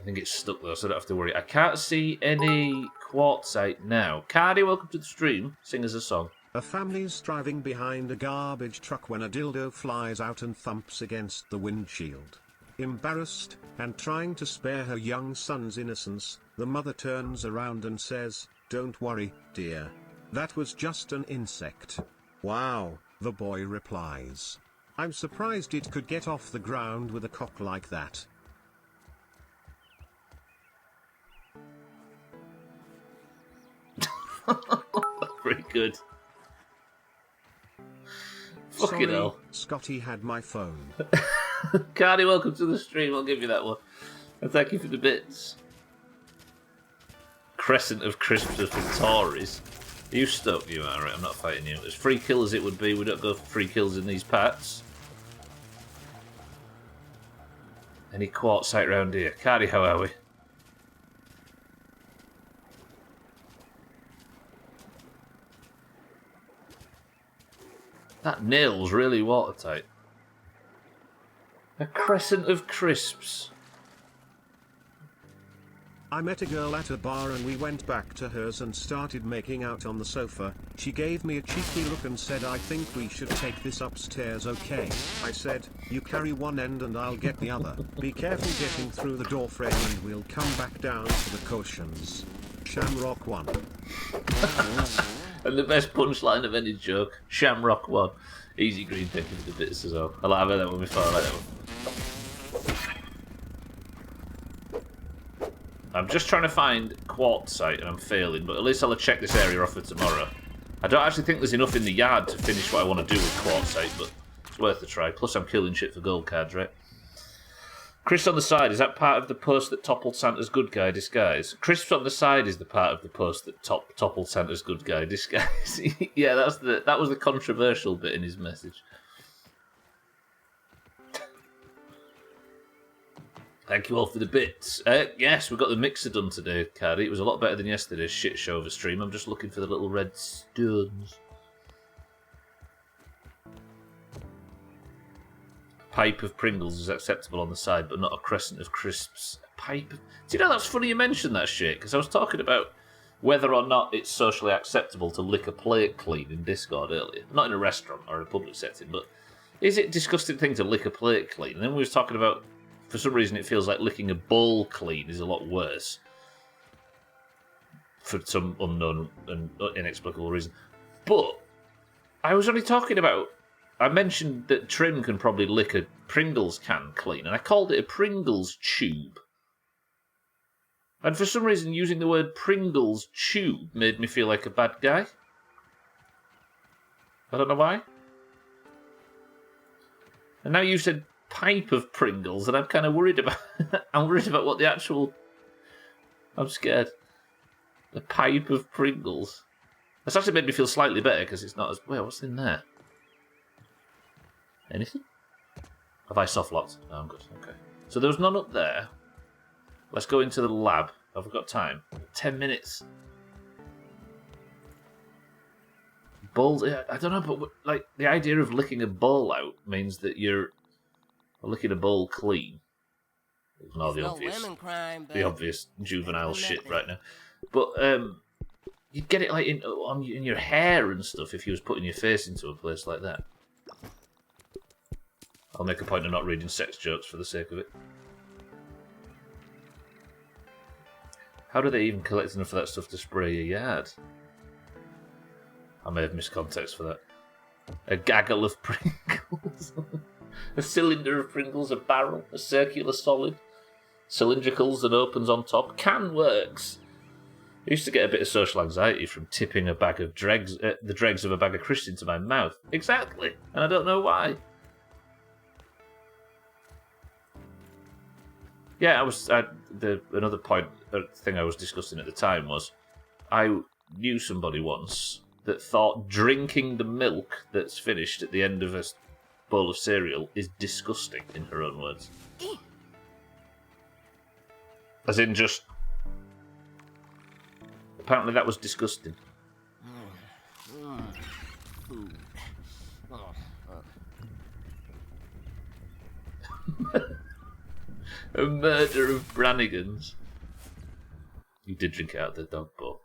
I think it's stuck though, so I don't have to worry. I can't see any quartzite now. Cardi, welcome to the stream. Sing us a song. A family's driving behind a garbage truck when a dildo flies out and thumps against the windshield. Embarrassed, and trying to spare her young son's innocence, the mother turns around and says, "Don't worry, dear. That was just an insect." "Wow," the boy replies. "I'm surprised it could get off the ground with a cock like that." Very good. Fucking Sorry, hell. Scotty had my phone. Cardi, welcome to the stream. I'll give you that one. And thank you for the bits. Crescent of crisps for Tories. Are you stuck? You are, right? I'm not fighting you. As free kill as it would be, we don't go for free kills in these parts. Any quartzite round here? Cardi, how are we? That nail's really watertight. A crescent of crisps. I met a girl at a bar and we went back to hers and started making out on the sofa. She gave me a cheeky look and said, I think we should take this upstairs, okay? I said, you carry one end and I'll get the other. Be careful getting through the door frame and we'll come back down to the cushions. Shamrock 1. And the best punchline of any joke, Shamrock 1. Easy green, thank you for the bits as well. I've heard that one before, I like that one. I'm just trying to find quartzite and I'm failing, but at least I'll check this area off for tomorrow. I don't actually think there's enough in the yard to finish what I want to do with quartzite, but it's worth a try. Plus I'm killing shit for gold cards, right? Chris on the side, is that part of the post that toppled Santa's good guy disguise? Chris on the side is the part of the post that toppled Santa's good guy disguise. Yeah, that was the controversial bit in his message. Thank you all for the bits. Yes, we got the mixer done today, Cardi. It was a lot better than yesterday's shit show of a stream. I'm just looking for the little red stones. Pipe of Pringles is acceptable on the side, but not a crescent of crisps. A pipe of... Do you know, that's funny you mentioned that shit, because I was talking about whether or not it's socially acceptable to lick a plate clean in Discord earlier. Not in a restaurant or a public setting, but is it a disgusting thing to lick a plate clean? And then we was talking about, for some reason it feels like licking a bowl clean is a lot worse. For some unknown and inexplicable reason. But I was only talking about... I mentioned that Trim can probably lick a Pringles can clean, and I called it a Pringles tube. And for some reason, using the word Pringles tube made me feel like a bad guy. I don't know why. And now you said pipe of Pringles, and I'm kind of worried about... I'm worried about what the actual... I'm scared. The pipe of Pringles. That's actually made me feel slightly better, because it's not as... Wait, what's in there? Anything? Have I soft locked? No, I'm good. Okay. So there was none up there. Let's go into the lab. Have we got time? 10 minutes. Bowls. I don't know, but like the idea of licking a bowl out means that you're licking a bowl clean. Ignore the obvious, lemon crime, the obvious juvenile shit right now. But you'd get it like in your hair and stuff if you was putting your face into a place like that. I'll make a point of not reading sex jokes for the sake of it. How do they even collect enough of that stuff to spray your yard? I may have missed context for that. A gaggle of Pringles. A cylinder of Pringles, a barrel, a circular solid. Cylindricals that opens on top. Can works. I used to get a bit of social anxiety from tipping a bag of dregs, the dregs of a bag of crisps into my mouth. Exactly. And I don't know why. Yeah, another thing I was discussing at the time was I knew somebody once that thought drinking the milk that's finished at the end of a bowl of cereal is disgusting, in her own words. As in just... Apparently that was disgusting. A murder of Brannigans. You did drink it out of the dog bowl.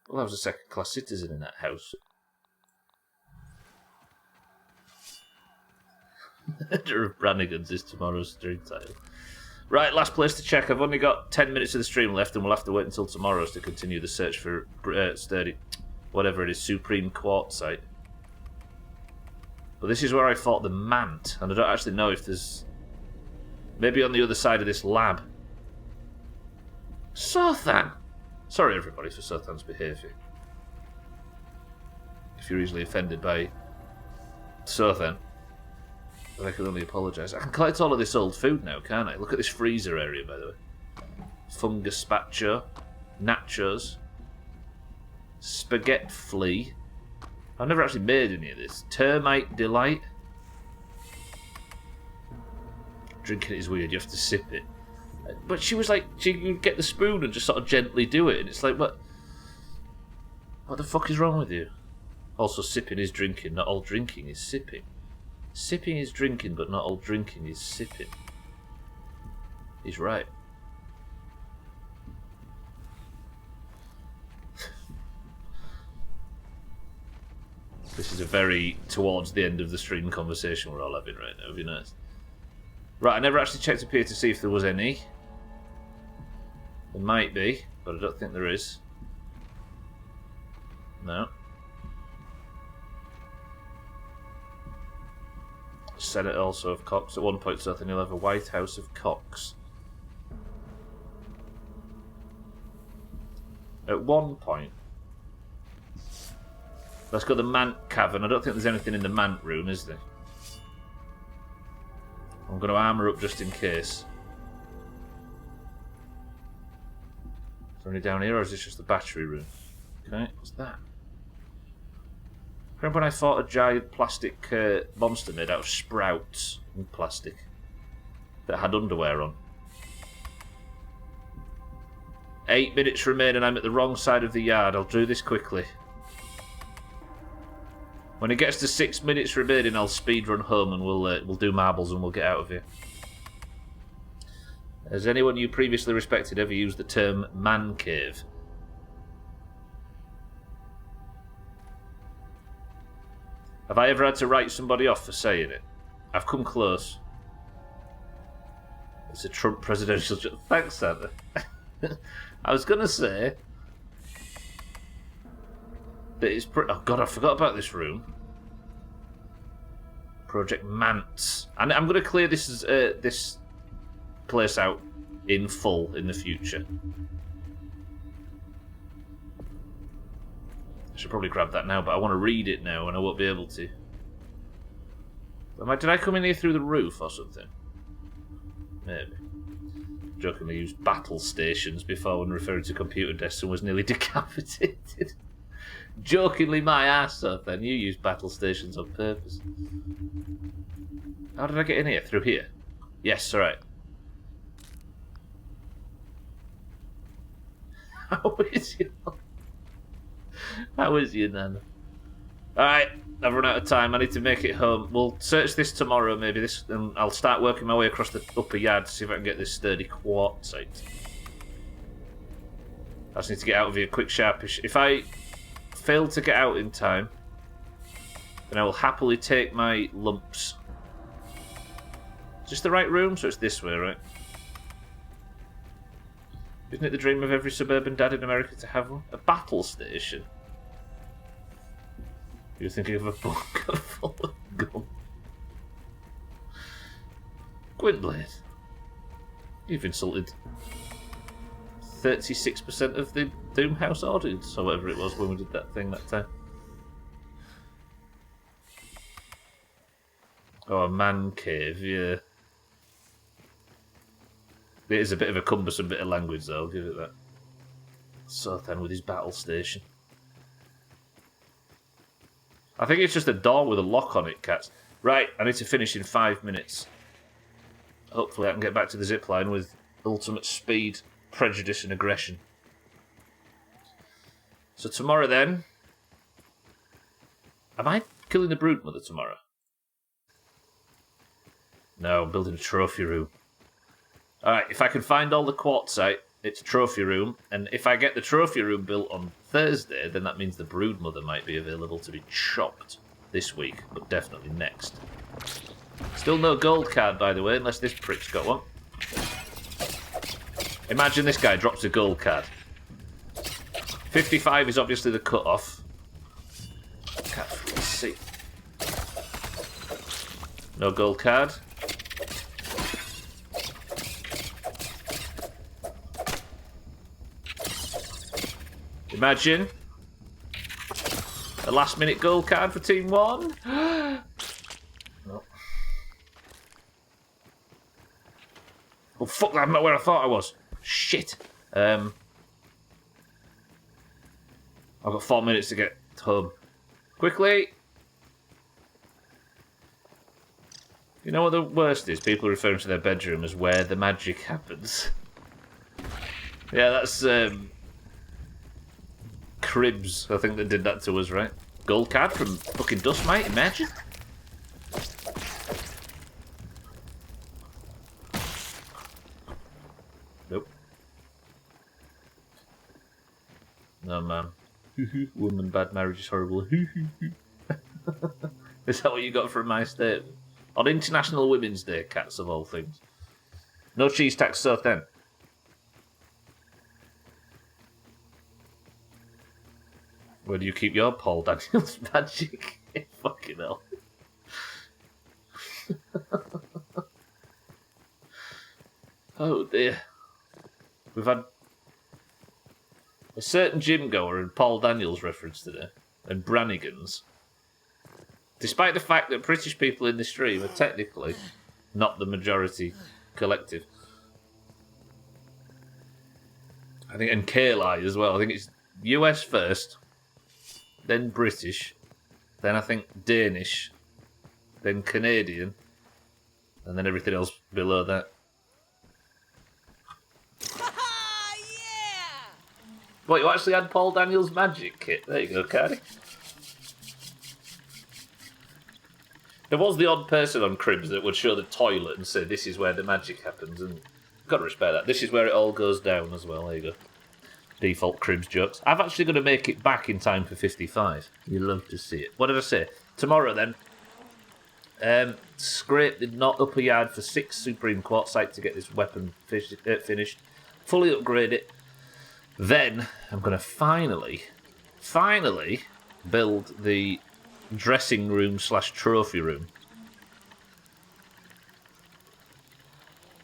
Well, I was a second-class citizen in that house. Murder of Brannigans is tomorrow's stream title. Right, last place to check. I've only got 10 minutes of the stream left, and we'll have to wait until tomorrow's to continue the search for sturdy, whatever it is, supreme quartzite. But this is where I fought the Mant, and I don't actually know if there's... Maybe on the other side of this lab. Sothan! Sorry everybody for Sothan's behaviour. if you're easily offended by so then I can only apologise. I can collect all of this old food now, can't I? Look at this freezer area, by the way. Fungus spatcho, nachos, spaghetti flea. I've never actually made any of this. Termite delight. Drinking it is weird, you have to sip it. But she was like, she would get the spoon and just sort of gently do it, and it's like, what the fuck is wrong with you? Also, sipping is drinking, not all drinking is sipping. Sipping is drinking, but not all drinking is sipping. He's right. This is a very towards the end of the stream conversation we're all having right now. It'd be nice. Right, I never actually checked up here to see if there was any. There might be, but I don't think there is. No. Senate also of Cox. At one point, so I think you'll have a White House of Cox. At one point. Let's go to the Mant Cavern. I don't think there's anything in the Mant room, is there? I'm going to armour up just in case. Is there any down here, or is this just the battery room? Okay, what's that? Remember when I fought a giant plastic monster made out of sprouts and plastic that had underwear on? 8 minutes remain and I'm at the wrong side of the yard. I'll do this quickly. When it gets to 6 minutes remaining, I'll speedrun home and we'll do marbles and we'll get out of here. Has anyone you previously respected ever used the term man cave? Have I ever had to write somebody off for saying it? I've come close. It's a Trump presidential joke. Thanks, Santa. I was going to say that it's oh god, I forgot about this room. Project Mance. And I'm going to clear this place out in full in the future. I should probably grab that now, but I want to read it now and I won't be able to. Did I come in here through the roof or something? Maybe. Jokingly used battle stations before when referring to computer desks and was nearly decapitated. Jokingly my ass off then. You used battle stations on purpose. How did I get in here? Through here? Yes, alright. How is you? How is you, Nana? Alright, I've run out of time. I need to make it home. We'll search this tomorrow, maybe, and I'll start working my way across the upper yard to see if I can get this sturdy quartzite. I just need to get out of here quick, sharpish. If I fail to get out in time, then I will happily take my lumps. Is this the right room? So it's this way, right? Isn't it the dream of every suburban dad in America to have one? A battle station? You're thinking of a bunker full of gum. Gwynblade. You've insulted 36% of the Doomhaus audience, or whatever it was when we did that thing that time. Oh, a man cave, yeah. It is a bit of a cumbersome bit of language, though, I'll give it that. Sothan with his battle station. I think it's just a door with a lock on it, cats. Right, I need to finish in 5 minutes. Hopefully I can get back to the zipline with ultimate speed, prejudice and aggression. So tomorrow then... Am I killing the broodmother tomorrow? No, I'm building a trophy room. Alright, if I can find all the quartzite, it's a trophy room, and if I get the trophy room built on Thursday, then that means the broodmother might be available to be chopped this week, but definitely next. Still no gold card, by the way, unless this prick's got one. Imagine this guy drops a gold card. 55 is obviously the cut-off. Let's see. No gold card. Imagine A last-minute gold card for Team 1. No. Oh, fuck, I'm not where I thought I was. Shit. I've got 4 minutes to get home. Quickly. You know what the worst is? People are referring to their bedroom as where the magic happens. Yeah, that's Cribs, I think, that did that to us, right? Gold card from fucking Dustmite, imagine. Nope. No, man. Woman, bad marriage is horrible. Is that what you got from my statement? On International Women's Day, cats of all things. No cheese tax so then. Where do you keep your Paul Daniels magic? Fucking hell. Oh dear. We've had a certain gym goer and Paul Daniels reference today, and Brannigans. Despite the fact that British people in the stream are technically not the majority collective. I think, and Kayli as well. I think it's US first, then British, then I think Danish, then Canadian, and then everything else below that. Yeah! What, you actually had Paul Daniels' magic kit? There you go, Cardi. There was the odd person on Cribs that would show the toilet and say, this is where the magic happens, and you've got to respect that. This is where it all goes down as well. There you go. Default Cribs jokes. I'm actually going to make it back in time for 55. You love to see it. What did I say? Tomorrow, then. Scrape the not upper yard for 6 Supreme Quartzite to get this weapon finished. Fully upgrade it. Then, I'm going to finally build the dressing room / trophy room.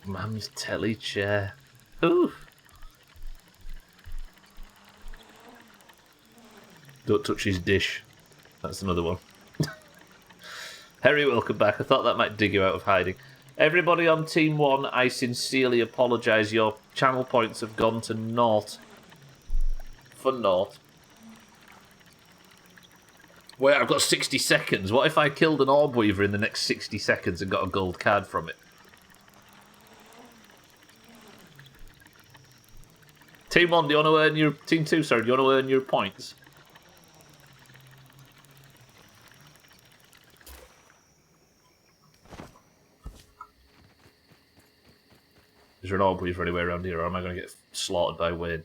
Mum's telly chair. Ooh. Don't touch his dish. That's another one. Harry, welcome back. I thought that might dig you out of hiding. Everybody on Team 1, I sincerely apologise. Your channel points have gone to naught. For naught. Wait, I've got 60 seconds. What if I killed an orb weaver in the next 60 seconds and got a gold card from it? Team 1, do you want to earn your... Team 2, sorry, do you want to earn your points? Is there an orb weaver anywhere around here, or am I going to get slaughtered by Wayne?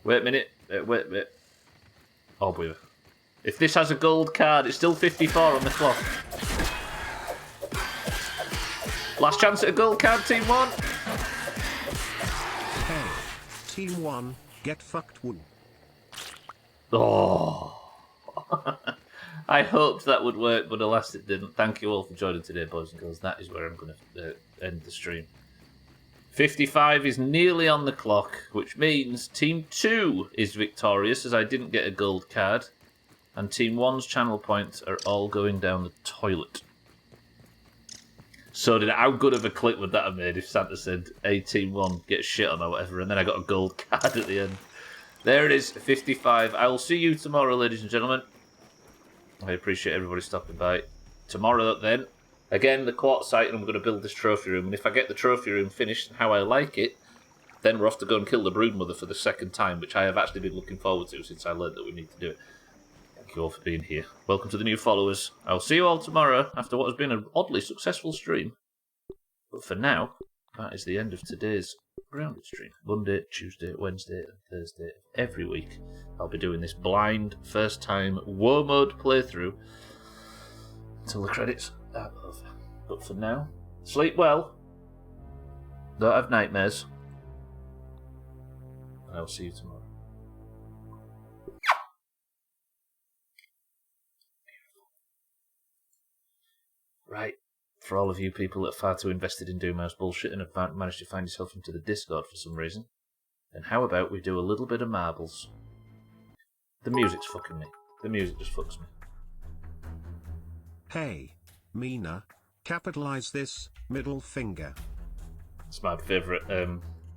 Wait a minute. Wait a minute. Orb weaver. If this has a gold card, it's still 54 on the clock. Last chance at a gold card, Team 1. Hey, Team 1, get fucked, woo. Oh. I hoped that would work, but alas it didn't. Thank you all for joining today, boys and girls. That is where I'm going to end the stream. 55 is nearly on the clock, which means Team 2 is victorious, as I didn't get a gold card, and Team 1's channel points are all going down the toilet. So how good of a clip would that have made if Santa said, hey, Team 1, get shit on or whatever, and then I got a gold card at the end. There it is, 55. I will see you tomorrow, ladies and gentlemen. I appreciate everybody stopping by. Tomorrow, then, again, the quartzite, and I'm going to build this trophy room. And if I get the trophy room finished and how I like it, then we're off to go and kill the broodmother for the second time, which I have actually been looking forward to since I learned that we need to do it. Thank you all for being here. Welcome to the new followers. I'll see you all tomorrow after what has been an oddly successful stream. But for now, that is the end of today's Grounded stream. Monday, Tuesday, Wednesday, and Thursday of every week. I'll be doing this blind, first time, war mode playthrough until the credits are over. But for now, sleep well, don't have nightmares, and I'll see you tomorrow. Right. For all of you people that are far too invested in Doomhaus bullshit and have managed to find yourself into the Discord for some reason, then how about we do a little bit of marbles? The music's fucking me. The music just fucks me. Hey, Mina, capitalize this middle finger. It's my favourite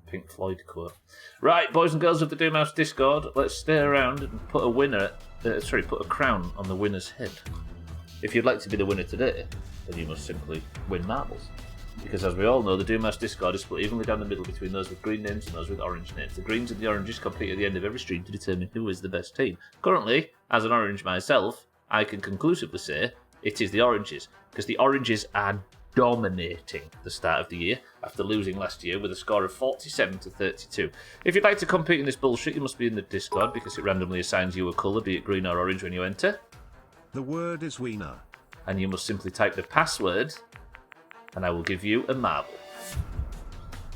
Pink Floyd quote. Right, boys and girls of the Doomhaus Discord, let's stay around and put a crown on the winner's head. If you'd like to be the winner today, then you must simply win marbles. Because as we all know, the Doomhaus Discord is split evenly down the middle between those with green names and those with orange names. The greens and the oranges compete at the end of every stream to determine who is the best team. Currently, as an orange myself, I can conclusively say it is the oranges, because the oranges are dominating the start of the year after losing last year with a score of 47-32. If you'd like to compete in this bullshit, you must be in the Discord because it randomly assigns you a colour, be it green or orange, when you enter. The word is wiener. And you must simply type the password, and I will give you a marble. Do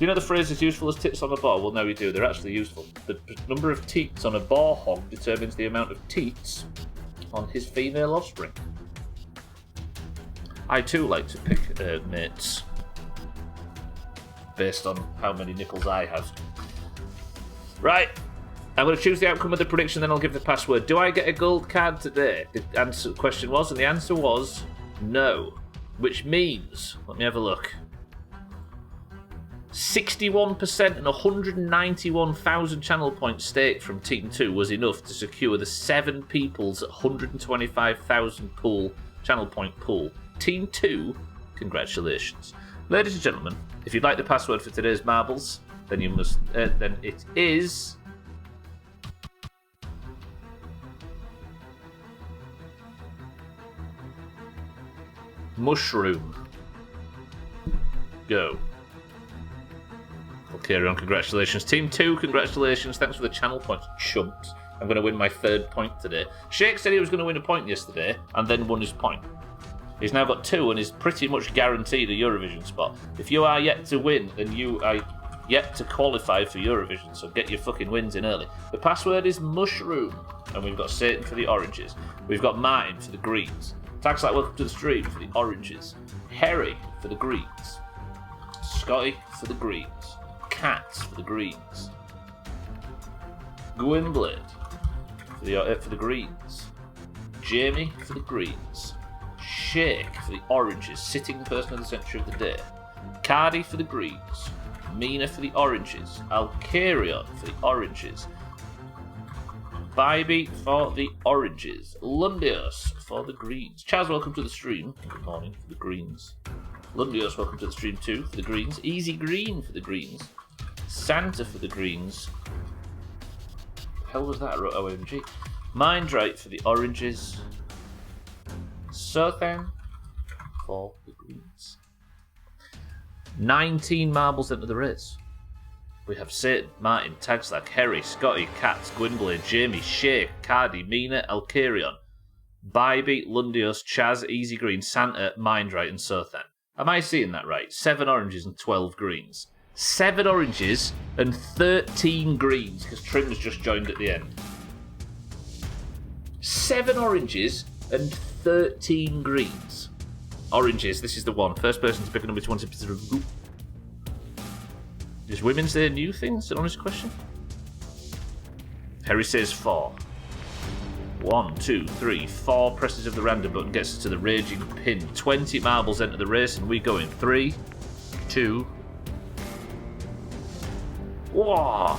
you know the phrase is useful as tits on a boar? Well, no, you do. They're actually useful. The number of teats on a boar hog determines the amount of teats on his female offspring. I too like to pick mates based on how many nipples I have. Right, I'm going to choose the outcome of the prediction, then I'll give the password. Do I get a gold card today? The question was, and the answer was no. Which means, let me have a look. 61% and 191,000 channel points staked from Team 2 was enough to secure the 7 people's 125,000 channel point pool. Team 2, congratulations. Ladies and gentlemen, if you'd like the password for today's marbles, then you must. Then it is. Mushroom. Go. I'll carry on. Congratulations. Team 2, congratulations. Thanks for the channel points, chumps. I'm going to win my 3rd point today. Shake said he was going to win a point yesterday and then won his point. He's now got 2 and is pretty much guaranteed a Eurovision spot. If you are yet to win, then you are yet to qualify for Eurovision, so get your fucking wins in early. The password is mushroom, and we've got Satan for the oranges. We've got Martin for the greens. Taxlight, welcome to the stream for the oranges. Harry for the greens. Scotty for the greens. Cats for the greens. Gwynblade for the greens. Jamie for the greens. Shake for the oranges, sitting person of the century of the day. Cardi for the greens. Mina for the oranges. Alcarion for the oranges. Bybee for the oranges. Lundios for the greens. Chaz, welcome to the stream. Good morning for the greens. Lundios, welcome to the stream too for the greens. Easy Green for the greens. Santa for the greens. The hell was that? I wrote OMG. Mindrite for the oranges. Sothan for the greens. 19 marbles into the race. We have Satan, Martin, Tagslack, Harry, Scotty, Katz, Gwynblade, Jamie, Shake, Cardi, Mina, Alcarion, Bybee, Lundios, Chaz, Easy Green, Santa, Mindrite, and Sothan. Am I seeing that right? 7 oranges and 12 greens. 7 oranges and 13 greens, because Trim's just joined at the end. 7 oranges and 13 greens. Oranges, this is the one. First person to pick a number to one to group. Is Women's Day a new thing? That's an honest question. Harry says 4. 1, 2, 3, 4 presses of the random button gets us to the raging pin. 20 marbles enter the race and we go in 3, 2. Whoa!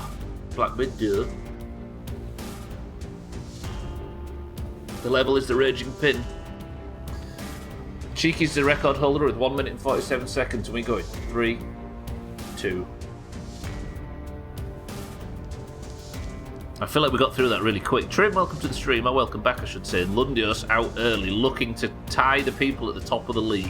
Black Widow. The level is the raging pin. Cheeky's the record holder with 1 minute and 47 seconds and we go in 3, 2. I feel like we got through that really quick. Trim, welcome to the stream. Or welcome back, I should say. Lundios out early, looking to tie the people at the top of the league.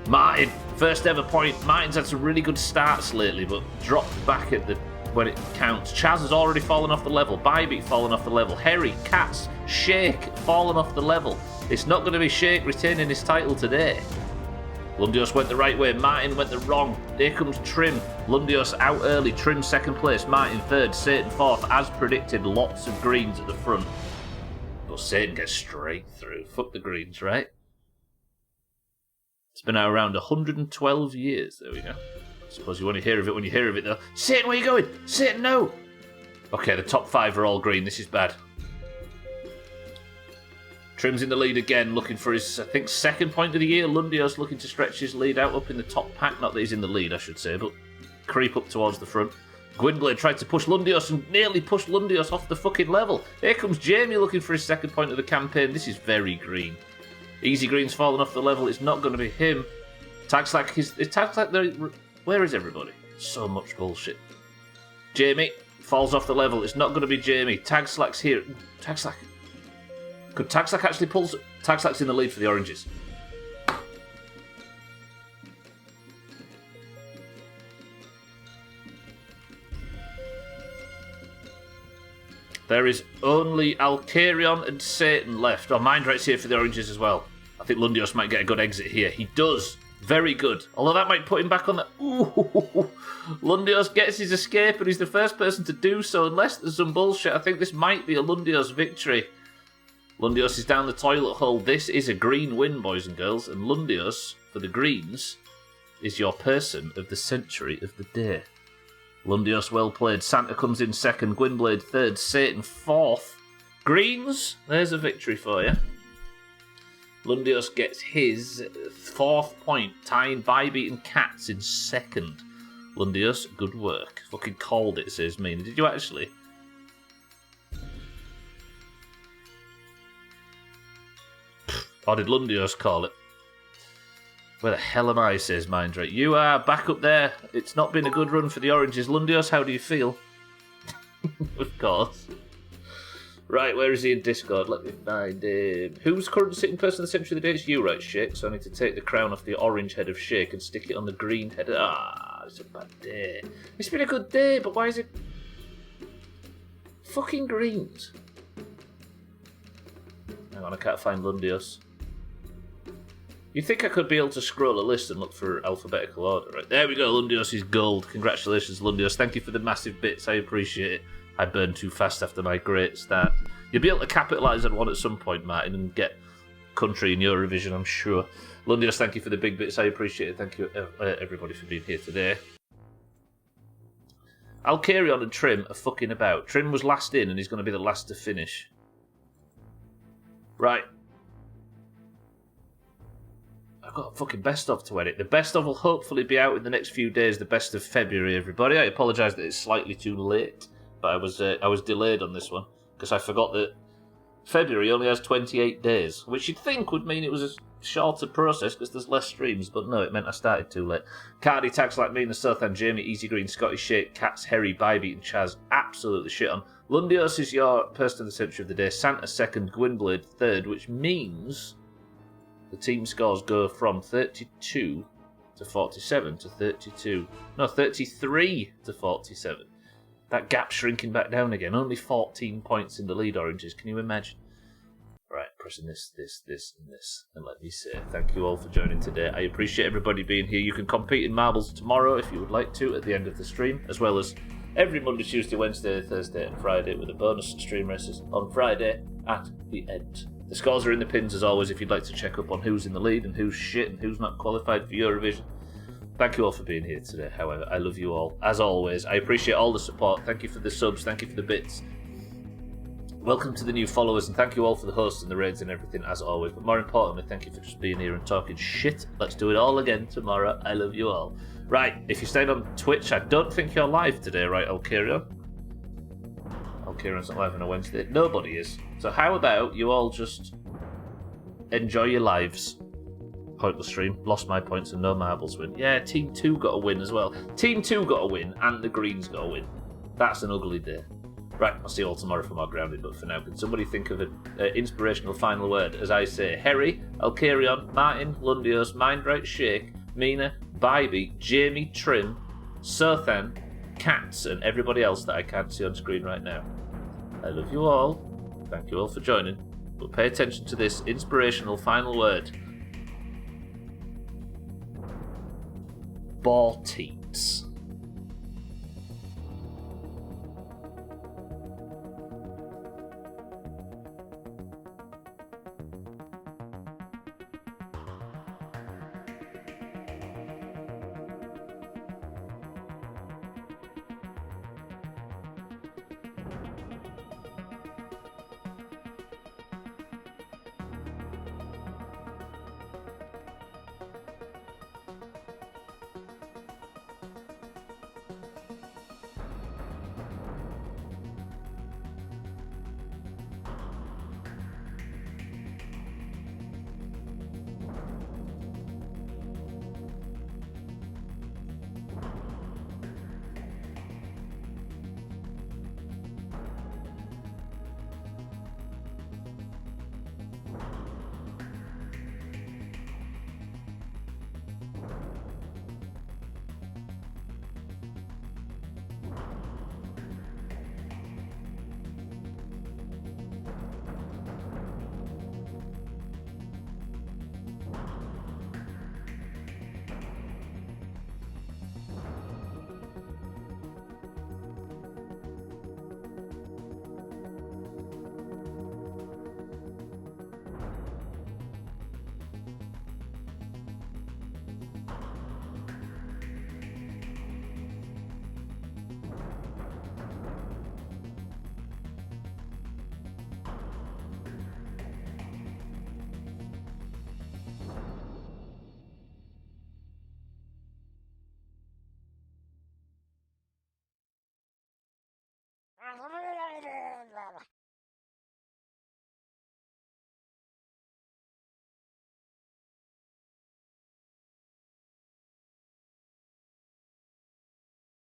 Martin, first ever point. Martin's had some really good starts lately, but dropped back at the when it counts. Chaz has already fallen off the level. Bybee fallen off the level. Harry, Katz, Shake fallen off the level. It's not going to be Shake retaining his title today. Lundios went the right way. Martin went the wrong. Here comes Trim. Lundios out early. Trim second place. Martin third. Satan fourth. As predicted, lots of greens at the front. But Satan gets straight through. Fuck the greens, right? It's been out around 112 years. There we go. I suppose you want to hear of it when you hear of it, though. Satan, where are you going? Satan, no! Okay, the top 5 are all green. This is bad. Trim's in the lead again, looking for his, I think, second point of the year. Lundios looking to stretch his lead out up in the top pack. Not that he's in the lead, I should say, but creep up towards the front. Gwynblade tried to push Lundios and nearly pushed Lundios off the fucking level. Here comes Jamie looking for his second point of the campaign. This is very green. Easy Green's fallen off the level. It's not going to be him. Where is everybody? So much bullshit. Jamie falls off the level. It's not going to be Jamie. Tagslack's here. Tagslack. Could Tagslack actually pull... Tagslack's in the lead for the oranges. There is only Alcarion and Satan left. Oh, Mindright's here for the oranges as well. I think Lundios might get a good exit here. He does. Very good. Although that might put him back on the... Ooh. Lundios gets his escape and he's the first person to do so. Unless there's some bullshit, I think this might be a Lundios victory. Lundios is down the toilet hole. This is a green win, boys and girls. And Lundios, for the greens, is your person of the century of the day. Lundios, well played. Santa comes in second. Gwynblade third. Satan fourth. Greens, there's a victory for you. Lundios gets his fourth point, tying Bybee and Cats in second. Lundios, good work. Fucking called it, says Mina. Did you actually? Or did Lundios call it? Where the hell am I, says Mindray. You are back up there. It's not been a good run for the oranges. Lundios, how do you feel? Of course. Right, where is he in Discord? Let me find him. Who's current sitting person of the century of the day? It's you, right, Shake? So I need to take the crown off the orange head of Shake and stick it on the green head. Ah, it's a bad day. It's been a good day, but why is it... fucking greens? Hang on, I can't find Lundios. You'd think I could be able to scroll a list and look for alphabetical order, right? There we go, Lundios is gold. Congratulations, Lundios. Thank you for the massive bits, I appreciate it. I burned too fast after my great start. You'll be able to capitalise on one at some point, Martin, and get country in Eurovision, I'm sure. Lundios, thank you for the big bits, I appreciate it. Thank you, everybody, for being here today. Alcarion and Trim are fucking about. Trim was last in, and he's going to be the last to finish. Right. I've got a fucking best of to edit. The best of will hopefully be out in the next few days. The best of February, everybody. I apologise that it's slightly too late, but I was delayed on this one because I forgot that February only has 28 days, which you'd think would mean it was a shorter process because there's less streams, but no, it meant I started too late. Cardi tags like me in the South End, Jamie, Easy Green, Scotty Shake, Cats, Harry, Bybee, and Chaz absolutely shit on. Lundios is your person of the century of the day. Santa second, Gwynblade third, which means the team scores go from 32 to 47 to 32. No, 33 to 47. That gap shrinking back down again. Only 14 points in the lead, Oranges. Can you imagine? Right, pressing this, and this. And let me say thank you all for joining today. I appreciate everybody being here. You can compete in marbles tomorrow if you would like to at the end of the stream, as well as every Monday, Tuesday, Wednesday, Thursday, and Friday with a bonus stream races on Friday at the end. The scores are in the pins as always if you'd like to check up on who's in the lead and who's shit and who's not qualified for Eurovision. Thank you all for being here today, however. I love you all, as always. I appreciate all the support. Thank you for the subs. Thank you for the bits. Welcome to the new followers, and thank you all for the hosts and the raids and everything, as always. But more importantly, thank you for just being here and talking shit. Let's do it all again tomorrow. I love you all. Right, if you're staying on Twitch, I don't think you're live today, right, Alcarion? Alcarion's not live on a Wednesday. Nobody is. So how about you all just enjoy your lives? Pointless stream. Lost my points and no marbles win. Yeah, Team 2 got a win as well. Team 2 got a win and the Greens got a win. That's an ugly day. Right, I'll see you all tomorrow for more grounded, but for now, can somebody think of an inspirational final word? As I say, Harry, Alcarion, Martin, Lundios, Mindright, Shake, Mina, Bybee, Jamie, Trim, Sothan, Cats, and everybody else that I can't see on screen right now. I love you all. Thank you all for joining. But pay attention to this inspirational final word. Ball teats.